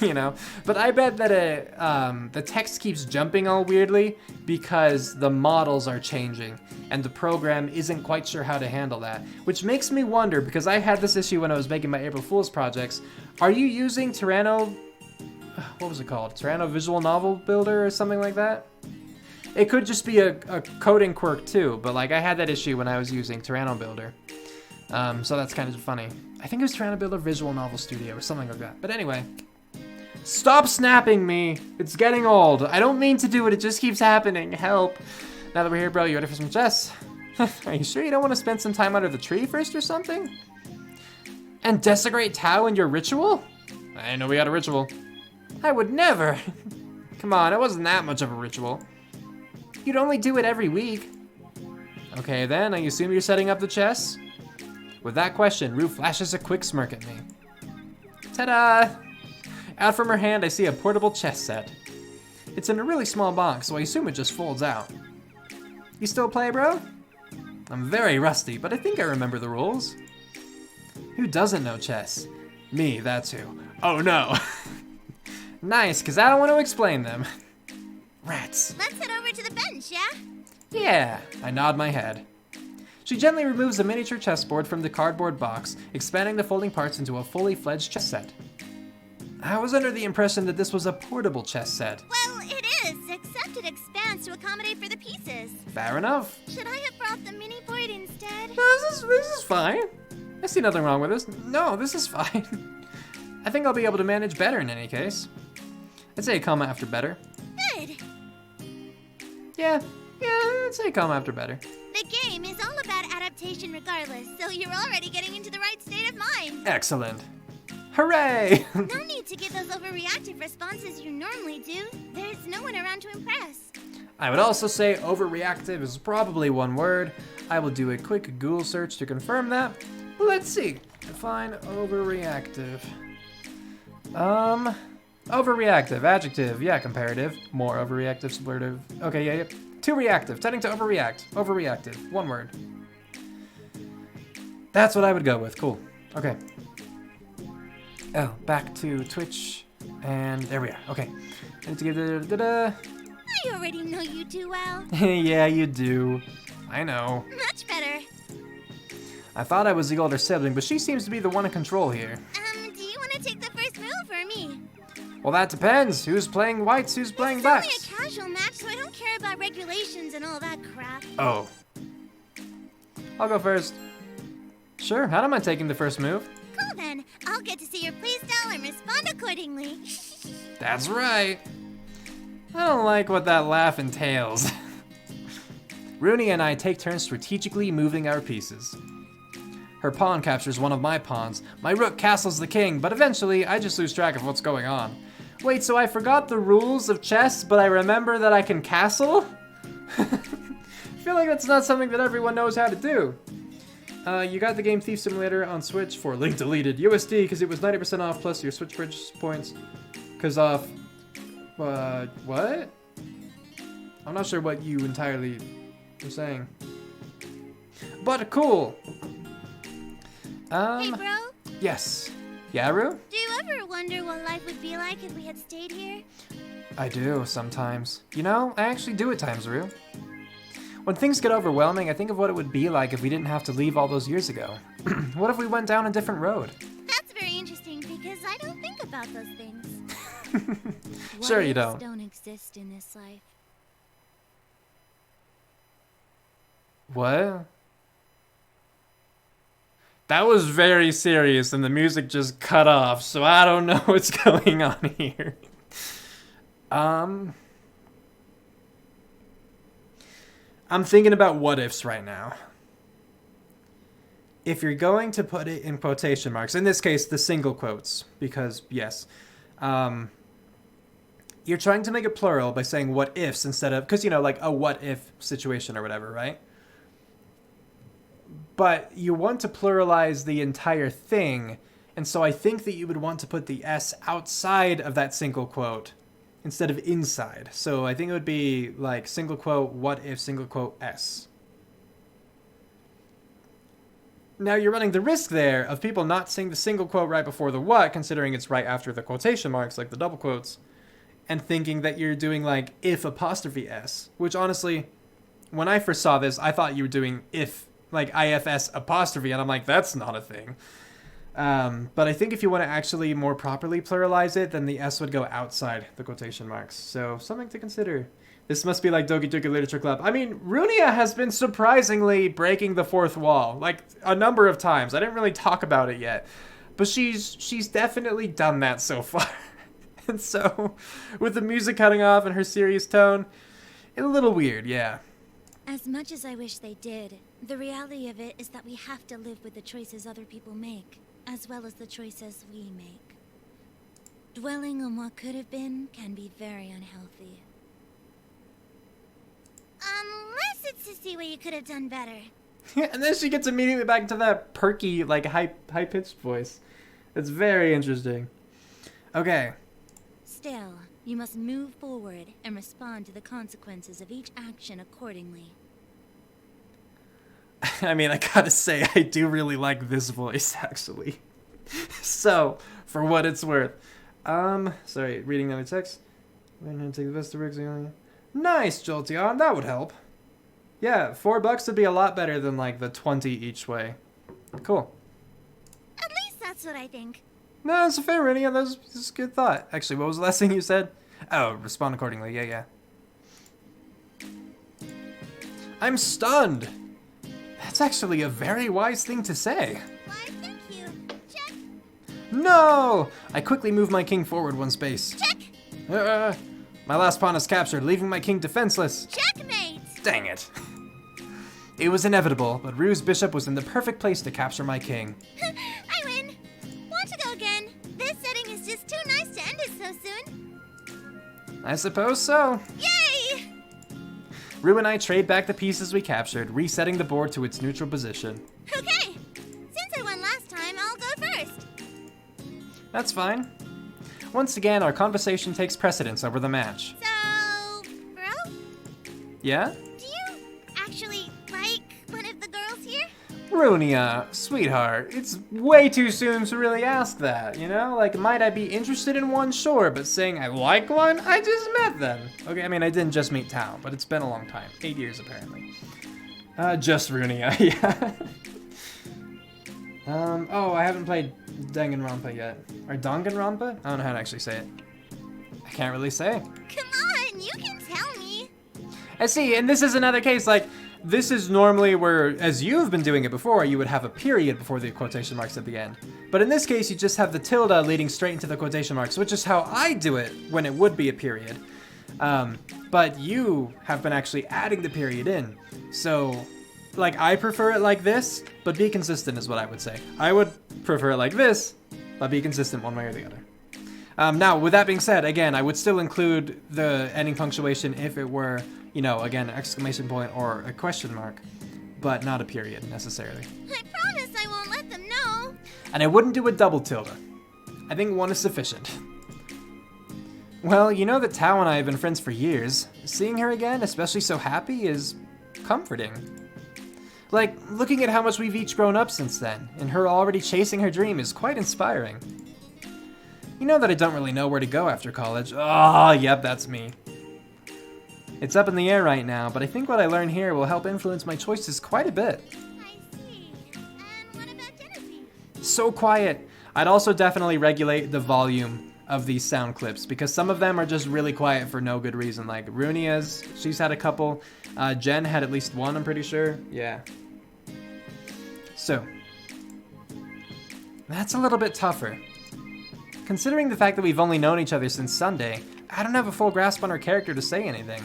you know, but I bet that the text keeps jumping all weirdly because the models are changing and the program isn't quite sure how to handle that, which makes me wonder, because I had this issue when I was making my April Fool's projects. Are you using Tyranno, what was it called? Tyranno Visual Novel Builder or something like that? It could just be a coding quirk too, but like I had that issue when I was using Tyranno Builder. So that's kind of funny. I think it was Tyranno Builder Visual Novel Studio or something like that. But anyway, stop snapping me. It's getting old. I don't mean to do it. It just keeps happening. Help. Now that we're here, bro, you ready for some chess? Are you sure you don't want to spend some time under the tree first or something? And desecrate Tao in your ritual? I know we got a ritual. I would never. Come on, it wasn't that much of a ritual. You'd only do it every week. Okay then, I assume you're setting up the chess? With that question, Rue flashes a quick smirk at me. Ta-da! Out from her hand, I see a portable chess set. It's in a really small box, so I assume it just folds out. You still play, bro? I'm very rusty, but I think I remember the rules. Who doesn't know chess? Me, that's who. Oh no! Nice, because I don't want to explain them. Rats. Let's head over to the bench, yeah? Yeah, I nod my head. She gently removes a miniature chessboard from the cardboard box, expanding the folding parts into a fully fledged chess set. I was under the impression that this was a portable chess set. Well, it is, except it expands to accommodate for the pieces. Fair enough. Should I have brought the mini board instead? No, this is fine. I see nothing wrong with this. No, this is fine. I think I'll be able to manage better in any case. I'd say a comma after better. Good. Yeah, I'd say comma after better. The game is all about adaptation regardless, so you're already getting into the right state of mind. Excellent. Hooray! No need to give those overreactive responses you normally do. There's no one around to impress. I would also say overreactive is probably one word. I will do a quick Google search to confirm that. Let's see. Define overreactive. Overreactive, adjective, yeah, comparative. More overreactive, superlative. Okay, yeah. Too reactive, tending to overreact. Overreactive, one word. That's what I would go with, cool. Okay. Oh, back to Twitch. And there we are. Okay. I need to give the I already know you too well. Yeah, you do. I know. Much better. I thought I was the older sibling, but she seems to be the one in control here. Do you want to take the first move or me? Well, that depends. Who's playing whites, who's playing It's only blacks? a casual match, so I don't care about regulations and all that crap. Oh. I'll go first. Sure, I don't mind taking the first move. Cool then. I'll get to see your playstyle and respond accordingly. That's right. I don't like what that laugh entails. Rooney and I take turns strategically moving our pieces. Her pawn captures one of my pawns. My rook castles the king, but eventually I just lose track of what's going on. Wait, so I forgot the rules of chess, but I remember that I can castle? I feel like that's not something that everyone knows how to do. You got the game Thief Simulator on Switch for link deleted USD because it was 90% off plus your Switch Bridge points. Because of... what? I'm not sure what you entirely were saying. But cool! Hey, bro. Yes. Yaru? Do you ever wonder what life would be like if we had stayed here? I do, sometimes. You know, I actually do at times, Rue. When things get overwhelming, I think of what it would be like if we didn't have to leave all those years ago. What if we went down a different road? That's very interesting because I don't think about those things. Sure you What ifs don't. don't exist in this life. What? That was very serious and the music just cut off, so I don't know what's going on here. I'm thinking about what ifs right now. If you're going to put it in quotation marks, in this case, the single quotes, because yes, you're trying to make it plural by saying what ifs instead of, because you know, like a what if situation or whatever, right? But you want to pluralize the entire thing, and so I think that you would want to put the S outside of that single quote instead of inside. So I think it would be like single quote, what if, single quote, S. Now you're running the risk there of people not seeing the single quote right before the what, considering it's right after the quotation marks, like the double quotes, and thinking that you're doing like if apostrophe S, which honestly, when I first saw this, I thought you were doing if, like IFS apostrophe, and I'm like, that's not a thing. But I think if you want to actually more properly pluralize it, then the S would go outside the quotation marks. So something to consider. This must be like Doki Doki Literature Club. I mean, Runia has been surprisingly breaking the fourth wall, like a number of times. I didn't really talk about it yet, but she's definitely done that so far. And so, with the music cutting off and her serious tone, it's a little weird, yeah. As much as I wish they did, the reality of it is that we have to live with the choices other people make, as well as the choices we make. Dwelling on what could have been can be very unhealthy. Unless it's to see what you could have done better. And then she gets immediately back into that perky, like high-pitched voice. It's very interesting. Okay. Still, you must move forward and respond to the consequences of each action accordingly. I mean, I gotta say, I do really like this voice, actually. So, for what it's worth. Sorry, reading the other text. I'm gonna take the best of rigs. Nice, Jolteon, that would help. Yeah, $4 would be a lot better than like the 20 each way. Cool. At least that's what I think. No, that's a fair rating. That's a good thought. Actually, what was the last thing you said? Oh, respond accordingly. Yeah. I'm stunned. That's actually a very wise thing to say. Why, thank you. Check. No! I quickly move my king forward one space. Check. My last pawn is captured, leaving my king defenseless. Checkmate. Dang it. It was inevitable, but Rue's bishop was in the perfect place to capture my king. I win. Want to go again? This setting is just too nice to end it so soon. I suppose so. Yay! Rue and I trade back the pieces we captured, resetting the board to its neutral position. Okay. Since I won last time, I'll go first. That's fine. Once again, our conversation takes precedence over the match. So, bro? Yeah? Do you actually like one of the girls here? Runia, sweetheart, it's way too soon to really ask that, you know? Like, might I be interested in one? Sure, but saying I like one? I just met them. Okay, I mean, I didn't just meet Tao, but it's been a long time. 8 years, apparently. Just Runia, yeah. Oh, I haven't played Danganronpa yet. Or Danganronpa? I don't know how to actually say it. I can't really say. Come on, you can tell me. I see, and this is another case, like, this is normally where, as you've been doing it before, you would have a period before the quotation marks at the end. But in this case, you just have the tilde leading straight into the quotation marks, which is how I do it when it would be a period. But you have been actually adding the period in. So, like, I prefer it like this, but be consistent is what I would say. I would prefer it like this, but be consistent one way or the other. Now, with that being said, again, I would still include the ending punctuation if it were, you know, again, exclamation point or a question mark, but not a period necessarily. I promise I won't let them know. And I wouldn't do a double tilde. I think one is sufficient. Well, you know that Tao and I have been friends for years. Seeing her again, especially so happy, is comforting. Like, looking at how much we've each grown up since then, and her already chasing her dream is quite inspiring. You know that I don't really know where to go after college. Oh, yep, that's me. It's up in the air right now, but I think what I learn here will help influence my choices quite a bit. I see. And what about Genevieve? So quiet. I'd also definitely regulate the volume of these sound clips, because some of them are just really quiet for no good reason. Like Runia's, she's had a couple. Jen had at least one, I'm pretty sure. Yeah. So, that's a little bit tougher. Considering the fact that we've only known each other since Sunday, I don't have a full grasp on her character to say anything.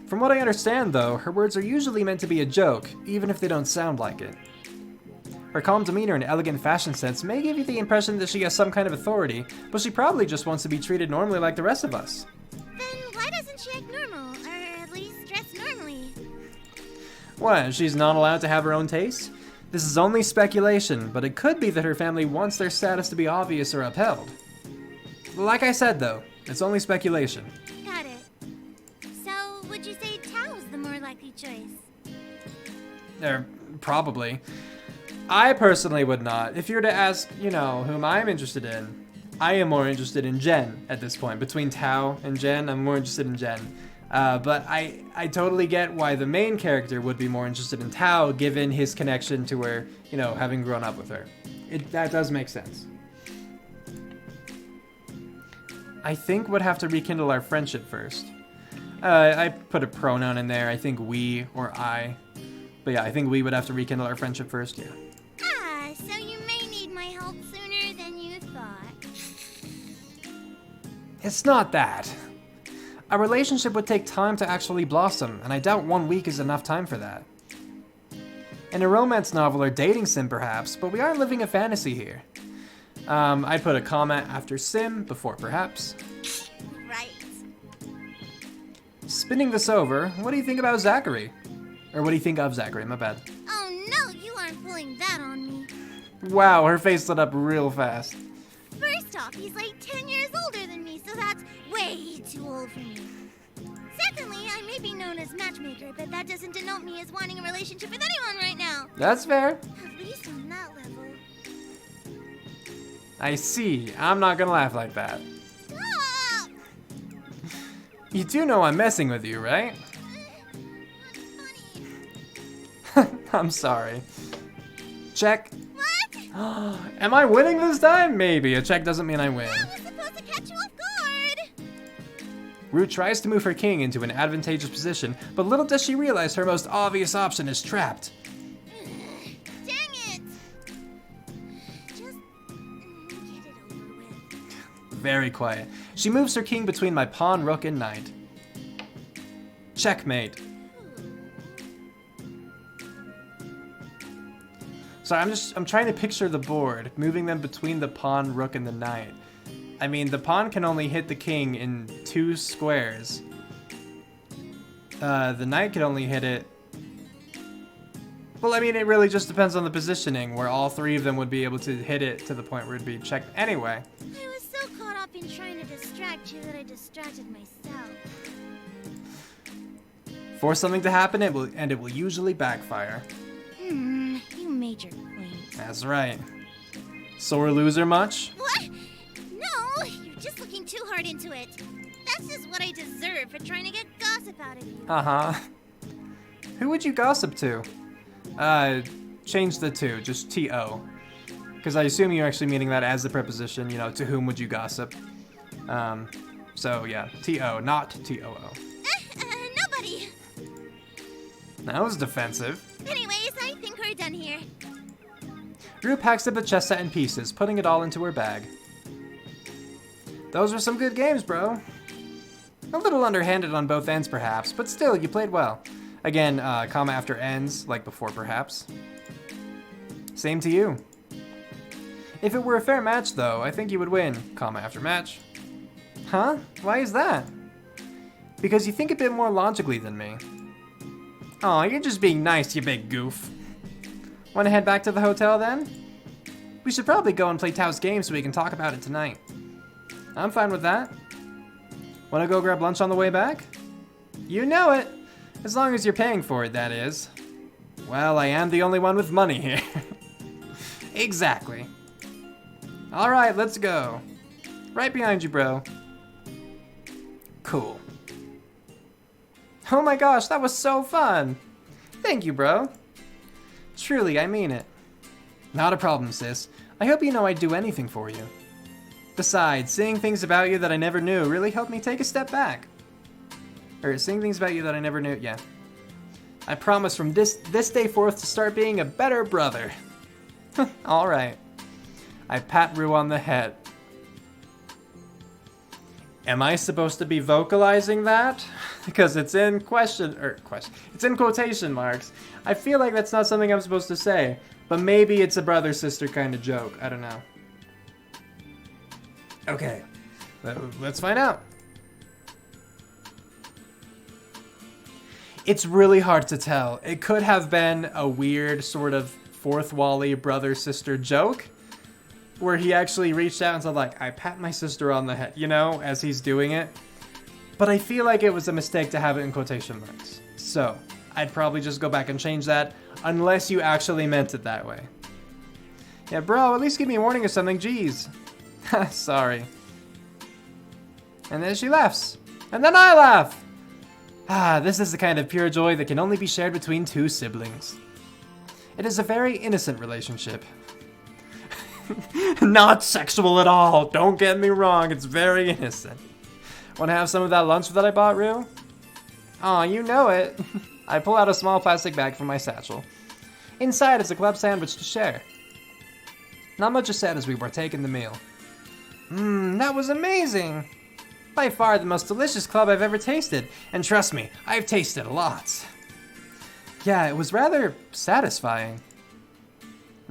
From what I understand, though, her words are usually meant to be a joke, even if they don't sound like it. Her calm demeanor and elegant fashion sense may give you the impression that she has some kind of authority, but she probably just wants to be treated normally like the rest of us. Then why doesn't she act normal, or at least dress normally? What, she's not allowed to have her own taste? This is only speculation, but it could be that her family wants their status to be obvious or upheld. Like I said, though, it's only speculation. Got it. So, would you say Tao's the more likely choice? Probably. I personally would not. If you were to ask, you know, whom I'm interested in, I am more interested in Jen at this point. Between Tao and Jen, I'm more interested in Jen. But I totally get why the main character would be more interested in Tao, given his connection to her, you know, having grown up with her. That does make sense. I think we'd have to rekindle our friendship first. I put a pronoun in there. I think we or I. But yeah, I think we would have to rekindle our friendship first, yeah. Ah, so you may need my help sooner than you thought. It's not that. A relationship would take time to actually blossom, and I doubt 1 week is enough time for that. In a romance novel or dating sim, perhaps, but we are living a fantasy here. I'd put a comma after sim before perhaps. Right. Spinning this over, what do you think about Zachary? Or what do you think of Zachary? My bad. Oh no, you aren't pulling that on me. Wow, her face lit up real fast. First off, he's like 10 years older than me, so that's way too old for me. Secondly, I may be known as matchmaker, but that doesn't denote me as wanting a relationship with anyone right now. That's fair. At least on that level. I see. I'm not gonna laugh like that. Stop! You do know I'm messing with you, right? Funny. I'm sorry. Check. What? Am I winning this time? Maybe. A check doesn't mean I win. That was supposed to catch you off guard. Root tries to move her king into an advantageous position, but little does she realize her most obvious option is trapped. Dang it! Just get it over with. Very quiet. She moves her king between my pawn, rook, and knight. Checkmate. So I'm trying to picture the board, moving them between the pawn, rook, and the knight. I mean, the pawn can only hit the king in 2 squares. The knight can only hit it... Well, I mean, it really just depends on the positioning, where all 3 of them would be able to hit it to the point where it'd be checked anyway. I was so caught up in trying to distract you that I distracted myself. Force something to happen, it will usually backfire. You made your point. That's right. Sore loser much? What? No, you're just looking too hard into it. That's just what I deserve for trying to get gossip out of you. Uh-huh. Who would you gossip to? Change the to, just T-O. Because I assume you're actually meaning that as the preposition, you know, to whom would you gossip? So yeah, T-O, not T-O-O. Nobody. That was defensive. Anyways, I think we're done here. Rue packs up the chess set in pieces, putting it all into her bag. Those were some good games, bro. A little underhanded on both ends, perhaps, but still, you played well. Again, comma after ends, like before, perhaps. Same to you. If it were a fair match, though, I think you would win, comma after match. Huh? Why is that? Because you think a bit more logically than me. Aw, you're just being nice, you big goof. Wanna head back to the hotel, then? We should probably go and play Tao's game so we can talk about it tonight. I'm fine with that. Wanna go grab lunch on the way back? You know it! As long as you're paying for it, that is. Well, I am the only one with money here. Exactly. Alright, let's go. Right behind you, bro. Cool. Oh my gosh, that was so fun! Thank you, bro. Truly, I mean it. Not a problem, sis. I hope you know I'd do anything for you. Besides, seeing things about you that I never knew really helped me take a step back. Or seeing things about you that I never knew, yeah. I promise from this day forth to start being a better brother. Alright. I pat Rue on the head. Am I supposed to be vocalizing that? Because it's in it's in quotation marks. I feel like that's not something I'm supposed to say. But maybe it's a brother-sister kind of joke. I don't know. Okay. Let's find out. It's really hard to tell. It could have been a weird sort of fourth Wally brother-sister joke where he actually reached out and said, like, I pat my sister on the head, you know, as he's doing it. But I feel like it was a mistake to have it in quotation marks. So, I'd probably just go back and change that, unless you actually meant it that way. Yeah, bro, at least give me a warning or something, jeez. Sorry. And then she laughs. And then I laugh! Ah, this is the kind of pure joy that can only be shared between two siblings. It is a very innocent relationship. Not sexual at all, don't get me wrong, it's very innocent. Wanna have some of that lunch that I bought, Rue? Aw, you know it. I pull out a small plastic bag from my satchel. Inside is a club sandwich to share. Not much is said as we partake in the meal. That was amazing! By far the most delicious club I've ever tasted, and trust me, I've tasted lots. Yeah, it was rather satisfying.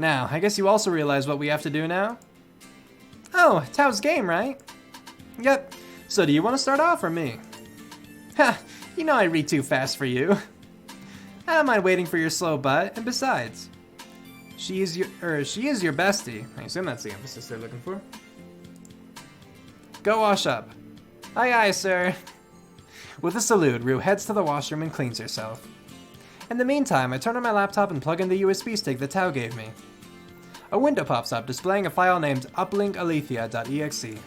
Now, I guess you also realize what we have to do now? Oh, Tao's game, right? Yep. So do you want to start off or me? Ha, you know I read too fast for you. I don't mind waiting for your slow butt, and besides, she is your bestie. I assume that's the emphasis they're looking for. Go wash up. Aye aye, sir. With a salute, Rue heads to the washroom and cleans herself. In the meantime, I turn on my laptop and plug in the USB stick that Tao gave me. A window pops up displaying a file named uplinkalethea.exe.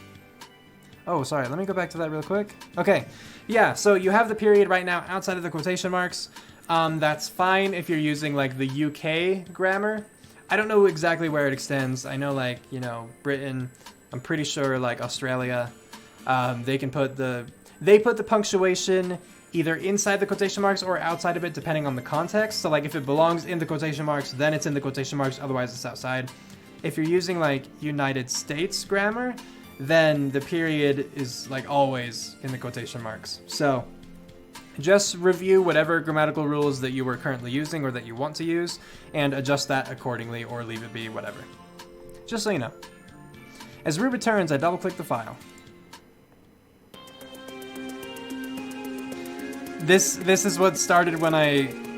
Oh, sorry, let me go back to that real quick. Okay, yeah, so you have the period right now outside of the quotation marks. That's fine if you're using like the UK grammar. I don't know exactly where it extends. I know like, you know, Britain, I'm pretty sure like Australia, they put the punctuation either inside the quotation marks or outside of it depending on the context. So like if it belongs in the quotation marks, then it's in the quotation marks, otherwise it's outside. If you're using like United States grammar, then the period is like always in the quotation marks. So just review whatever grammatical rules that you were currently using or that you want to use and adjust that accordingly or leave it be, whatever. Just so you know. As Rue returns, I double click the file. This is what started when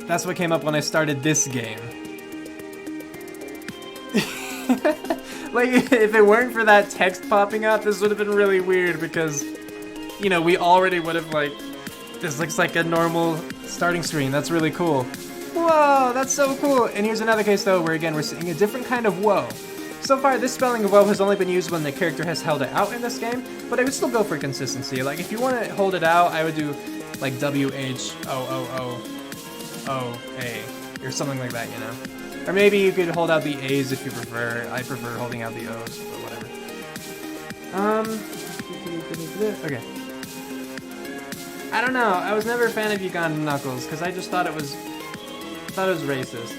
that's what came up when I started this game. Like, if it weren't for that text popping up, this would have been really weird because, you know, we already would have, like, this looks like a normal starting screen. That's really cool. Whoa, that's so cool. And here's another case though, where again, we're seeing a different kind of whoa. So far, this spelling of woe has only been used when the character has held it out in this game, but I would still go for consistency. Like, if you want to hold it out, I would do, like, W-H-O-O-O-O-A, or something like that, you know? Or maybe you could hold out the A's if you prefer. I prefer holding out the O's, but whatever. Okay. I don't know, I was never a fan of Uganda Knuckles, because I just thought it was racist.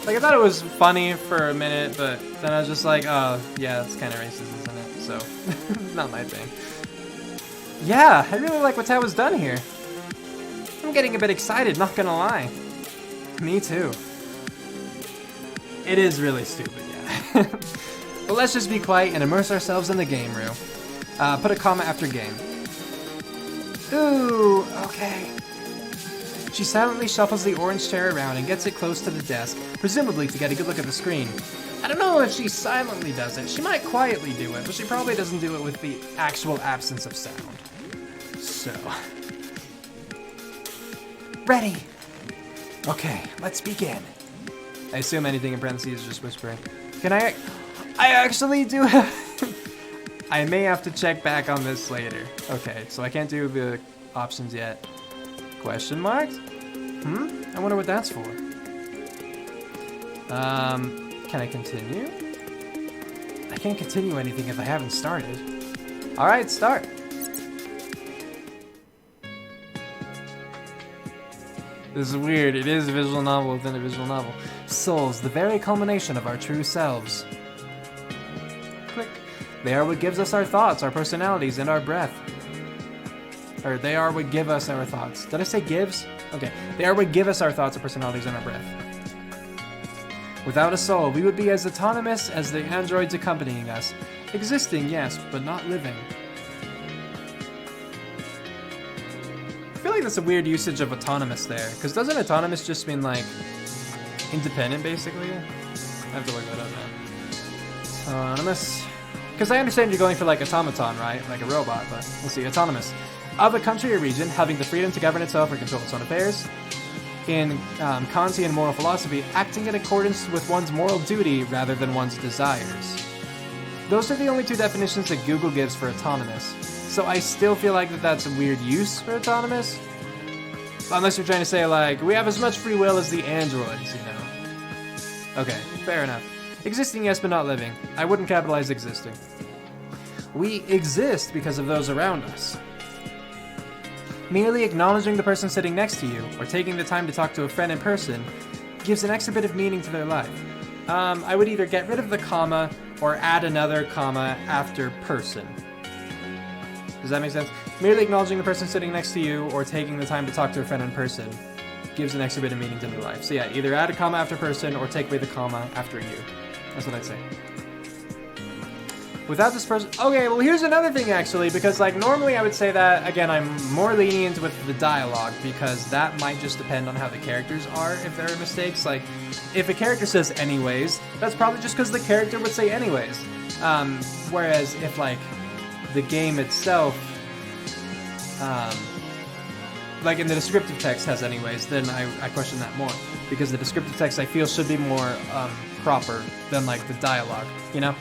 Like, I thought it was funny for a minute, but then I was just like, oh, yeah, it's kind of racist, isn't it? So, not my thing. Yeah, I really like what Tao's done here. I'm getting a bit excited, not gonna lie. Me too. It is really stupid, yeah. But let's just be quiet and immerse ourselves in the game, Rue. Put a comma after game. Ooh, okay. She silently shuffles the orange chair around and gets it close to the desk, presumably to get a good look at the screen. I don't know if she silently does it. She might quietly do it, but she probably doesn't do it with the actual absence of sound. So... Ready! Okay, let's begin. I assume anything in parentheses is just whispering. Can I actually do it? I may have to check back on this later. Okay, so I can't do the options yet. Question marks? I wonder what that's for. Can I continue? I can't continue anything if I haven't started. Alright, start. This is weird. It is a visual novel within a visual novel. Souls, the very culmination of our true selves. Click. They are what gives us our thoughts, our personalities, and our breath. Or they are what give us our thoughts. Did I say gives? Okay. They are what give us our thoughts, our personalities, and our breath. Without a soul, we would be as autonomous as the androids accompanying us. Existing, yes, but not living. I feel like that's a weird usage of autonomous there. Because doesn't autonomous just mean, like, independent, basically? I have to look that up now. Autonomous. Because I understand you're going for, like, automaton, right? Like a robot, but let's see. Autonomous. Of a country or region having the freedom to govern itself or control its own affairs. In Kantian moral philosophy, acting in accordance with one's moral duty rather than one's desires. Those are the only two definitions that Google gives for autonomous. So I still feel like that's a weird use for autonomous. Unless you're trying to say, like, we have as much free will as the androids, you know. Okay, fair enough. Existing, yes, but not living. I wouldn't capitalize existing. We exist because of those around us. Merely acknowledging the person sitting next to you, or taking the time to talk to a friend in person, gives an extra bit of meaning to their life. I would either get rid of the comma, or add another comma after person. Does that make sense? Merely acknowledging the person sitting next to you, or taking the time to talk to a friend in person, gives an extra bit of meaning to their life. So yeah, either add a comma after person, or take away the comma after you. That's what I'd say. Without this person... Okay, well here's another thing actually, because like normally I would say that, again, I'm more lenient with the dialogue, because that might just depend on how the characters are, if there are mistakes. Like, if a character says anyways, that's probably just because the character would say anyways. Whereas if like the game itself, like in the descriptive text has anyways, then I question that more, because the descriptive text I feel should be more proper than like the dialogue, you know?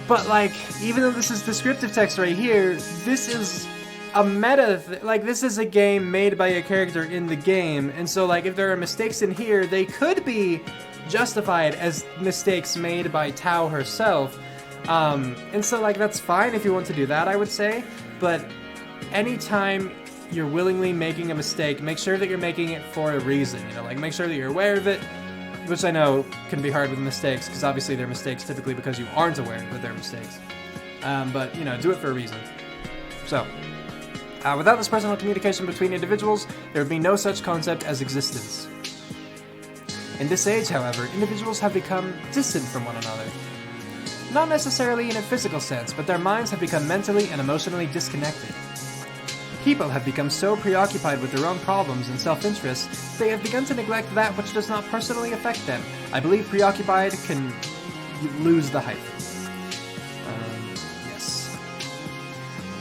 But like, even though this is descriptive text right here, this is a meta, like this is a game made by a character in the game, and so like if there are mistakes in here, they could be justified as mistakes made by Tao herself. And so like that's fine if you want to do that, I would say, but anytime you're willingly making a mistake, make sure that you're making it for a reason, you know, like make sure that you're aware of it, which I know can be hard with mistakes, because obviously they're mistakes typically because you aren't aware that they're mistakes. But, you know, do it for a reason. So, without this personal communication between individuals, there would be no such concept as existence. In this age, however, individuals have become distant from one another. Not necessarily in a physical sense, but their minds have become mentally and emotionally disconnected. People have become so preoccupied with their own problems and self-interest, they have begun to neglect that which does not personally affect them. I believe preoccupied can lose the hype. Yes.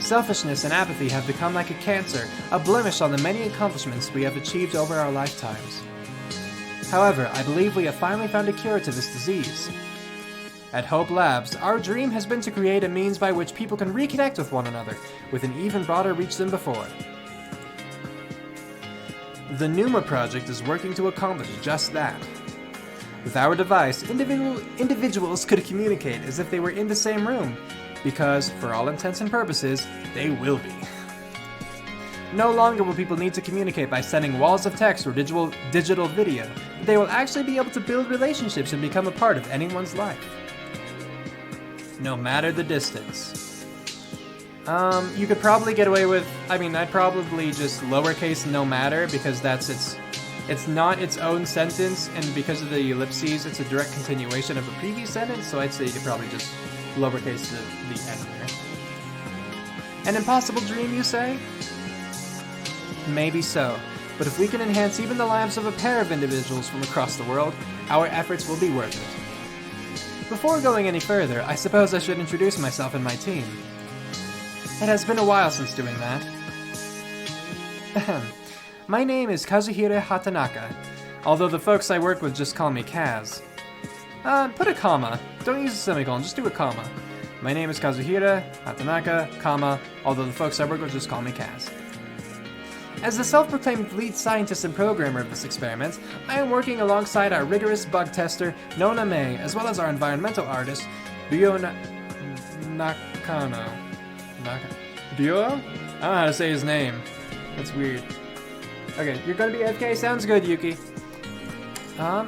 Selfishness and apathy have become like a cancer, a blemish on the many accomplishments we have achieved over our lifetimes. However, I believe we have finally found a cure to this disease. At Hope Labs, our dream has been to create a means by which people can reconnect with one another, with an even broader reach than before. The Numa project is working to accomplish just that. With our device, individuals could communicate as if they were in the same room, because, for all intents and purposes, they will be. No longer will people need to communicate by sending walls of text or digital video. They will actually be able to build relationships and become a part of anyone's life. No matter the distance. You could probably get away with, I'd probably just lowercase no matter, because it's not its own sentence, and because of the ellipses, it's a direct continuation of a previous sentence, so I'd say you could probably just lowercase the end there. An impossible dream, you say? Maybe so, but if we can enhance even the lives of a pair of individuals from across the world, our efforts will be worth it. Before going any further, I suppose I should introduce myself and my team. It has been a while since doing that. My name is Kazuhira Hatanaka, although the folks I work with just call me Kaz. Put a comma. Don't use a semicolon, just do a comma. My name is Kazuhira Hatanaka, comma, although the folks I work with just call me Kaz. As the self-proclaimed lead scientist and programmer of this experiment, I am working alongside our rigorous bug tester, Nona May, as well as our environmental artist, Ryo Nakano. Ryo? I don't know how to say his name. That's weird. Okay, you're gonna be AFK? Sounds good, Yuki.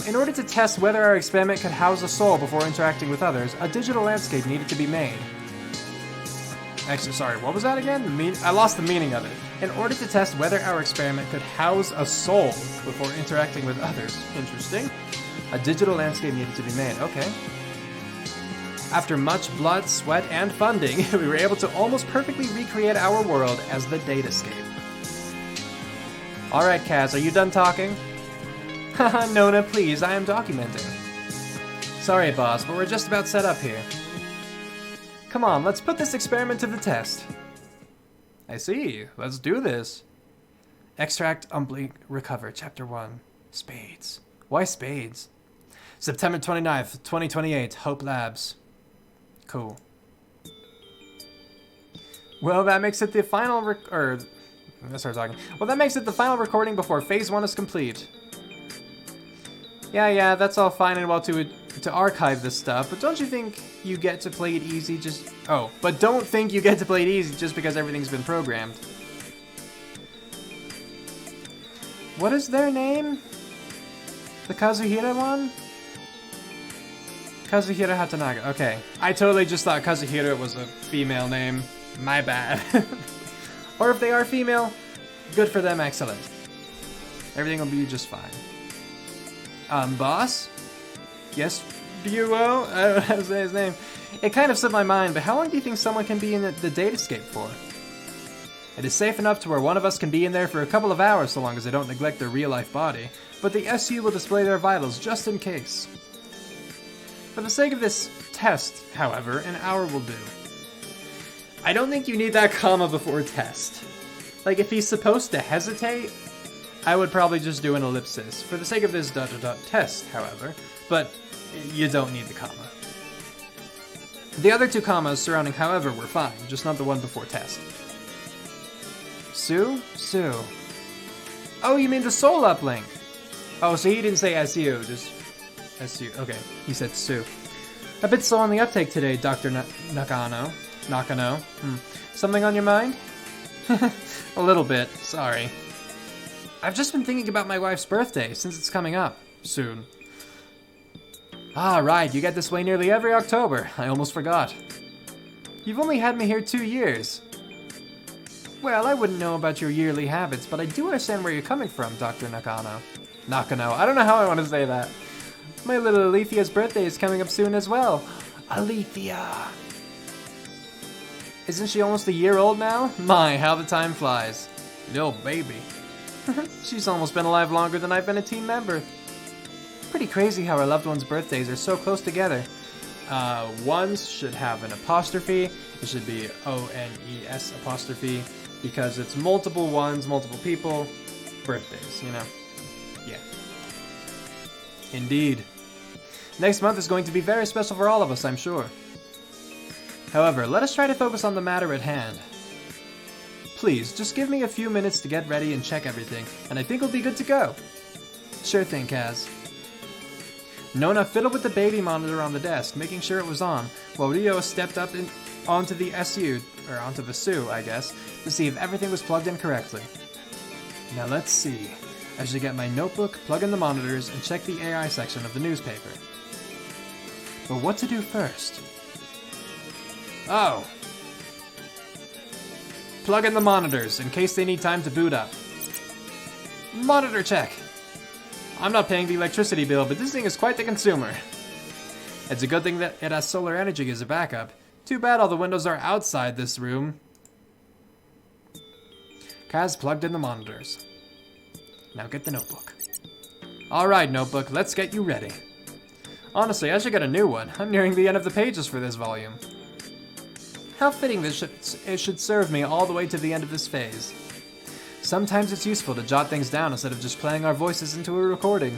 In order to test whether our experiment could house a soul before interacting with others, a digital landscape needed to be made. Actually, sorry, what was that again? I lost the meaning of it. In order to test whether our experiment could house a soul before interacting with others. Interesting. A digital landscape needed to be made. Okay. After much blood, sweat, and funding, we were able to almost perfectly recreate our world as the Datascape. Alright, Kaz, are you done talking? Haha, Nona, please, I am documenting. Sorry, boss, but we're just about set up here. Come on, let's put this experiment to the test. I see. Let's do this. Extract, Umbly, Recover, Chapter 1. Spades. Why spades? September 29th, 2028, Hope Labs. Cool. Well, that makes it the final let's start talking. Well, that makes it the final recording before Phase 1 is complete. Yeah, that's all fine and well to archive this stuff, but don't you think you get to play it easy but don't think you get to play it easy just because everything's been programmed. What is their name? The Kazuhira one? Kazuhira Hatanaka, okay. I totally just thought Kazuhira was a female name. My bad. Or if they are female, good for them, excellent. Everything will be just fine. Boss? Yes, Buo? I don't know how to say his name. It kind of slipped my mind, but how long do you think someone can be in the Datascape for? It is safe enough to where one of us can be in there for a couple of hours so long as they don't neglect their real-life body, but the SU will display their vitals just in case. For the sake of this test, however, an hour will do. I don't think you need that comma before test. Like, if he's supposed to hesitate, I would probably just do an ellipsis. For the sake of this test, however, but you don't need the comma. The other two commas surrounding however were fine, just not the one before test. Sue? Sue. Oh, you mean the soul uplink? Oh, so he didn't say SU, just SU. Okay, he said Sue. A bit slow on the uptake today, Dr. Nakano. Something on your mind? A little bit, sorry. I've just been thinking about my wife's birthday, since it's coming up soon. Ah, right, you get this way nearly every October. I almost forgot. You've only had me here 2 years. Well, I wouldn't know about your yearly habits, but I do understand where you're coming from, Dr. Nakano. Nakano, I don't know how I want to say that. My little Alethea's birthday is coming up soon as well. Alethea. Isn't she almost a year old now? My, how the time flies. Little baby. She's almost been alive longer than I've been a team member. Pretty crazy how our loved ones' birthdays are so close together. ones should have an apostrophe. It should be O-N-E-S apostrophe because it's multiple ones, multiple people, birthdays, you know? Yeah. Indeed. Next month is going to be very special for all of us, I'm sure. However, let us try to focus on the matter at hand. Please, just give me a few minutes to get ready and check everything, and I think we'll be good to go. Sure thing, Kaz. Nona fiddled with the baby monitor on the desk, making sure it was on, while Rio stepped up onto the SU, I guess, to see if everything was plugged in correctly. Now let's see. I should get my notebook, plug in the monitors, and check the AI section of the newspaper. But what to do first? Oh! Plug in the monitors, in case they need time to boot up. Monitor check! I'm not paying the electricity bill, but this thing is quite the consumer. It's a good thing that it has solar energy as a backup. Too bad all the windows are outside this room. Kaz plugged in the monitors. Now get the notebook. Alright, notebook, let's get you ready. Honestly, I should get a new one. I'm nearing the end of the pages for this volume. How fitting it should serve me all the way to the end of this phase. Sometimes it's useful to jot things down instead of just playing our voices into a recording.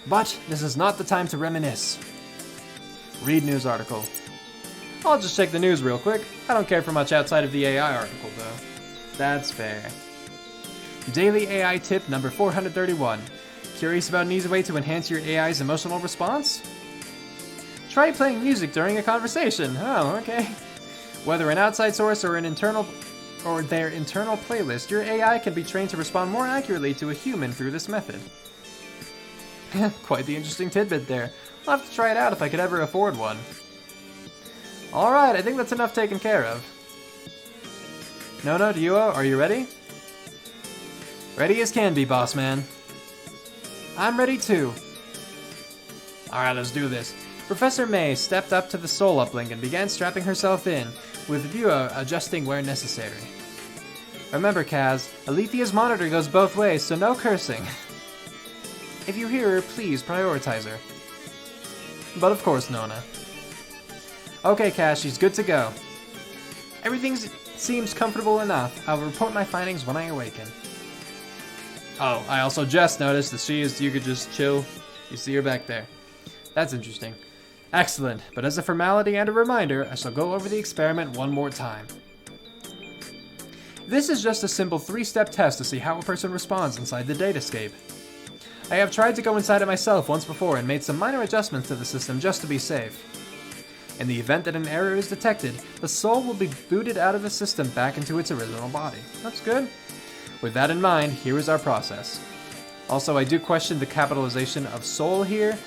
But this is not the time to reminisce. Read news article. I'll just check the news real quick. I don't care for much outside of the AI article, though. That's fair. Daily AI tip number 431. Curious about an easy way to enhance your AI's emotional response? Try playing music during a conversation. Oh, okay. Whether an outside source or their internal playlist, your AI can be trained to respond more accurately to a human through this method. Quite the interesting tidbit there. I'll have to try it out if I could ever afford one. Alright, I think that's enough taken care of. Nona, Duo, are you ready? Ready as can be, boss man. I'm ready too. Alright, let's do this. Professor May stepped up to the soul uplink and began strapping herself in, with Duo adjusting where necessary. Remember, Kaz, Alethia's monitor goes both ways, so no cursing. If you hear her, please prioritize her. But of course, Nona. Okay, Kaz, she's good to go. Everything seems comfortable enough. I'll report my findings when I awaken. Oh, I also just noticed that you could just chill. You see her back there. That's interesting. Excellent, but as a formality and a reminder, I shall go over the experiment one more time. This is just a simple 3-step test to see how a person responds inside the datascape. I have tried to go inside it myself once before and made some minor adjustments to the system just to be safe. In the event that an error is detected, the soul will be booted out of the system back into its original body. That's good. With that in mind, here is our process. Also, I do question the capitalization of soul here,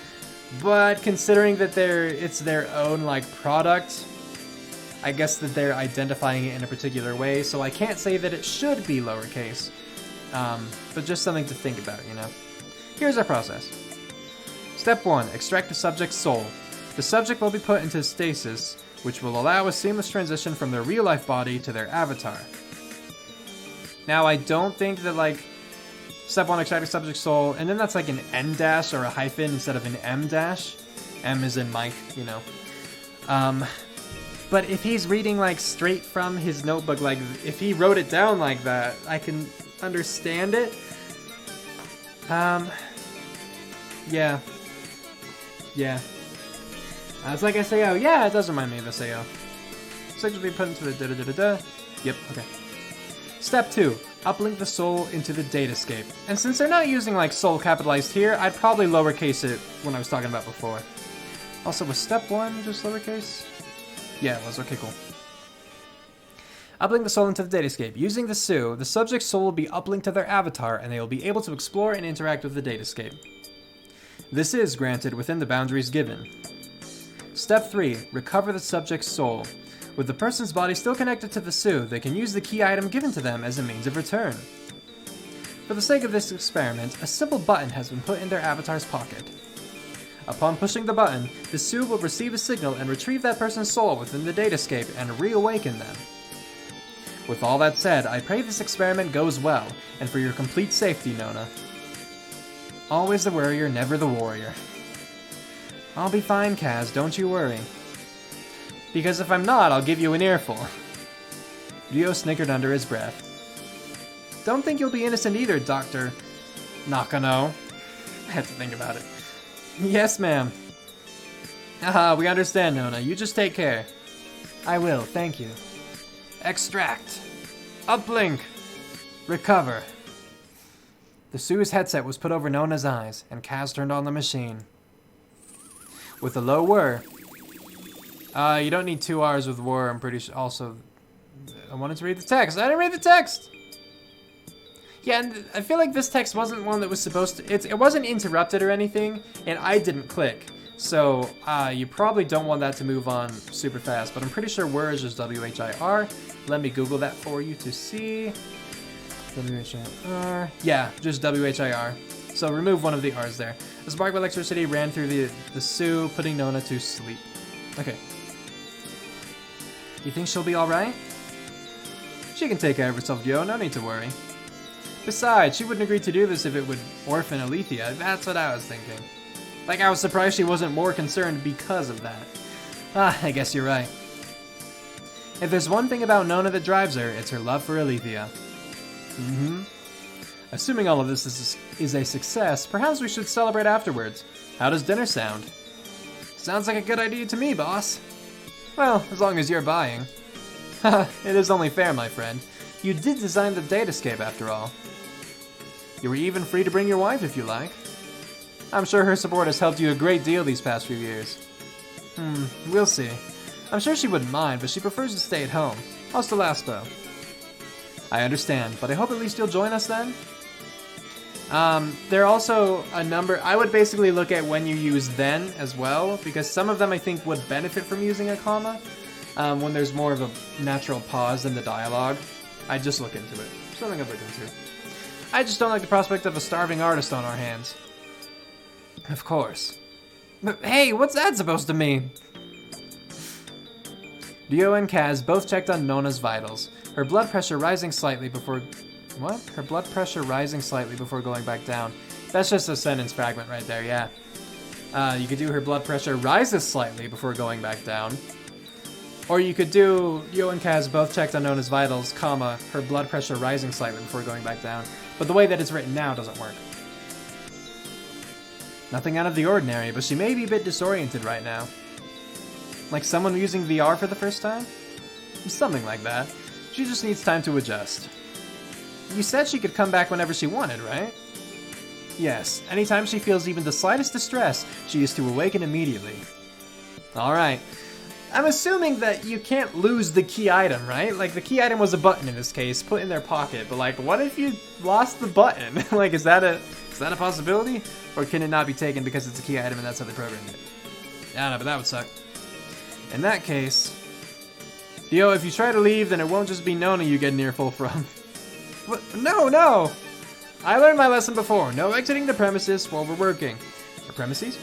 but considering that it's their own product, I guess that they're identifying it in a particular way, so I can't say that it should be lowercase, but just something to think about, you know. Here's our process. Step 1, extract the subject's soul. The subject will be put into stasis, which will allow a seamless transition from their real-life body to their avatar. Now, I don't think that, Step 1, extract the subject's soul, and then that's an N dash or a hyphen instead of an M dash. M is in Mike, you know. But if he's reading, straight from his notebook, if he wrote it down like that, I can understand it. Yeah. Yeah. It's like SAO. Yeah, it does remind me of SAO. Subject will be put into the da-da-da-da-da. Yep, okay. Step 2. Uplink the soul into the datascape. And since they're not using soul capitalized here, I'd probably lowercase it when I was talking about before. Also, was step 1 just lowercase? Yeah, it was. Okay, cool. Uplink the soul into the datascape. Using the SU, the subject's soul will be uplinked to their avatar, and they will be able to explore and interact with the datascape. This is granted within the boundaries given. Step 3. Recover the subject's soul. With the person's body still connected to the SU, they can use the key item given to them as a means of return. For the sake of this experiment, a simple button has been put in their avatar's pocket. Upon pushing the button, the SU will receive a signal and retrieve that person's soul within the datascape and reawaken them. With all that said, I pray this experiment goes well, and for your complete safety, Nona. Always the worrier, never the warrior. I'll be fine, Kaz, don't you worry. Because if I'm not, I'll give you an earful. Ryo snickered under his breath. Don't think you'll be innocent either, Dr. Nakano. I had to think about it. Yes, ma'am. We understand, Nona. You just take care. I will, thank you. Extract. Uplink. Recover. The Sue's headset was put over Nona's eyes, and Kaz turned on the machine. With a low whir. You don't need 2 R's with whir, I'm pretty sure. Also, I wanted to read the text. I didn't read the text! Yeah, and I feel like this text wasn't one that was supposed to... It wasn't interrupted or anything, and I didn't click. So, you probably don't want that to move on super fast, but I'm pretty sure whir is just W-H-I-R. Let me Google that for you to see. W-H-I-R. Yeah, just W-H-I-R. So remove one of the R's there. A spark of electricity ran through the Sue, putting Nona to sleep. Okay. You think she'll be alright? She can take care of herself, Yo. No need to worry. Besides, she wouldn't agree to do this if it would orphan Alethea. That's what I was thinking. Like, I was surprised she wasn't more concerned because of that. I guess you're right. If there's one thing about Nona that drives her, it's her love for Alethea. Assuming all of this is a success, perhaps we should celebrate afterwards. How does dinner sound? Sounds like a good idea to me, boss. Well, as long as you're buying. Haha, it is only fair, my friend. You did design the datascape, after all. You were even free to bring your wife if you like. I'm sure her support has helped you a great deal these past few years. We'll see. I'm sure she wouldn't mind, but she prefers to stay at home. How's the last though? I understand, but I hope at least you'll join us then? There are also a number... I would basically look at when you use then as well, because some of them I think would benefit from using a comma, when there's more of a natural pause in the dialogue. I'd just look into it. Something I'd look into. I just don't like the prospect of a starving artist on our hands. Of course. But hey, what's that supposed to mean? Ryo and Kaz both checked on Nona's vitals. Her blood pressure rising slightly before... What? Her blood pressure rising slightly before going back down. That's just a sentence fragment right there, yeah. You could do her blood pressure rises slightly before going back down. Or you could do Ryo and Kaz both checked on Nona's vitals, comma, her blood pressure rising slightly before going back down. But the way that it's written now doesn't work. Nothing out of the ordinary, but she may be a bit disoriented right now. Like someone using VR for the first time? Something like that. She just needs time to adjust. You said she could come back whenever she wanted, right? Yes, anytime she feels even the slightest distress, she is to awaken immediately. Alright. I'm assuming that you can't lose the key item, right? Like, the key item was a button in this case, put in their pocket, but like, what if you lost the button? Like, is that a possibility? Or can it not be taken because it's a key item and that's how they programmed it? I don't know, but that would suck. In that case... Yo, if you try to leave, then it won't just be Nona you get an earful from. What? No! I learned my lesson before. No exiting the premises while we're working. The premises?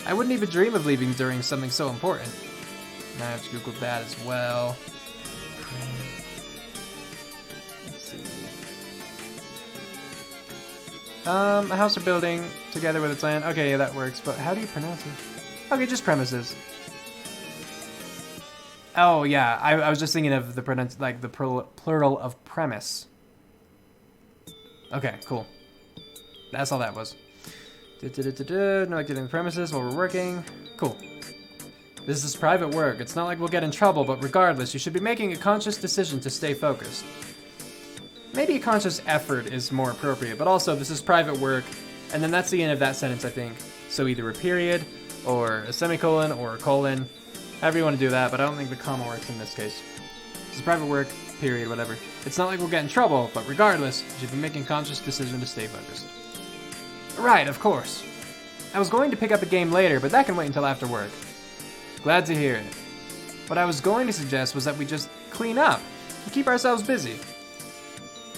I wouldn't even dream of leaving during something so important. Now I have to Google that as well. Let's see. A house or building together with its land. Okay, yeah, that works. But how do you pronounce it? Okay, just premises. Oh yeah, I was just thinking of the plural of premise. Okay, cool. That's all that was. No exiting the premises while we're working. Cool. This is private work. It's not like we'll get in trouble, but regardless, you should be making a conscious decision to stay focused. Maybe a conscious effort is more appropriate, but also this is private work, and then that's the end of that sentence, I think. So either a period, or a semicolon, or a colon. However you want to do that, but I don't think the comma works in this case. This is private work, period, whatever. It's not like we'll get in trouble, but regardless, you should be making a conscious decision to stay focused. Right, of course. I was going to pick up a game later, but that can wait until after work. Glad to hear it. What I was going to suggest was that we just clean up and keep ourselves busy.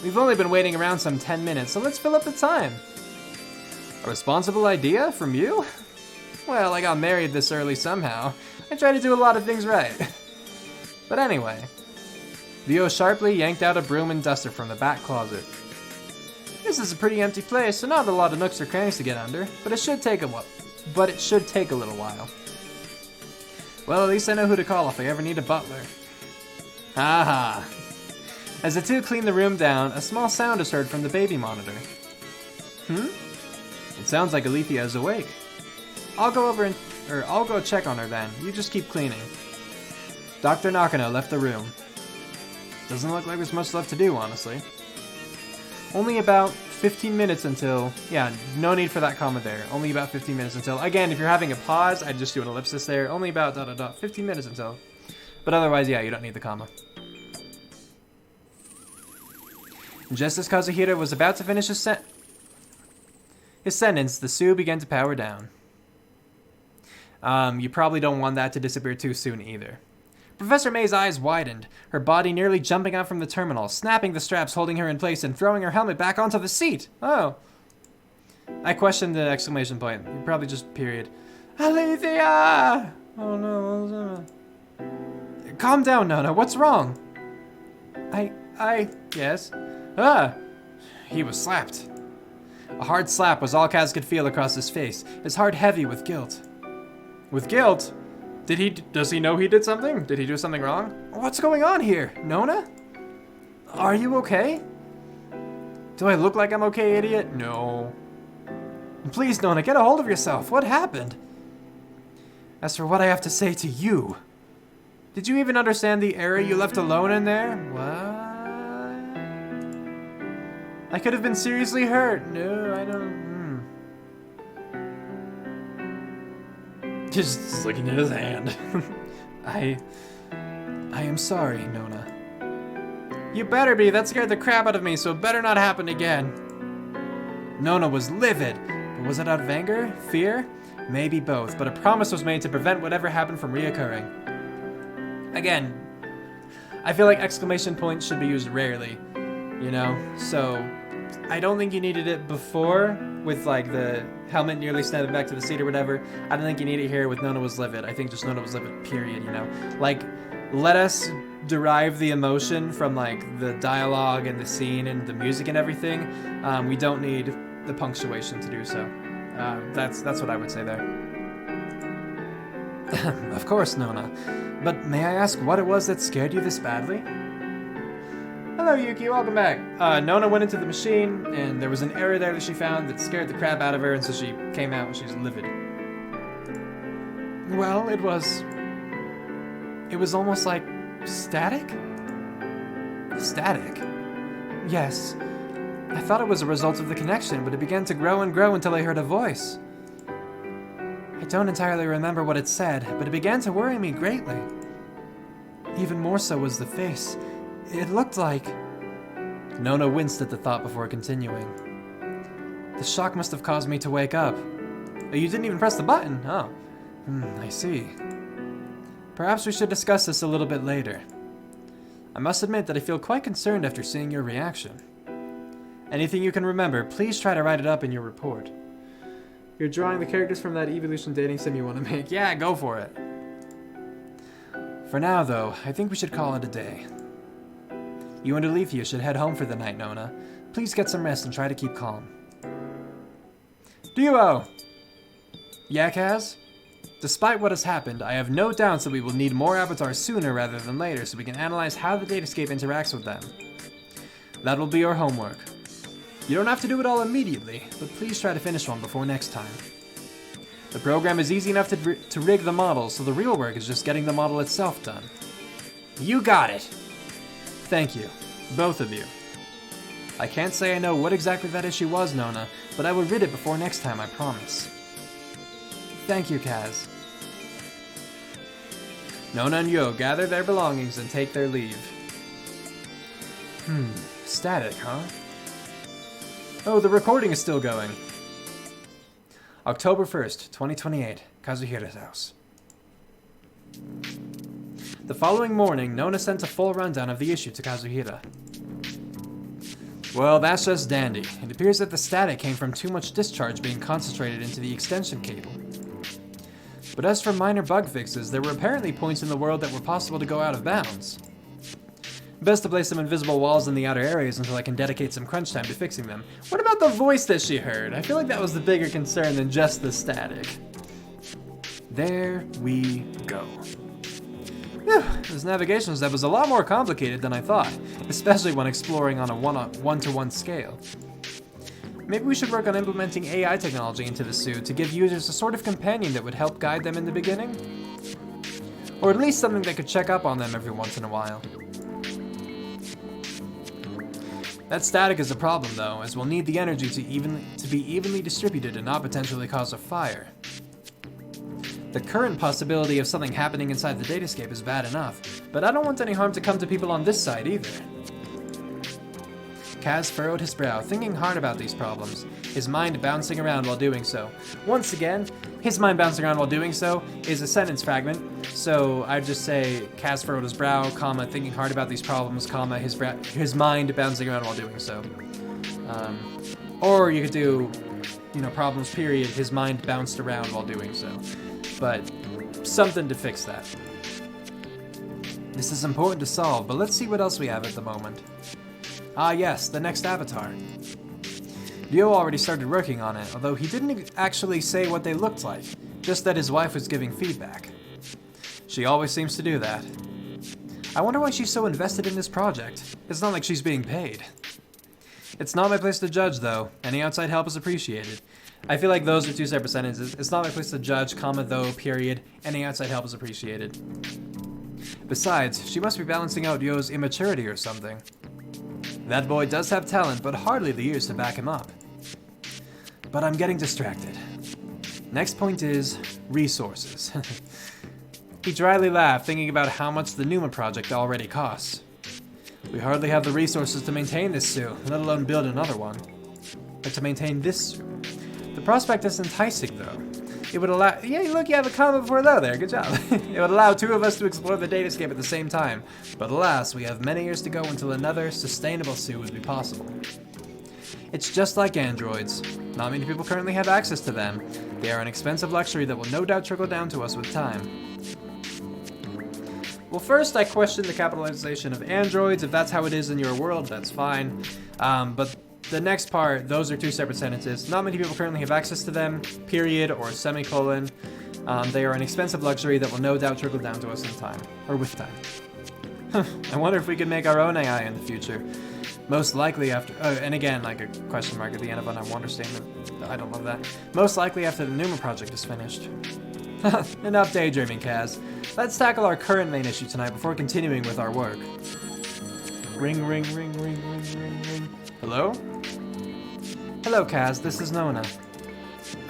We've only been waiting around some 10 minutes, so let's fill up the time. A responsible idea from you? Well, I got married this early somehow. I try to do a lot of things right. But anyway. Leo sharply yanked out a broom and duster from the back closet. This is a pretty empty place, so not a lot of nooks or crannies to get under, but it should take a while. but it should take a little while. Well, at least I know who to call if I ever need a butler. Haha. As the two clean the room down, a small sound is heard from the baby monitor. It sounds like Alethea is awake. I'll go check on her then. You just keep cleaning. Dr. Nakano left the room. Doesn't look like there's much left to do, honestly. Only about 15 minutes until... Yeah, no need for that comma there. Only about 15 minutes until... Again, if you're having a pause, I'd just do an ellipsis there. Only about 15 minutes until... But otherwise, yeah, you don't need the comma. Just as Kazuhira was about to finish his sentence, the Sioux began to power down. You probably don't want that to disappear too soon either. Professor May's eyes widened, her body nearly jumping out from the terminal, snapping the straps holding her in place and throwing her helmet back onto the seat. Oh. I questioned the exclamation point. You probably just period. Alethea! Oh no. Calm down, Nona. What's wrong? Yes. He was slapped. A hard slap was all Kaz could feel across his face, his heart heavy with guilt. With guilt? Does he know he did something? Did he do something wrong? What's going on here? Nona? Are you okay? Do I look like I'm okay, idiot? No. Please, Nona, get a hold of yourself. What happened? As for what I have to say to you, did you even understand the area you left alone in there? What? I could have been seriously hurt. No, I don't... Just looking at his hand. I am sorry, Nona. You better be. That scared the crap out of me, so it better not happen again. Nona was livid. But was it out of anger? Fear? Maybe both, but a promise was made to prevent whatever happened from reoccurring. Again, I feel like exclamation points should be used rarely, you know? So, I don't think you needed it before with like the helmet nearly snapping back to the seat or whatever. I don't think you need it here with Nona was livid. I think just Nona was livid, period, you know? Like, let us derive the emotion from like the dialogue and the scene and the music and everything. We don't need the punctuation to do so. That's what I would say there. Of course, Nona. But may I ask what it was that scared you this badly? Hello, Yuki. Welcome back. Nona went into the machine, and there was an error there that she found that scared the crap out of her, and so she came out and she's livid. Well, it was almost like static? Static? Yes. I thought it was a result of the connection, but it began to grow and grow until I heard a voice. I don't entirely remember what it said, but it began to worry me greatly. Even more so was the face. It looked like... Nona winced at the thought before continuing. The shock must have caused me to wake up. Oh, you didn't even press the button? Oh. I see. Perhaps we should discuss this a little bit later. I must admit that I feel quite concerned after seeing your reaction. Anything you can remember, please try to write it up in your report. You're drawing the characters from that evolution dating sim you want to make. Yeah, go for it. For now, though, I think we should call it a day. You and Alethea should head home for the night, Nona. Please get some rest and try to keep calm. Duo! Yeah, Kaz? Despite what has happened, I have no doubts that we will need more avatars sooner rather than later so we can analyze how the datascape interacts with them. That will be your homework. You don't have to do it all immediately, but please try to finish one before next time. The program is easy enough to rig the model, so the real work is just getting the model itself done. You got it! Thank you, both of you. I can't say I know what exactly that issue was, Nona, but I will rid it before next time, I promise. Thank you, Kaz. Nona and Yo gather their belongings and take their leave. Static, huh? Oh, the recording is still going. October 1st, 2028, Kazuhira's house. The following morning, Nona sent a full rundown of the issue to Kazuhira. Well, that's just dandy. It appears that the static came from too much discharge being concentrated into the extension cable. But as for minor bug fixes, there were apparently points in the world that were possible to go out of bounds. Best to place some invisible walls in the outer areas until I can dedicate some crunch time to fixing them. What about the voice that she heard? I feel like that was the bigger concern than just the static. There we go. Whew, this navigation step was a lot more complicated than I thought, especially when exploring on a one-to-one scale. Maybe we should work on implementing AI technology into the suit to give users a sort of companion that would help guide them in the beginning. Or at least something that could check up on them every once in a while. That static is a problem though, as we'll need the energy to be evenly distributed and not potentially cause a fire. The current possibility of something happening inside the datascape is bad enough, but I don't want any harm to come to people on this side either. Kaz furrowed his brow, thinking hard about these problems, his mind bouncing around while doing so. Once again, his mind bouncing around while doing so is a sentence fragment, so I'd just say Kaz furrowed his brow, comma, thinking hard about these problems, comma, his mind bouncing around while doing so. Or you could do, problems period, his mind bounced around while doing so. But something to fix that. This is important to solve, but let's see what else we have at the moment. Ah yes, the next avatar. Leo already started working on it, although he didn't actually say what they looked like, just that his wife was giving feedback. She always seems to do that. I wonder why she's so invested in this project. It's not like she's being paid. It's not my place to judge, though. Any outside help is appreciated. I feel like those are two separate sentences. It's not my place to judge, comma, though, period. Any outside help is appreciated. Besides, she must be balancing out Yo's immaturity or something. That boy does have talent, but hardly the years to back him up. But I'm getting distracted. Next point is resources. He dryly laughed, thinking about how much the Numa project already costs. We hardly have the resources to maintain this suit, let alone build another one. But to maintain this suit. The prospect is enticing, though. It would allow— yeah, look, you have a comment before though there, good job. It would allow two of us to explore the datascape at the same time. But alas, we have many years to go until another sustainable suit would be possible. It's just like androids. Not many people currently have access to them. They are an expensive luxury that will no doubt trickle down to us with time. Well, first I question the capitalization of androids. If that's how it is in your world, that's fine. But the next part, those are two separate sentences. Not many people currently have access to them, period, or semicolon. They are an expensive luxury that will no doubt trickle down to us in time, or with time. I wonder if we could make our own AI in the future. Most likely after— and again, like a question mark at the end of an I wonder statement. I don't love that. Most likely after the Numa project is finished. Enough daydreaming, Kaz. Let's tackle our current main issue tonight before continuing with our work. Ring, ring, ring, ring, ring, ring, ring. Hello? Hello, Kaz. This is Nona.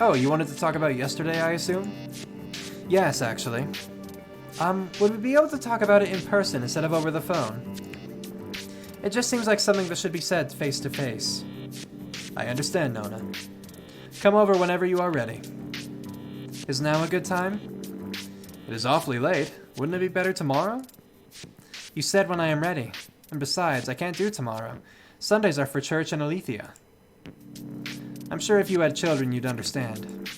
Oh, you wanted to talk about yesterday, I assume? Yes, actually. Would we be able to talk about it in person instead of over the phone? It just seems like something that should be said face to face. I understand, Nona. Come over whenever you are ready. Is now a good time? It is awfully late. Wouldn't it be better tomorrow? You said when I am ready. And besides, I can't do tomorrow. Sundays are for church and Alethea. I'm sure if you had children, you'd understand.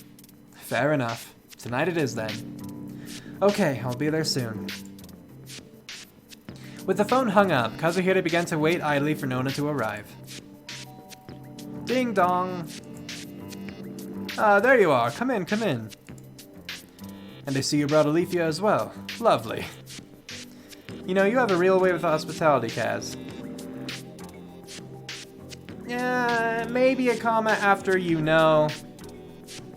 Fair enough. Tonight it is then. Okay, I'll be there soon. With the phone hung up, Kazuhira began to wait idly for Nona to arrive. Ding dong! Ah, there you are. Come in, come in. And I see you brought Alethea as well. Lovely. You know, you have a real way with hospitality, Kaz. Yeah, maybe a comma after you know.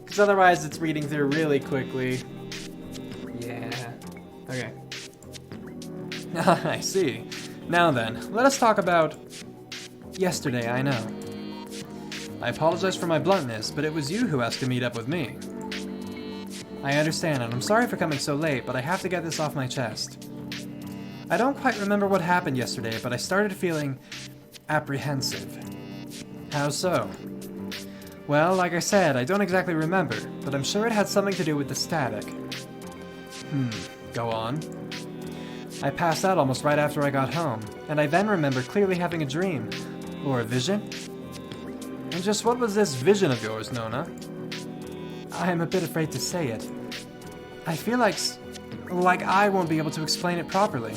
Because otherwise it's reading through really quickly. Yeah. Okay. I see. Now then, let us talk about yesterday, I know. I apologize for my bluntness, but it was you who asked to meet up with me. I understand, and I'm sorry for coming so late, but I have to get this off my chest. I don't quite remember what happened yesterday, but I started feeling apprehensive. How so? Well, like I said, I don't exactly remember, but I'm sure it had something to do with the static. Go on. I passed out almost right after I got home, and I then remember clearly having a dream. Or a vision? And just what was this vision of yours, Nona? I am a bit afraid to say it. I feel like I won't be able to explain it properly.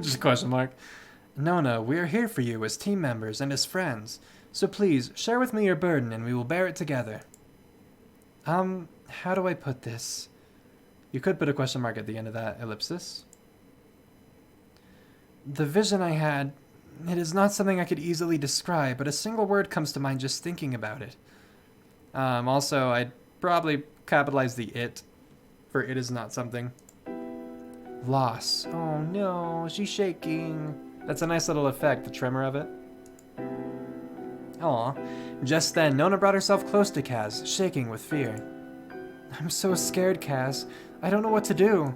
Just a question mark. Nona, we are here for you as team members and as friends, so please share with me your burden and we will bear it together. How do I put this? You could put a question mark at the end of that ellipsis. The vision I had, it is not something I could easily describe, but a single word comes to mind just thinking about it. Also, I'd probably capitalize the it, for it is not something. Loss. Oh no, she's shaking. That's a nice little effect, the tremor of it. Aw. Just then, Nona brought herself close to Kaz, shaking with fear. I'm so scared, Kaz. I don't know what to do.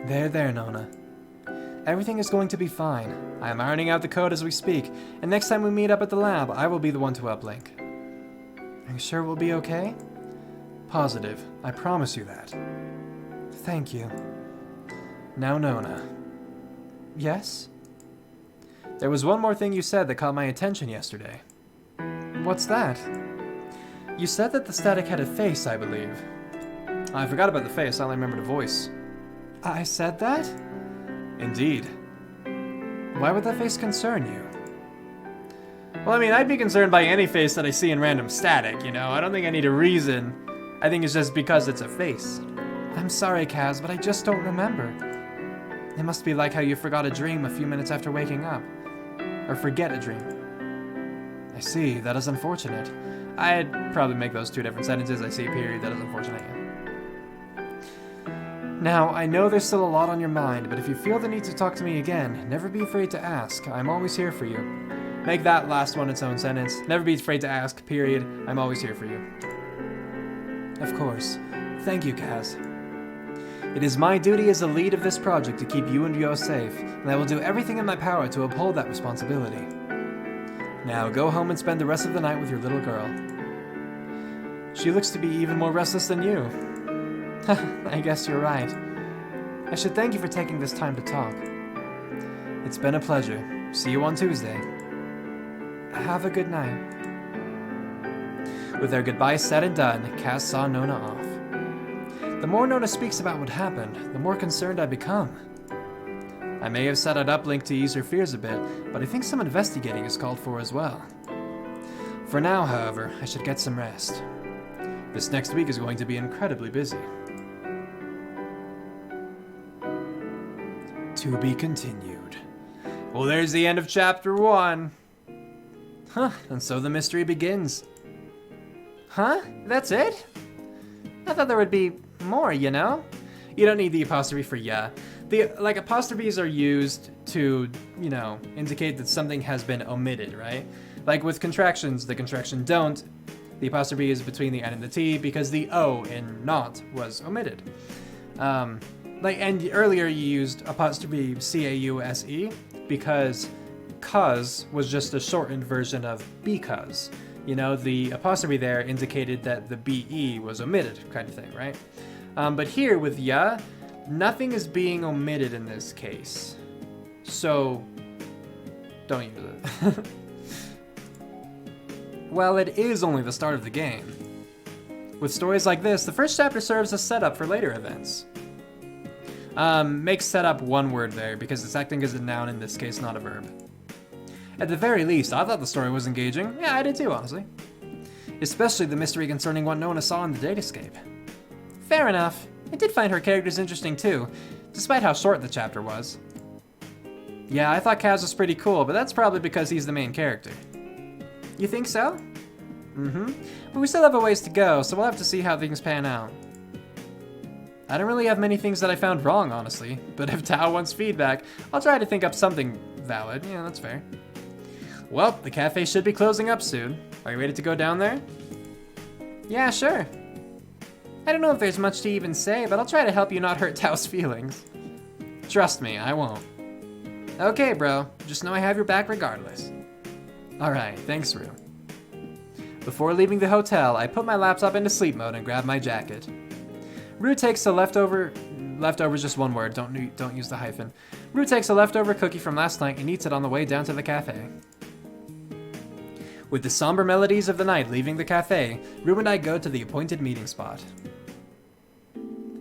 There, Nona. Everything is going to be fine. I am ironing out the code as we speak, and next time we meet up at the lab, I will be the one to uplink. Are you sure we'll be okay? Positive. I promise you that. Thank you. Now, Nona. Yes? There was one more thing you said that caught my attention yesterday. What's that? You said that the static had a face, I believe. I forgot about the face, I only remembered a voice. I said that? Indeed. Why would that face concern you? Well, I mean, I'd be concerned by any face that I see in random static, you know? I don't think I need a reason. I think it's just because it's a face. I'm sorry, Kaz, but I just don't remember. It must be like how you forgot a dream a few minutes after waking up. Or forget a dream. I see, that is unfortunate. I'd probably make those two different sentences. I see, period, that is unfortunate. Now, I know there's still a lot on your mind, but if you feel the need to talk to me again, never be afraid to ask. I'm always here for you. Make that last one its own sentence. Never be afraid to ask, period. I'm always here for you. Of course. Thank you, Kaz. It is my duty as the lead of this project to keep you and Ryo safe, and I will do everything in my power to uphold that responsibility. Now, go home and spend the rest of the night with your little girl. She looks to be even more restless than you. I guess you're right. I should thank you for taking this time to talk. It's been a pleasure. See you on Tuesday. Have a good night. With their goodbyes said and done, Kaz saw Nona off. The more Nona speaks about what happened, the more concerned I become. I may have set an uplink to ease her fears a bit, but I think some investigating is called for as well. For now, however, I should get some rest. This next week is going to be incredibly busy. To be continued. Well, there's the end of chapter 1. Huh, and so the mystery begins. Huh? That's it? I thought there would be more, you know? You don't need the apostrophe for yeah. Like, apostrophes are used to, you know, indicate that something has been omitted, right? Like with contractions, the contraction don't. The apostrophe is between the N and the T because the O in not was omitted. And earlier you used apostrophe C-A-U-S-E because cause was just a shortened version of because. You know, the apostrophe there indicated that the B-E was omitted, kind of thing, right? But here with ya, nothing is being omitted in this case. So, don't use it. Well, it is only the start of the game. With stories like this, the first chapter serves as setup for later events. Make setup one word there, because it's acting as a noun in this case, not a verb. At the very least, I thought the story was engaging. Yeah, I did too, honestly. Especially the mystery concerning what Nona saw in the datascape. Fair enough. I did find her characters interesting too, despite how short the chapter was. Yeah, I thought Kaz was pretty cool, but that's probably because he's the main character. You think so? Mm-hmm. But we still have a ways to go, so we'll have to see how things pan out. I don't really have many things that I found wrong, honestly, but if Tao wants feedback, I'll try to think up something valid. Yeah, that's fair. Well, the cafe should be closing up soon. Are you ready to go down there? Yeah, sure. I don't know if there's much to even say, but I'll try to help you not hurt Tao's feelings. Trust me, I won't. Okay, bro. Just know I have your back regardless. Alright, thanks, Rue. Before leaving the hotel, I put my laptop into sleep mode and grab my jacket. Rue takes a leftover is just one word, don't use the hyphen. Rue takes a leftover cookie from last night and eats it on the way down to the cafe. With the somber melodies of the night leaving the cafe, Rue and I go to the appointed meeting spot.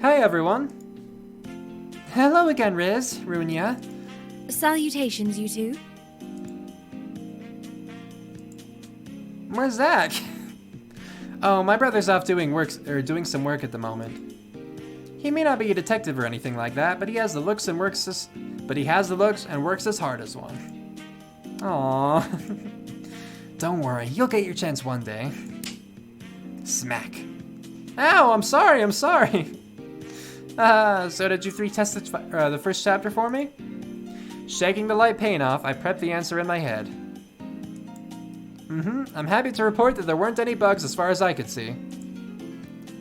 Hi, everyone. Hello again, Riz, Rue and Ya. Salutations, you two. Where's Zach? Oh, my brother's off doing some work at the moment. He may not be a detective or anything like that, but he has the looks and works as hard as one. Aww. Don't worry, you'll get your chance one day. Smack. Ow, I'm sorry. So did you three test the first chapter for me? Shaking the light paint off, I prepped the answer in my head. I'm happy to report that there weren't any bugs as far as I could see.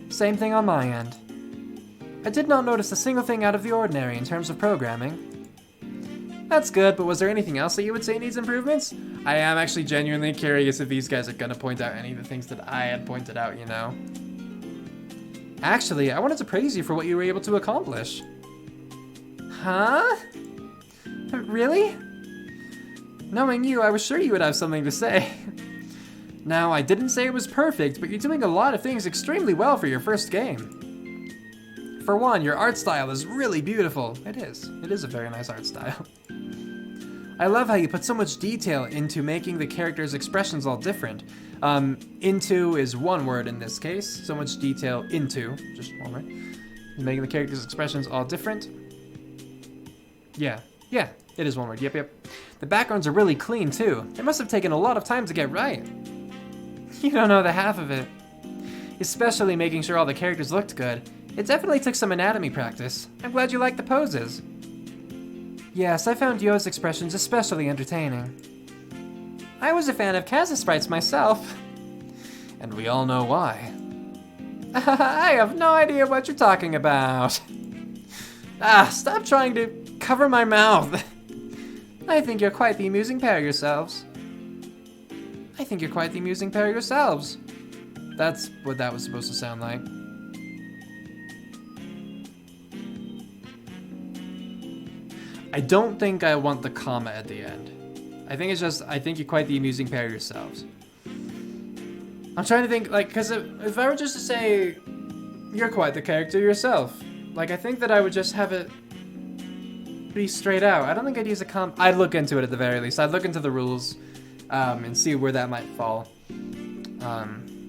Same thing on my end. I did not notice a single thing out of the ordinary in terms of programming. That's good, but was there anything else that you would say needs improvements? I am actually genuinely curious if these guys are gonna point out any of the things that I had pointed out, you know? Actually, I wanted to praise you for what you were able to accomplish. Huh? Really? Knowing you, I was sure you would have something to say. Now, I didn't say it was perfect, but you're doing a lot of things extremely well for your first game. For one, your art style is really beautiful. It is. It is a very nice art style. I love how you put so much detail into making the characters' expressions all different. Into is one word in this case. So much detail into, just one word. Making the characters' expressions all different. Yeah, it is one word. Yep. The backgrounds are really clean too. It must have taken a lot of time to get right. You don't know the half of it. Especially making sure all the characters looked good. It definitely took some anatomy practice. I'm glad you liked the poses. Yes, I found Yo's expressions especially entertaining. I was a fan of Kaz's sprites myself. And we all know why. I have no idea what you're talking about. Stop trying to cover my mouth. I think you're quite the amusing pair yourselves. That's what that was supposed to sound like. I don't think I want the comma at the end. I think it's just, I think you're quite the amusing pair yourselves. I'm trying to think, like, because if I were just to say, you're quite the character yourself, like, I think that I would just have it be straight out. I don't think I'd use a comma. I'd look into it at the very least. I'd look into the rules and see where that might fall.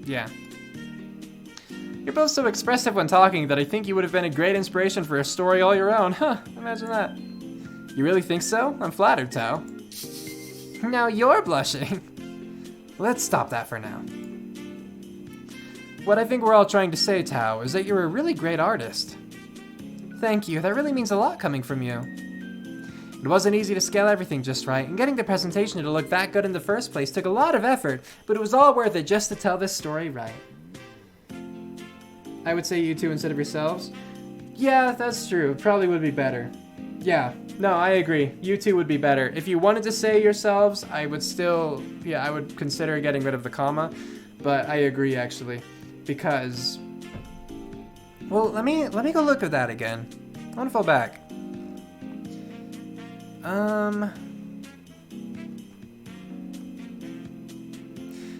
Yeah. You're both so expressive when talking that I think you would have been a great inspiration for a story all your own. Huh, imagine that. You really think so? I'm flattered, Tao. Now you're blushing. Let's stop that for now. What I think we're all trying to say, Tao, is that you're a really great artist. Thank you, that really means a lot coming from you. It wasn't easy to scale everything just right, and getting the presentation to look that good in the first place took a lot of effort, but it was all worth it just to tell this story right. I would say you two instead of yourselves. Yeah, that's true. It probably would be better. Yeah, no, I agree. You two would be better. If you wanted to say yourselves, I would still, I would consider getting rid of the comma, but I agree actually, because, well, let me go look at that again. I want to fall back.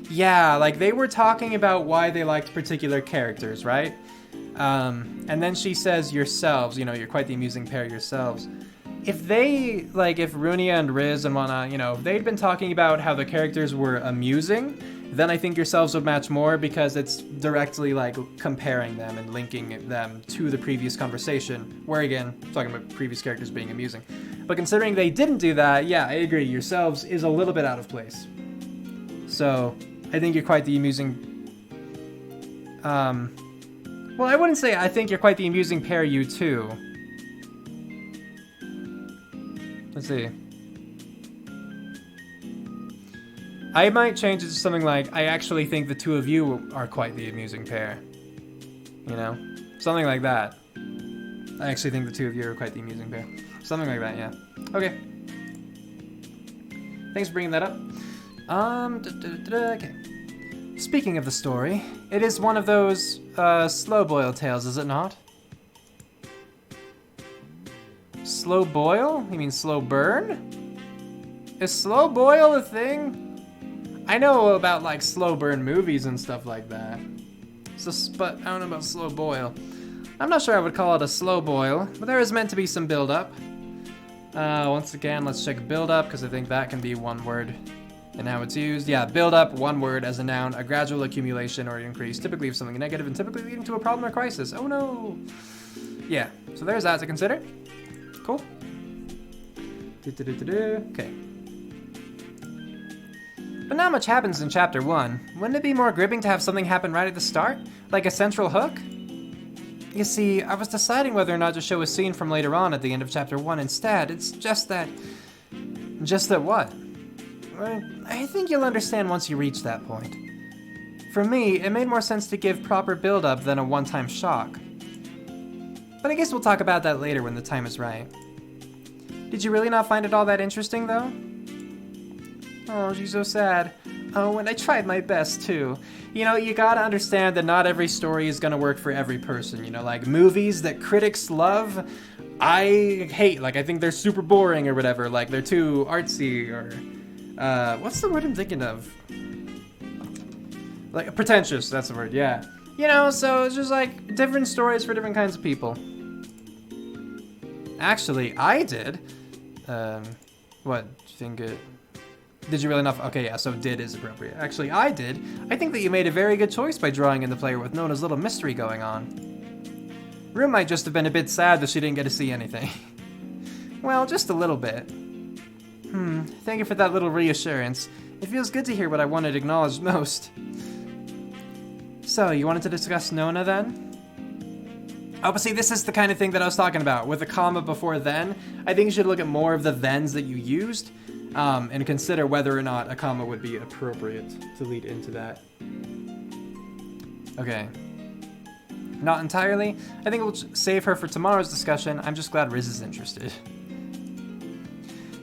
Yeah, like they were talking about why they liked particular characters, right? And then she says yourselves, you know, you're quite the amusing pair yourselves. If they, like, if Runia and Riz and whatnot, you know, if they'd been talking about how the characters were amusing, then I think yourselves would match more because it's directly, like, comparing them and linking them to the previous conversation, where, again, talking about previous characters being amusing. But considering they didn't do that, yeah, I agree, yourselves is a little bit out of place. So, I think you're quite the amusing, well, I wouldn't say I think you're quite the amusing pair, you two. Let's see. I might change it to something like, I actually think the two of you are quite the amusing pair. You know? Something like that. I actually think the two of you are quite the amusing pair. Something like that, yeah. Okay. Thanks for bringing that up. Okay. Speaking of the story, it is one of those, slow boil tales, is it not? Slow boil? You mean slow burn? Is slow boil a thing? I know about, like, slow burn movies and stuff like that. So, but I don't know about slow boil. I'm not sure I would call it a slow boil, but there is meant to be some build-up. Once again, let's check build-up, because I think that can be one word. and how it's used. Yeah, build up, one word as a noun, a gradual accumulation or increase, typically of something negative and typically leading to a problem or crisis. Oh no! Yeah, so there's that to consider. Cool. Okay. But not much happens in chapter 1. Wouldn't it be more gripping to have something happen right at the start? Like a central hook? You see, I was deciding whether or not to show a scene from later on at the end of chapter 1 instead. It's just that... Just that what? I think you'll understand once you reach that point. For me, it made more sense to give proper build-up than a one-time shock. But I guess we'll talk about that later when the time is right. Did you really not find it all that interesting, though? Oh, she's so sad. Oh, and I tried my best, too. You know, you gotta understand that not every story is gonna work for every person. You know, like movies that critics love, I hate. Like, I think they're super boring or whatever. Like, they're too artsy or... what's the word I'm thinking of? Like, pretentious, that's the word, yeah. You know, so it's just like different stories for different kinds of people. Actually, I did. What? Do you think it... Did you really not? Okay, yeah, so did is appropriate. Actually, I did. I think that you made a very good choice by drawing in the player with Nona's little mystery going on. Rue might just have been a bit sad that she didn't get to see anything. Well, just a little bit. Thank you for that little reassurance. It feels good to hear what I wanted acknowledged most. So, you wanted to discuss Nona then? Oh, but see, this is the kind of thing that I was talking about. With a comma before then, I think you should look at more of the thens that you used. And consider whether or not a comma would be appropriate to lead into that. Okay. Not entirely. I think we'll save her for tomorrow's discussion. I'm just glad Riz is interested.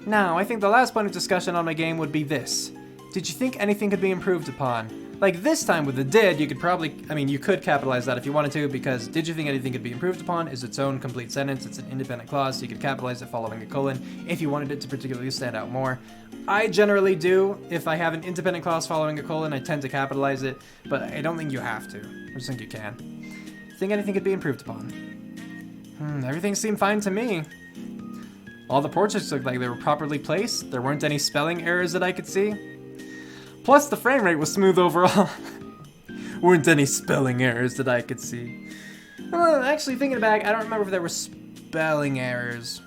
Now, I think the last point of discussion on my game would be this. Did you think anything could be improved upon? Like this time with the did, you could probably, you could capitalize that if you wanted to, because did you think anything could be improved upon is its own complete sentence. It's an independent clause, so you could capitalize it following a colon if you wanted it to particularly stand out more. I generally do. If I have an independent clause following a colon, I tend to capitalize it, but I don't think you have to. I just think you can. Think anything could be improved upon? Everything seemed fine to me. All the portraits looked like they were properly placed. There weren't any spelling errors that I could see. Plus, the frame rate was smooth overall. Weren't any spelling errors that I could see. Well, actually, thinking back, I don't remember if there were spelling errors.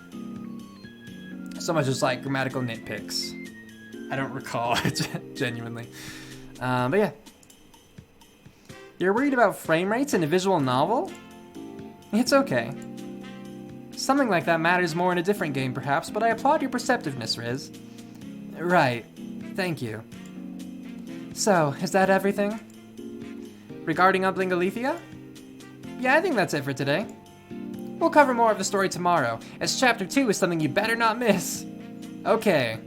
So much as like grammatical nitpicks. I don't recall, genuinely. But yeah. You're worried about frame rates in a visual novel? It's okay. Something like that matters more in a different game, perhaps, but I applaud your perceptiveness, Riz. Right. Thank you. So, is that everything? Regarding Upling Yeah, I think that's it for today. We'll cover more of the story tomorrow, as Chapter 2 is something you better not miss. Okay.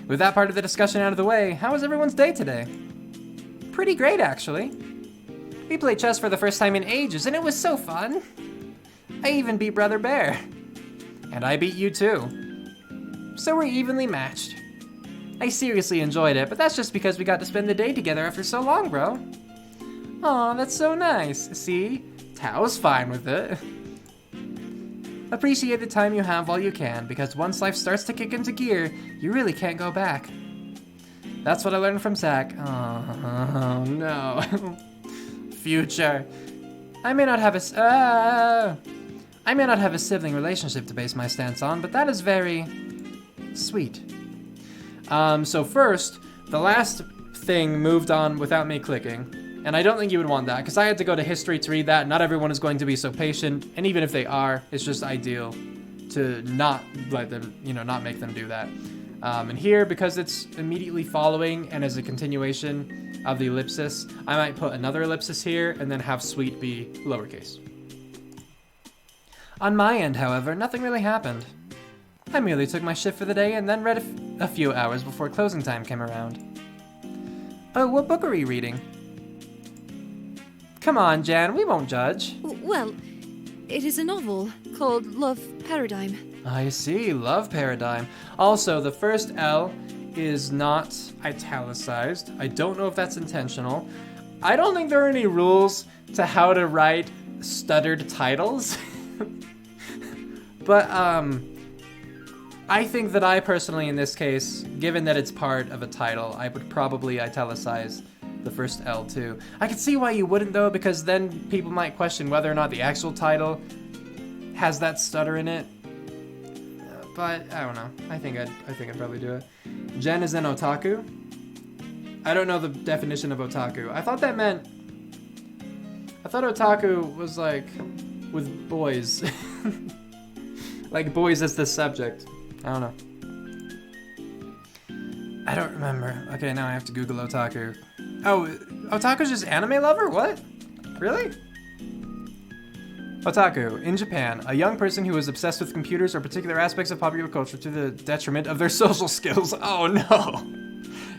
With that part of the discussion out of the way, how was everyone's day today? Pretty great, actually. We played chess for the first time in ages, and it was so fun. I even beat Brother Bear. And I beat you too. So we're evenly matched. I seriously enjoyed it, but that's just because we got to spend the day together after so long, bro. Aw, that's so nice. See? Tao's fine with it. Appreciate the time you have while you can, because once life starts to kick into gear, you really can't go back. That's what I learned from Zach. Oh, no. Future. I may not have a sibling relationship to base my stance on, but that is very sweet. So first, the last thing moved on without me clicking, and I don't think you would want that, because I had to go to history to read that. Not everyone is going to be so patient, and even if they are, it's just ideal to not let them, not make them do that. And here, because it's immediately following and as a continuation of the ellipsis, I might put another ellipsis here and then have sweet be lowercase. On my end, however, nothing really happened. I merely took my shift for the day and then read a few hours before closing time came around. Oh, what book are you reading? Come on, Jan, we won't judge. Well, it is a novel called Love Paradigm. I see, Love Paradigm. Also, the first L is not italicized. I don't know if that's intentional. I don't think there are any rules to how to write stuttered titles. But, I think that I personally, in this case, given that it's part of a title, I would probably italicize the first L too. I could see why you wouldn't though, because then people might question whether or not the actual title has that stutter in it. But I don't know. I think I'd probably do it. Jen is an otaku. I don't know the definition of otaku. I thought otaku was like with boys. Like boys as the subject. I don't know. I don't remember. Okay, now I have to Google otaku. Oh, otaku's just anime lover? What? Really? Otaku, in Japan, a young person who is obsessed with computers or particular aspects of popular culture to the detriment of their social skills. Oh no!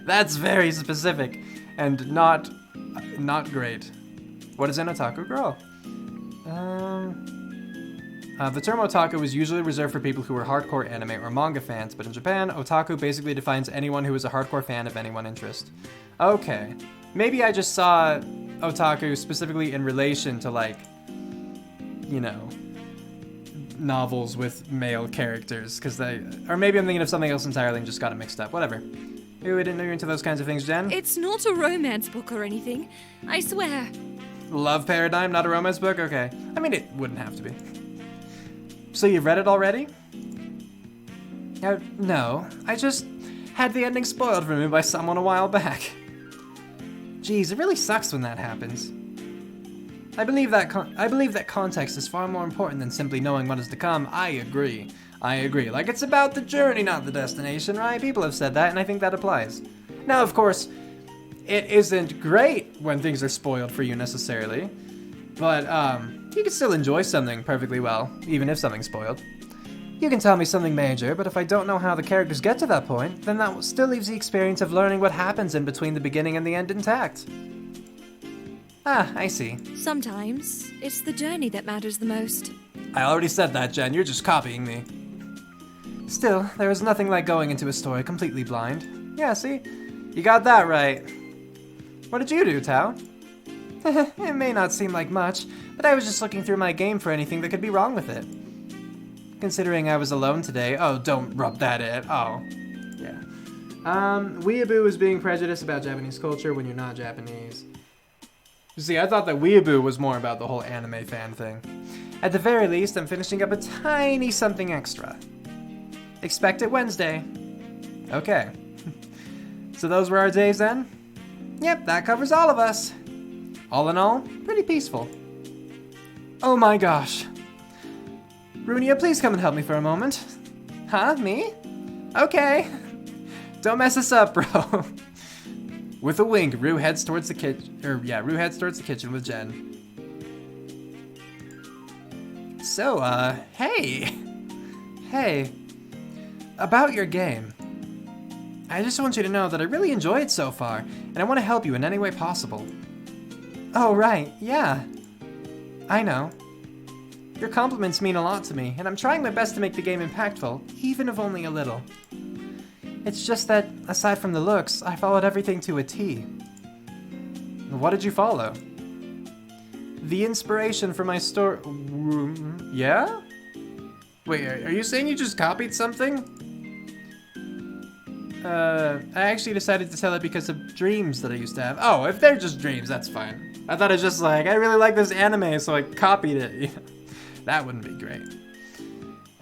That's very specific and not great. What is an otaku girl? The term otaku is usually reserved for people who are hardcore anime or manga fans, but in Japan, otaku basically defines anyone who is a hardcore fan of any one interest. Okay. Maybe I just saw otaku specifically in relation to, like, you know, novels with male characters, because they... Or maybe I'm thinking of something else entirely and just got it mixed up. Whatever. Maybe we didn't know you're into those kinds of things, Jen. It's not a romance book or anything. I swear. Love Paradigm, not a romance book? Okay. I mean, it wouldn't have to be. So you've read it already? No. I just had the ending spoiled for me by someone a while back. Jeez, it really sucks when that happens. I believe that context is far more important than simply knowing what is to come. I agree. Like, it's about the journey, not the destination, right? People have said that, and I think that applies. Now, of course, it isn't great when things are spoiled for you necessarily, but you can still enjoy something perfectly well, even if something's spoiled. You can tell me something major, but if I don't know how the characters get to that point, then that still leaves the experience of learning what happens in between the beginning and the end intact. Ah, I see. Sometimes it's the journey that matters the most. I already said that, Jen. You're just copying me. Still, there is nothing like going into a story completely blind. Yeah, see? You got that right. What did you do, Tao? It may not seem like much, but I was just looking through my game for anything that could be wrong with it. Considering I was alone today... Oh, don't rub that in. Oh, yeah. Weeaboo is being prejudiced about Japanese culture when you're not Japanese. You see, I thought that Weeaboo was more about the whole anime fan thing. At the very least, I'm finishing up a tiny something extra. Expect it Wednesday. Okay. So those were our days then? Yep, that covers all of us. All in all, pretty peaceful. Oh my gosh. Runia, please come and help me for a moment. Huh? Me? Okay. Don't mess us up, bro. With a wink, Rue heads towards the kitchen. Rue heads towards the kitchen with Jen. So, hey. Hey. About your game. I just want you to know that I really enjoy it so far, and I want to help you in any way possible. Oh, right, yeah. I know. Your compliments mean a lot to me, and I'm trying my best to make the game impactful, even if only a little. It's just that, aside from the looks, I followed everything to a T. What did you follow? The inspiration for my story... Yeah? Wait, are you saying you just copied something? I actually decided to tell it because of dreams that I used to have. Oh, if they're just dreams, that's fine. I thought it was just like, I really like this anime, so I copied it. That wouldn't be great.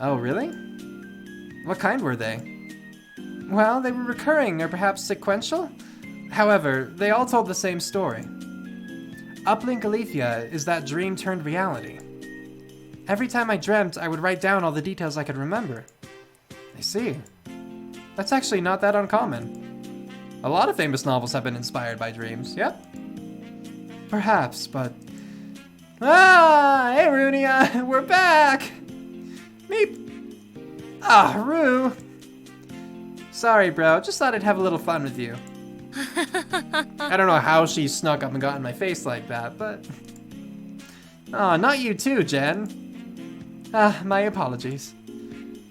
Oh, really? What kind were they? Well, they were recurring, or perhaps sequential? However, they all told the same story. Uplink Alethea is that dream turned reality. Every time I dreamt, I would write down all the details I could remember. I see. That's actually not that uncommon. A lot of famous novels have been inspired by dreams, yep. Perhaps, but... Ah! Hey, Runia! We're back! Meep! Ah, Rue! Sorry, bro. Just thought I'd have a little fun with you. I don't know how she snuck up and got in my face like that, but... Aw, not you too, Jen. Ah, my apologies.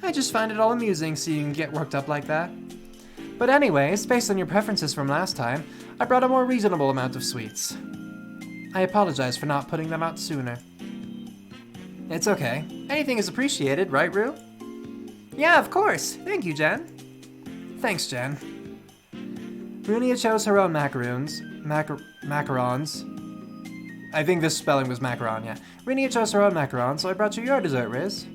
I just find it all amusing seeing you get worked up like that. But anyways, based on your preferences from last time, I brought a more reasonable amount of sweets. I apologize for not putting them out sooner. It's okay. Anything is appreciated, right, Rue? Yeah, of course. Thank you, Jen. Thanks, Jen. Runia chose her own macaroons. Macarons. I think this spelling was macaron, yeah. Runia chose her own macaron, so I brought you your dessert, Riz.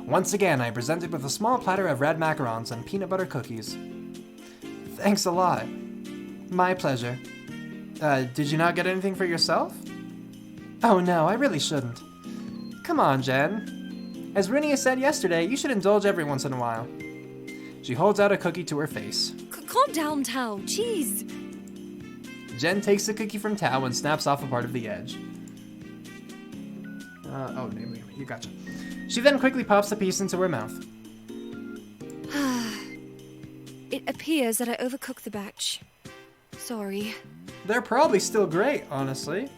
Once again, I presented with a small platter of red macarons and peanut butter cookies. Thanks a lot. My pleasure. Did you not get anything for yourself? Oh no, I really shouldn't. Come on, Jen. As Runia said yesterday, you should indulge every once in a while. She holds out a cookie to her face. Calm down, Tao. Jeez. Jen takes the cookie from Tao and snaps off a part of the edge. Oh, wait, you gotcha. She then quickly pops the piece into her mouth. It appears that I overcooked the batch. Sorry. They're probably still great, honestly.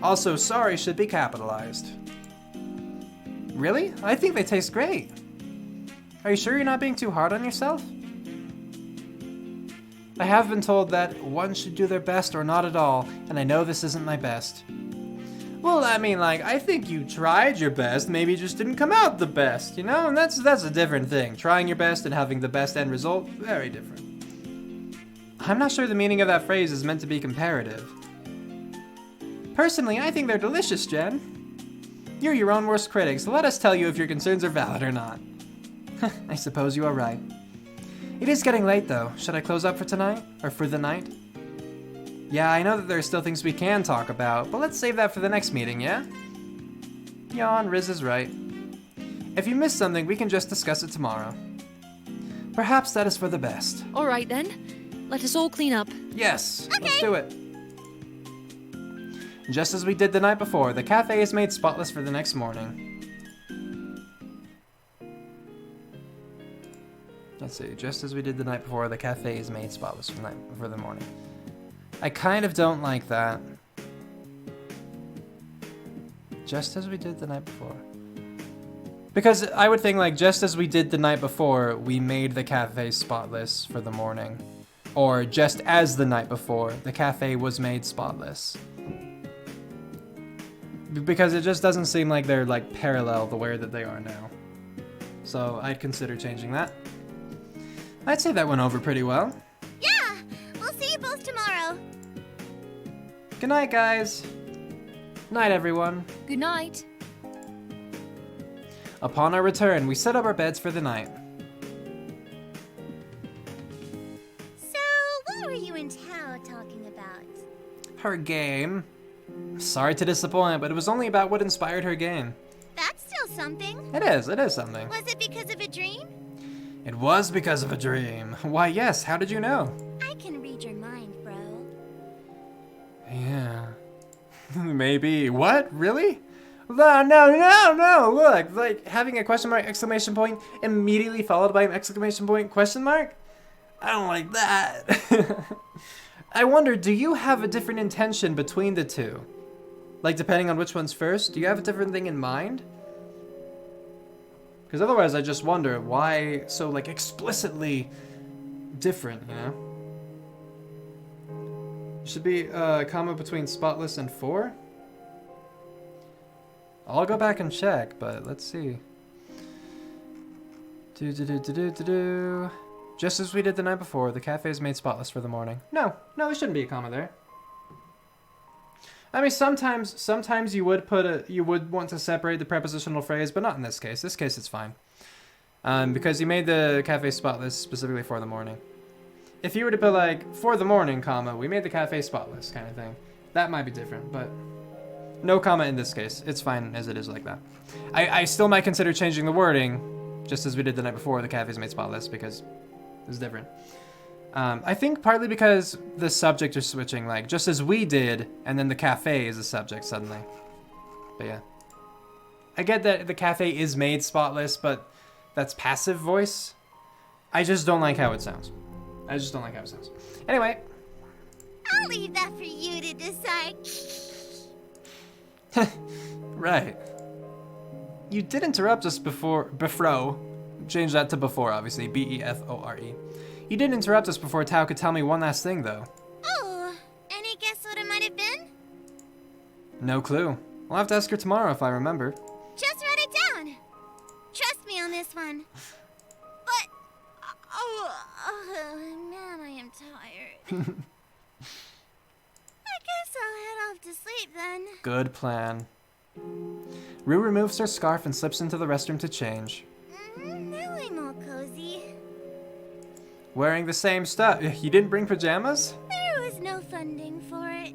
Also, sorry should be capitalized. Really? I think they taste great. Are you sure you're not being too hard on yourself? I have been told that one should do their best or not at all, and I know this isn't my best. Well, I mean, like, I think you tried your best, maybe it just didn't come out the best, you know? And that's a different thing. Trying your best and having the best end result, very different. I'm not sure the meaning of that phrase is meant to be comparative. Personally, I think they're delicious, Jen. You're your own worst critic, so let us tell you if your concerns are valid or not. I suppose you are right. It is getting late, though. Should I close up for tonight? Or for the night? Yeah, I know that there are still things we can talk about, but let's save that for the next meeting, yeah? Yawn, Riz is right. If you missed something, we can just discuss it tomorrow. Perhaps that is for the best. All right, then. Let us all clean up. Yes, let's do it. Just as we did the night before, the cafe is made spotless for the next morning. Let's see, just as we did the night before, the cafe is made spotless for the morning. I kind of don't like that. Just as we did the night before. Because I would think, like, just as we did the night before, we made the cafe spotless for the morning. Or just as the night before, the cafe was made spotless. Because it just doesn't seem like they're, like, parallel the way that they are now. So I'd consider changing that. I'd say that went over pretty well. Yeah! We'll see you both tomorrow. Good night, guys. Night, everyone. Good night. Upon our return, we set up our beds for the night. So, what were you and Tao talking about? Her game. Sorry to disappoint, but it was only about what inspired her game. That's still something. It is something. Was it because of a dream? It was because of a dream. Why, yes, how did you know? I can read your mind, bro. Yeah. Maybe. What? Really? No, look, like having a question mark, exclamation point, immediately followed by an exclamation point, question mark? I don't like that. I wonder, do you have a different intention between the two? Like, depending on which one's first, do you have a different thing in mind? Because otherwise, I just wonder why so, like, explicitly different, you know? Should be a comma between spotless and 4? I'll go back and check, but let's see. Just as we did the night before, the cafe is made spotless for the morning. No, there shouldn't be a comma there. I mean, sometimes you would want to separate the prepositional phrase, but not in this case. This case, it's fine. Because you made the cafe spotless specifically for the morning. If you were to put, like, for the morning, comma, we made the cafe spotless kind of thing, that might be different, but no comma in this case. It's fine as it is like that. I still might consider changing the wording, just as we did the night before, the cafe is made spotless, because it's different. I think partly because the subject is switching, like, just as we did, and then the cafe is the subject suddenly. But yeah. I get that the cafe is made spotless, but that's passive voice. I just don't like how it sounds. Anyway. I'll leave that for you to decide. Right. You did interrupt us before, change that to before, obviously, B-E-F-O-R-E. You did interrupt us before Tao could tell me one last thing, though. Oh, any guess what it might have been? No clue. I'll have to ask her tomorrow if I remember. Just write it down. Trust me on this one. Oh, man, I am tired. I guess I'll head off to sleep then. Good plan. Rue removes her scarf and slips into the restroom to change. Now I'm all cozy. Wearing the same stuff. You didn't bring pajamas? There was no funding for it.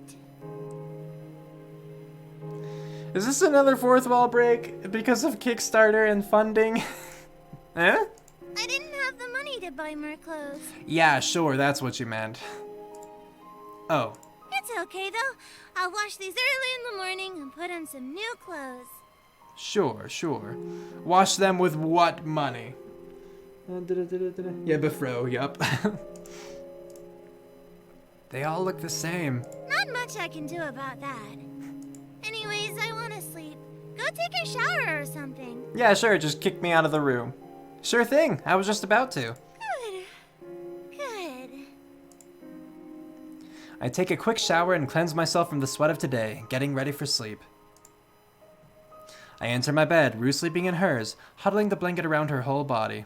Is this another fourth wall break because of Kickstarter and funding? Eh? I didn't have the money to buy more clothes. Yeah, sure, that's what you meant. Oh. It's okay though. I'll wash these early in the morning and put on some new clothes. Sure, sure. Wash them with what money? Yeah, Befro, yup. They all look the same. Not much I can do about that. Anyways, I want to sleep. Go take a shower or something. Yeah, sure, just kick me out of the room. Sure thing, I was just about to. Good. Good. I take a quick shower and cleanse myself from the sweat of today, getting ready for sleep. I enter my bed, Rue sleeping in hers, huddling the blanket around her whole body.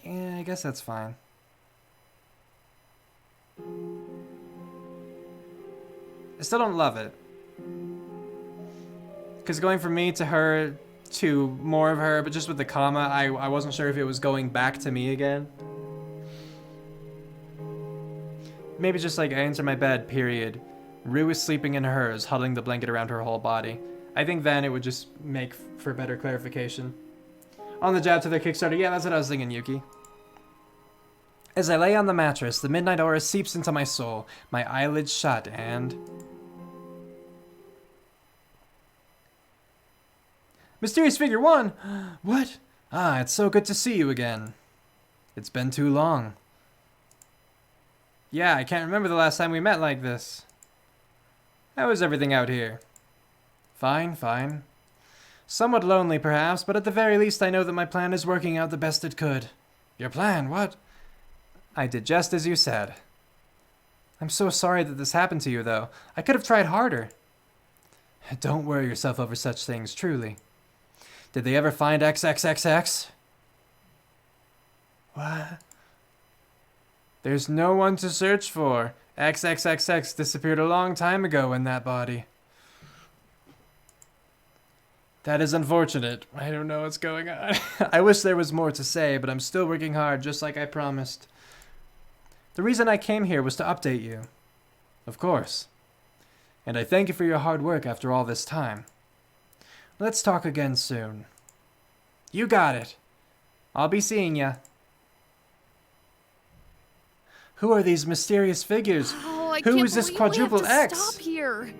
Yeah, I guess that's fine. I still don't love it. Because going from me to her to more of her, but just with the comma, I wasn't sure if it was going back to me again. Maybe just like I enter my bed, period. Rue is sleeping in hers, huddling the blanket around her whole body. I think then it would just make for better clarification. On the jab to their Kickstarter, yeah, that's what I was thinking, Yuki. As I lay on the mattress, the midnight aura seeps into my soul, my eyelids shut, and... Mysterious Figure 1! What? Ah, it's so good to see you again. It's been too long. Yeah, I can't remember the last time we met like this. How is everything out here? Fine, fine. Somewhat lonely, perhaps, but at the very least I know that my plan is working out the best it could. Your plan? What? I did just as you said. I'm so sorry that this happened to you, though. I could have tried harder. Don't worry yourself over such things, truly. Did they ever find XXXX? What? There's no one to search for. XXXX disappeared a long time ago in that body. That is unfortunate. I don't know what's going on. I wish there was more to say, but I'm still working hard, just like I promised. The reason I came here was to update you. Of course. And I thank you for your hard work after all this time. Let's talk again soon. You got it. I'll be seeing ya. Who are these mysterious figures? Oh, I Who can't is this believe we have quadruple to X? Stop here.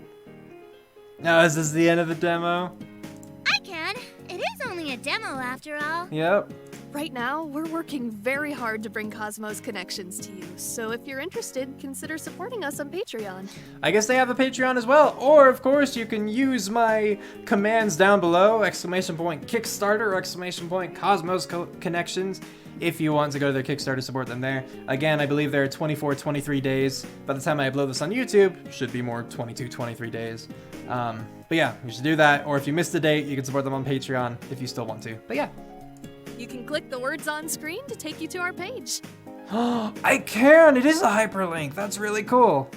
Now, is this the end of the demo? I can. It is only a demo after all. Yep. Right now, we're working very hard to bring Kosmos connections to you, so if you're interested, consider supporting us on Patreon. I guess they have a Patreon as well, or of course you can use my commands down below, ! Kickstarter, or ! Kosmos connections, if you want to go to their Kickstarter, support them there. Again, I believe there are 24, 23 days. By the time I upload this on YouTube, should be more 22, 23 days. But yeah, you should do that, or if you missed the date, you can support them on Patreon if you still want to. But yeah. You can click the words on screen to take you to our page. I can! It is a hyperlink! That's really cool.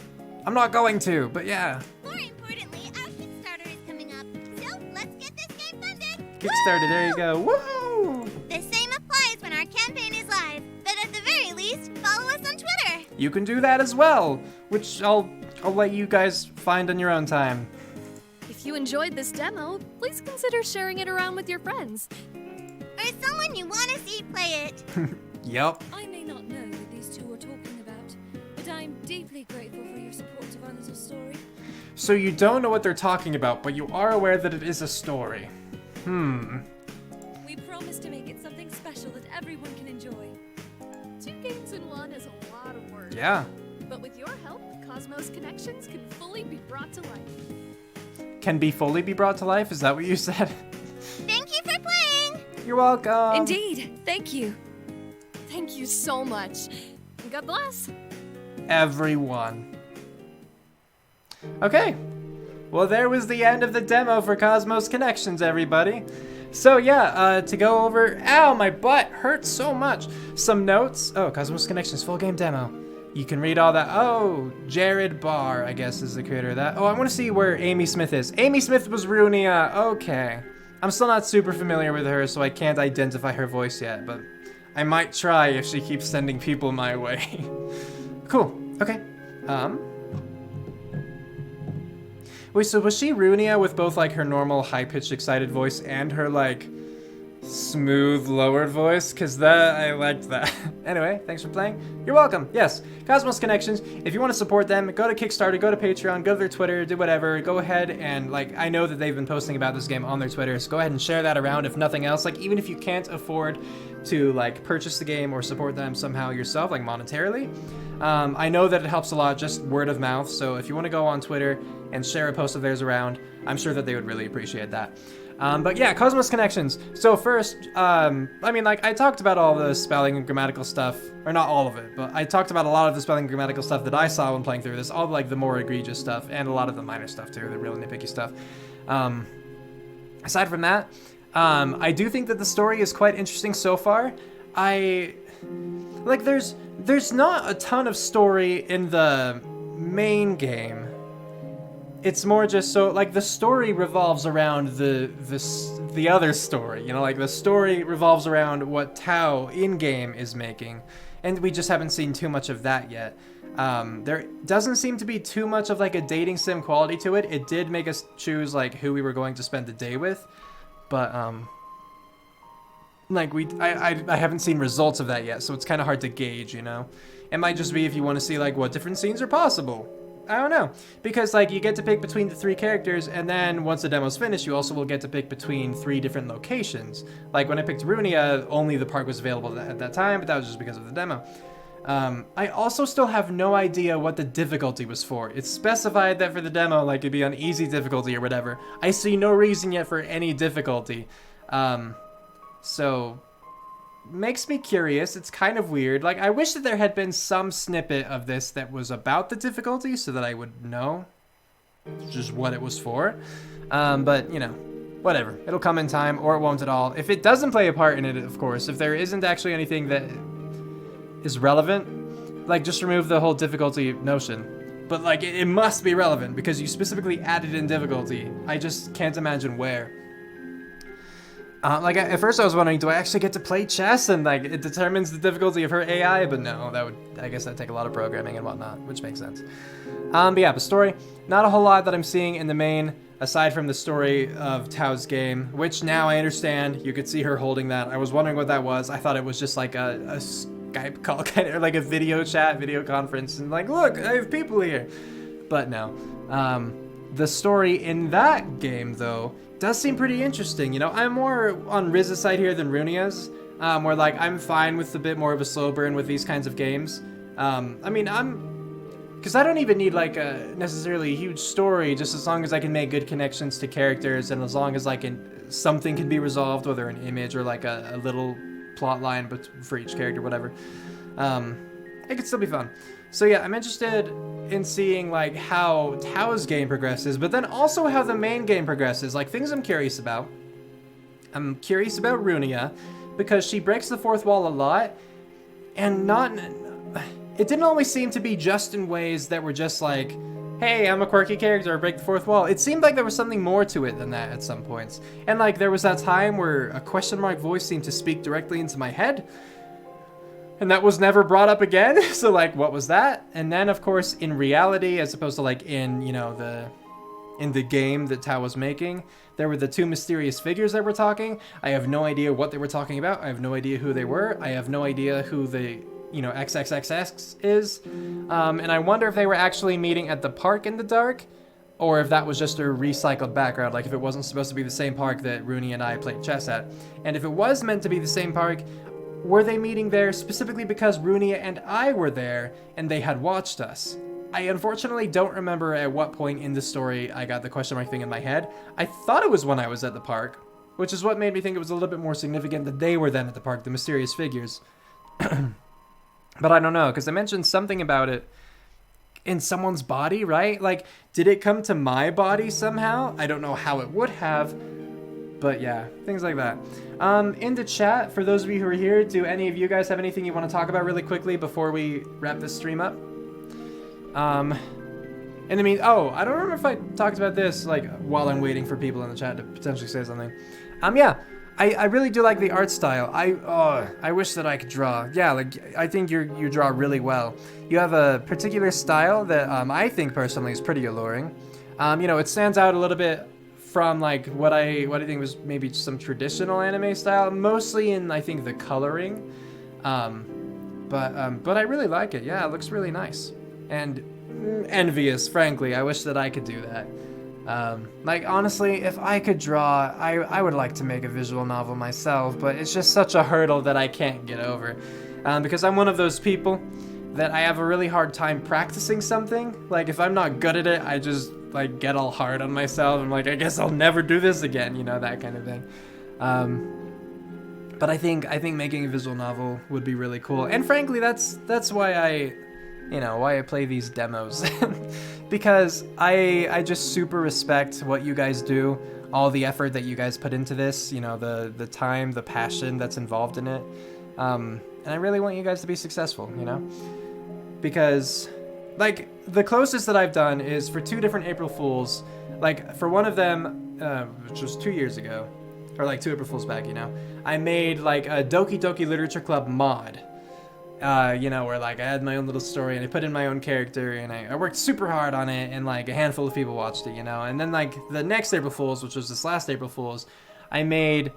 I'm not going to, but yeah. More importantly, our Kickstarter is coming up, so let's get this game funded! Kickstarter, there you go. Woo! The same applies when our campaign is live, but at the very least, follow us on Twitter! You can do that as well, which I'll let you guys find on your own time. If you enjoyed this demo, please consider sharing it around with your friends. Or someone you want to see play it. Yup. I may not know what these two are talking about, but I'm deeply grateful for your support of our little story. So you don't know what they're talking about, but you are aware that it is a story. We promise to make it something special that everyone can enjoy. 2 games in 1 is a lot of work. Yeah. But with your help, Kosmos Connections can fully be brought to life. Can be fully be brought to life? Is that what you said? Thank you for playing! You're welcome. Indeed, thank you. Thank you so much. And God bless. Everyone. Okay. Well, there was the end of the demo for Kosmos Connections, everybody. So yeah, to go over, ow, my butt hurts so much. Some notes. Oh, Cosmos Connections full game demo. You can read all that. Oh, Jared Barr, I guess, is the creator of that. Oh, I want to see where Amy Smith is. Amy Smith was Runia. Okay. I'm still not super familiar with her, so I can't identify her voice yet, but I might try if she keeps sending people my way. Cool. Okay. Wait, so was she Runia with both, like, her normal high-pitched excited voice and her, like, smooth lowered voice? Because I liked that. Anyway, thanks for playing. You're welcome. Yes, Cosmos Connections. If you want to support them, go to Kickstarter, go to Patreon, go to their Twitter, do whatever. Go ahead and, like, I know that they've been posting about this game on their Twitter, so go ahead and share that around if nothing else. Like, even if you can't afford to, like, purchase the game or support them somehow yourself, like, monetarily, I know that it helps a lot, just word of mouth. So if you want to go on Twitter and share a post of theirs around, I'm sure that they would really appreciate that. But yeah, Cosmos Connections. So first, I mean, like, I talked about all the spelling and grammatical stuff, or not all of it, but I talked about a lot of the spelling and grammatical stuff that I saw when playing through this, all like the more egregious stuff, and a lot of the minor stuff too, the real nitpicky stuff. Aside from that, I do think that the story is quite interesting so far. Like, there's not a ton of story in the main game. It's more just so, like, the story revolves around the other story, you know, like, the story revolves around what Tao in-game is making, and we just haven't seen too much of that yet. There doesn't seem to be too much of, like, a dating sim quality to it. It did make us choose, like, who we were going to spend the day with, but, like, I haven't seen results of that yet, so it's kind of hard to gauge, you know? It might just be if you want to see, like, what different scenes are possible. I don't know, because, like, you get to pick between the 3 characters, and then once the demo's finished, you also will get to pick between 3 different locations. Like, when I picked Runia, only the park was available at that time, but that was just because of the demo. I also still have no idea what the difficulty was for. It's specified that for the demo, like, it'd be on easy difficulty or whatever. I see no reason yet for any difficulty. So, makes me curious. It's kind of weird. Like, I wish that there had been some snippet of this that was about the difficulty so that I would know just what it was for. But, you know, whatever. It'll come in time, or it won't at all. If it doesn't play a part in it, of course, if there isn't actually anything that is relevant, like, just remove the whole difficulty notion. But, like, it must be relevant because you specifically added in difficulty. I just can't imagine where. Like, at first I was wondering, do I actually get to play chess and, like, it determines the difficulty of her AI? But no, I guess that'd take a lot of programming and whatnot, which makes sense. But yeah, the story, not a whole lot that I'm seeing in the main, aside from the story of Tao's game, which now I understand. You could see her holding that. I was wondering what that was. I thought it was just like a Skype call, kind of, or like a video chat, video conference, and like, look, I have people here. But no. The story in that game, though, does seem pretty interesting. You know, I'm more on Riz's side here than Runia's, where, like, I'm fine with a bit more of a slow burn with these kinds of games. I mean, because I don't even need, like, a necessarily huge story, just as long as I can make good connections to characters, and as long as, like, something can be resolved, whether an image or, like, a little plot line for each character, whatever. It could still be fun. So yeah, I'm interested in seeing, like, how Tao's game progresses, but then also how the main game progresses. Like, things I'm curious about. I'm curious about Runia, because she breaks the fourth wall a lot, and it didn't always seem to be just in ways that were just like, hey, I'm a quirky character, I break the fourth wall. It seemed like there was something more to it than that at some points. And, like, there was that time where a question mark voice seemed to speak directly into my head, and that was never brought up again. So, like, what was that? And then, of course, in reality, as opposed to, like, in, you know, in the game that Tao was making, there were the 2 mysterious figures that were talking. I have no idea what they were talking about. I have no idea who they were. I have no idea who the, you know, XXXX is. And I wonder if they were actually meeting at the park in the dark, or if that was just a recycled background, like if it wasn't supposed to be the same park that Rooney and I played chess at. And if it was meant to be the same park, were they meeting there specifically because Runia and I were there and they had watched us? I unfortunately don't remember at what point in the story I got the question mark thing in my head. I thought it was when I was at the park, which is what made me think it was a little bit more significant that they were then at the park, the mysterious figures. But I don't know, because I mentioned something about it in someone's body, right? Like, did it come to my body somehow? I don't know how it would have, But yeah, things like that. In the chat, for those of you who are here, do any of you guys have anything you want to talk about really quickly before we wrap this stream up? In the oh, I don't remember if I talked about this, like, while I'm waiting for people in the chat to potentially say something. Yeah, I really do like the art style. I wish that I could draw. Yeah, like, I think you draw really well. You have a particular style that, I think personally is pretty alluring. You know, it stands out a little bit from, like, what I think was maybe some traditional anime style, mostly in, I think, the coloring. But I really like it. Yeah, it looks really nice. And envious, frankly. I wish that I could do that. Like, honestly, if I could draw, I would like to make a visual novel myself, but it's just such a hurdle that I can't get over. Because I'm one of those people that I have a really hard time practicing something. Like, if I'm not good at it, I just, like, get all hard on myself. I'm like, I guess I'll never do this again, you know, that kind of thing. But I think making a visual novel would be really cool. And frankly, that's why I play these demos. Because I just super respect what you guys do, all the effort that you guys put into this, you know, the time, the passion that's involved in it. And I really want you guys to be successful, you know? Because, like, the closest that I've done is for 2 different April Fools. Like, for one of them, which was 2 years ago, or like 2 April Fools back, you know, I made, like, a Doki Doki Literature Club mod. You know, where, like, I had my own little story and I put in my own character and I worked super hard on it and, like, a handful of people watched it, you know. And then, like, the next April Fools, which was this last April Fools, I made,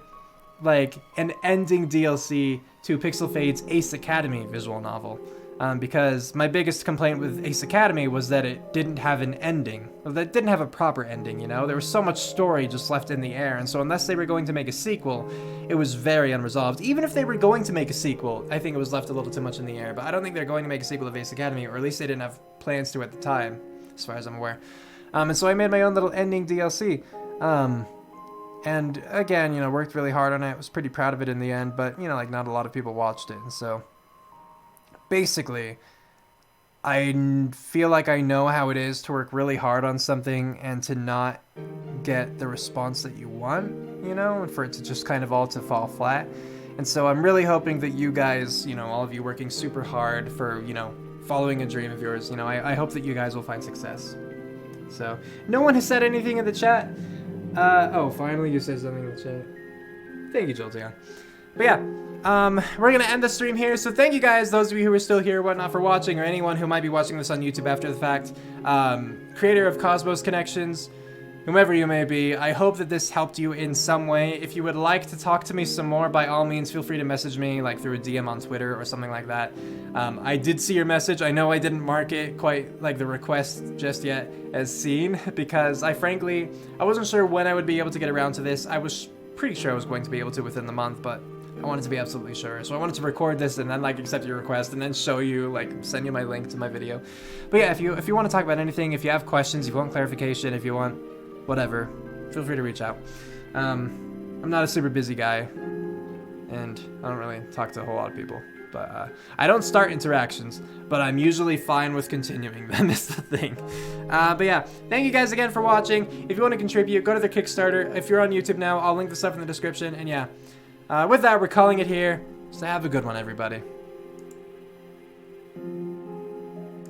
like, an ending DLC to Pixel Fade's Ace Academy visual novel. Because my biggest complaint with Ace Academy was that it didn't have an ending. Well, that didn't have a proper ending, you know? There was so much story just left in the air, and so unless they were going to make a sequel, it was very unresolved. Even if they were going to make a sequel, I think it was left a little too much in the air, but I don't think they're going to make a sequel of Ace Academy, or at least they didn't have plans to at the time, as far as I'm aware. And so I made my own little ending DLC. And again, you know, worked really hard on it, was pretty proud of it in the end, but, you know, like, not a lot of people watched it, and so basically, I feel like I know how it is to work really hard on something and to not get the response that you want, you know, and for it to just kind of all to fall flat. And so I'm really hoping that you guys, you know, all of you working super hard for, you know, following a dream of yours, you know, I hope that you guys will find success. So, no one has said anything in the chat. Oh, finally you said something in the chat. Thank you, Jolteon. But yeah, we're gonna end the stream here, so thank you guys, those of you who are still here, whatnot, for watching, or anyone who might be watching this on YouTube after the fact. Creator of Cosmos Connections, whomever you may be, I hope that this helped you in some way. If you would like to talk to me some more, by all means, feel free to message me, like, through a DM on Twitter or something like that. I did see your message. I know I didn't mark it quite, like, the request just yet as seen, because I wasn't sure when I would be able to get around to this. I was pretty sure I was going to be able to within the month, but I wanted to be absolutely sure. So I wanted to record this and then, like, accept your request and then show you, like, send you my link to my video. But yeah, if you want to talk about anything, if you have questions, if you want clarification, if you want whatever, feel free to reach out. I'm not a super busy guy, and I don't really talk to a whole lot of people. But I don't start interactions, but I'm usually fine with continuing them, is the thing. But yeah, thank you guys again for watching. If you want to contribute, go to their Kickstarter. If you're on YouTube now, I'll link the stuff in the description. And yeah, with that, we're calling it here. So have a good one, everybody.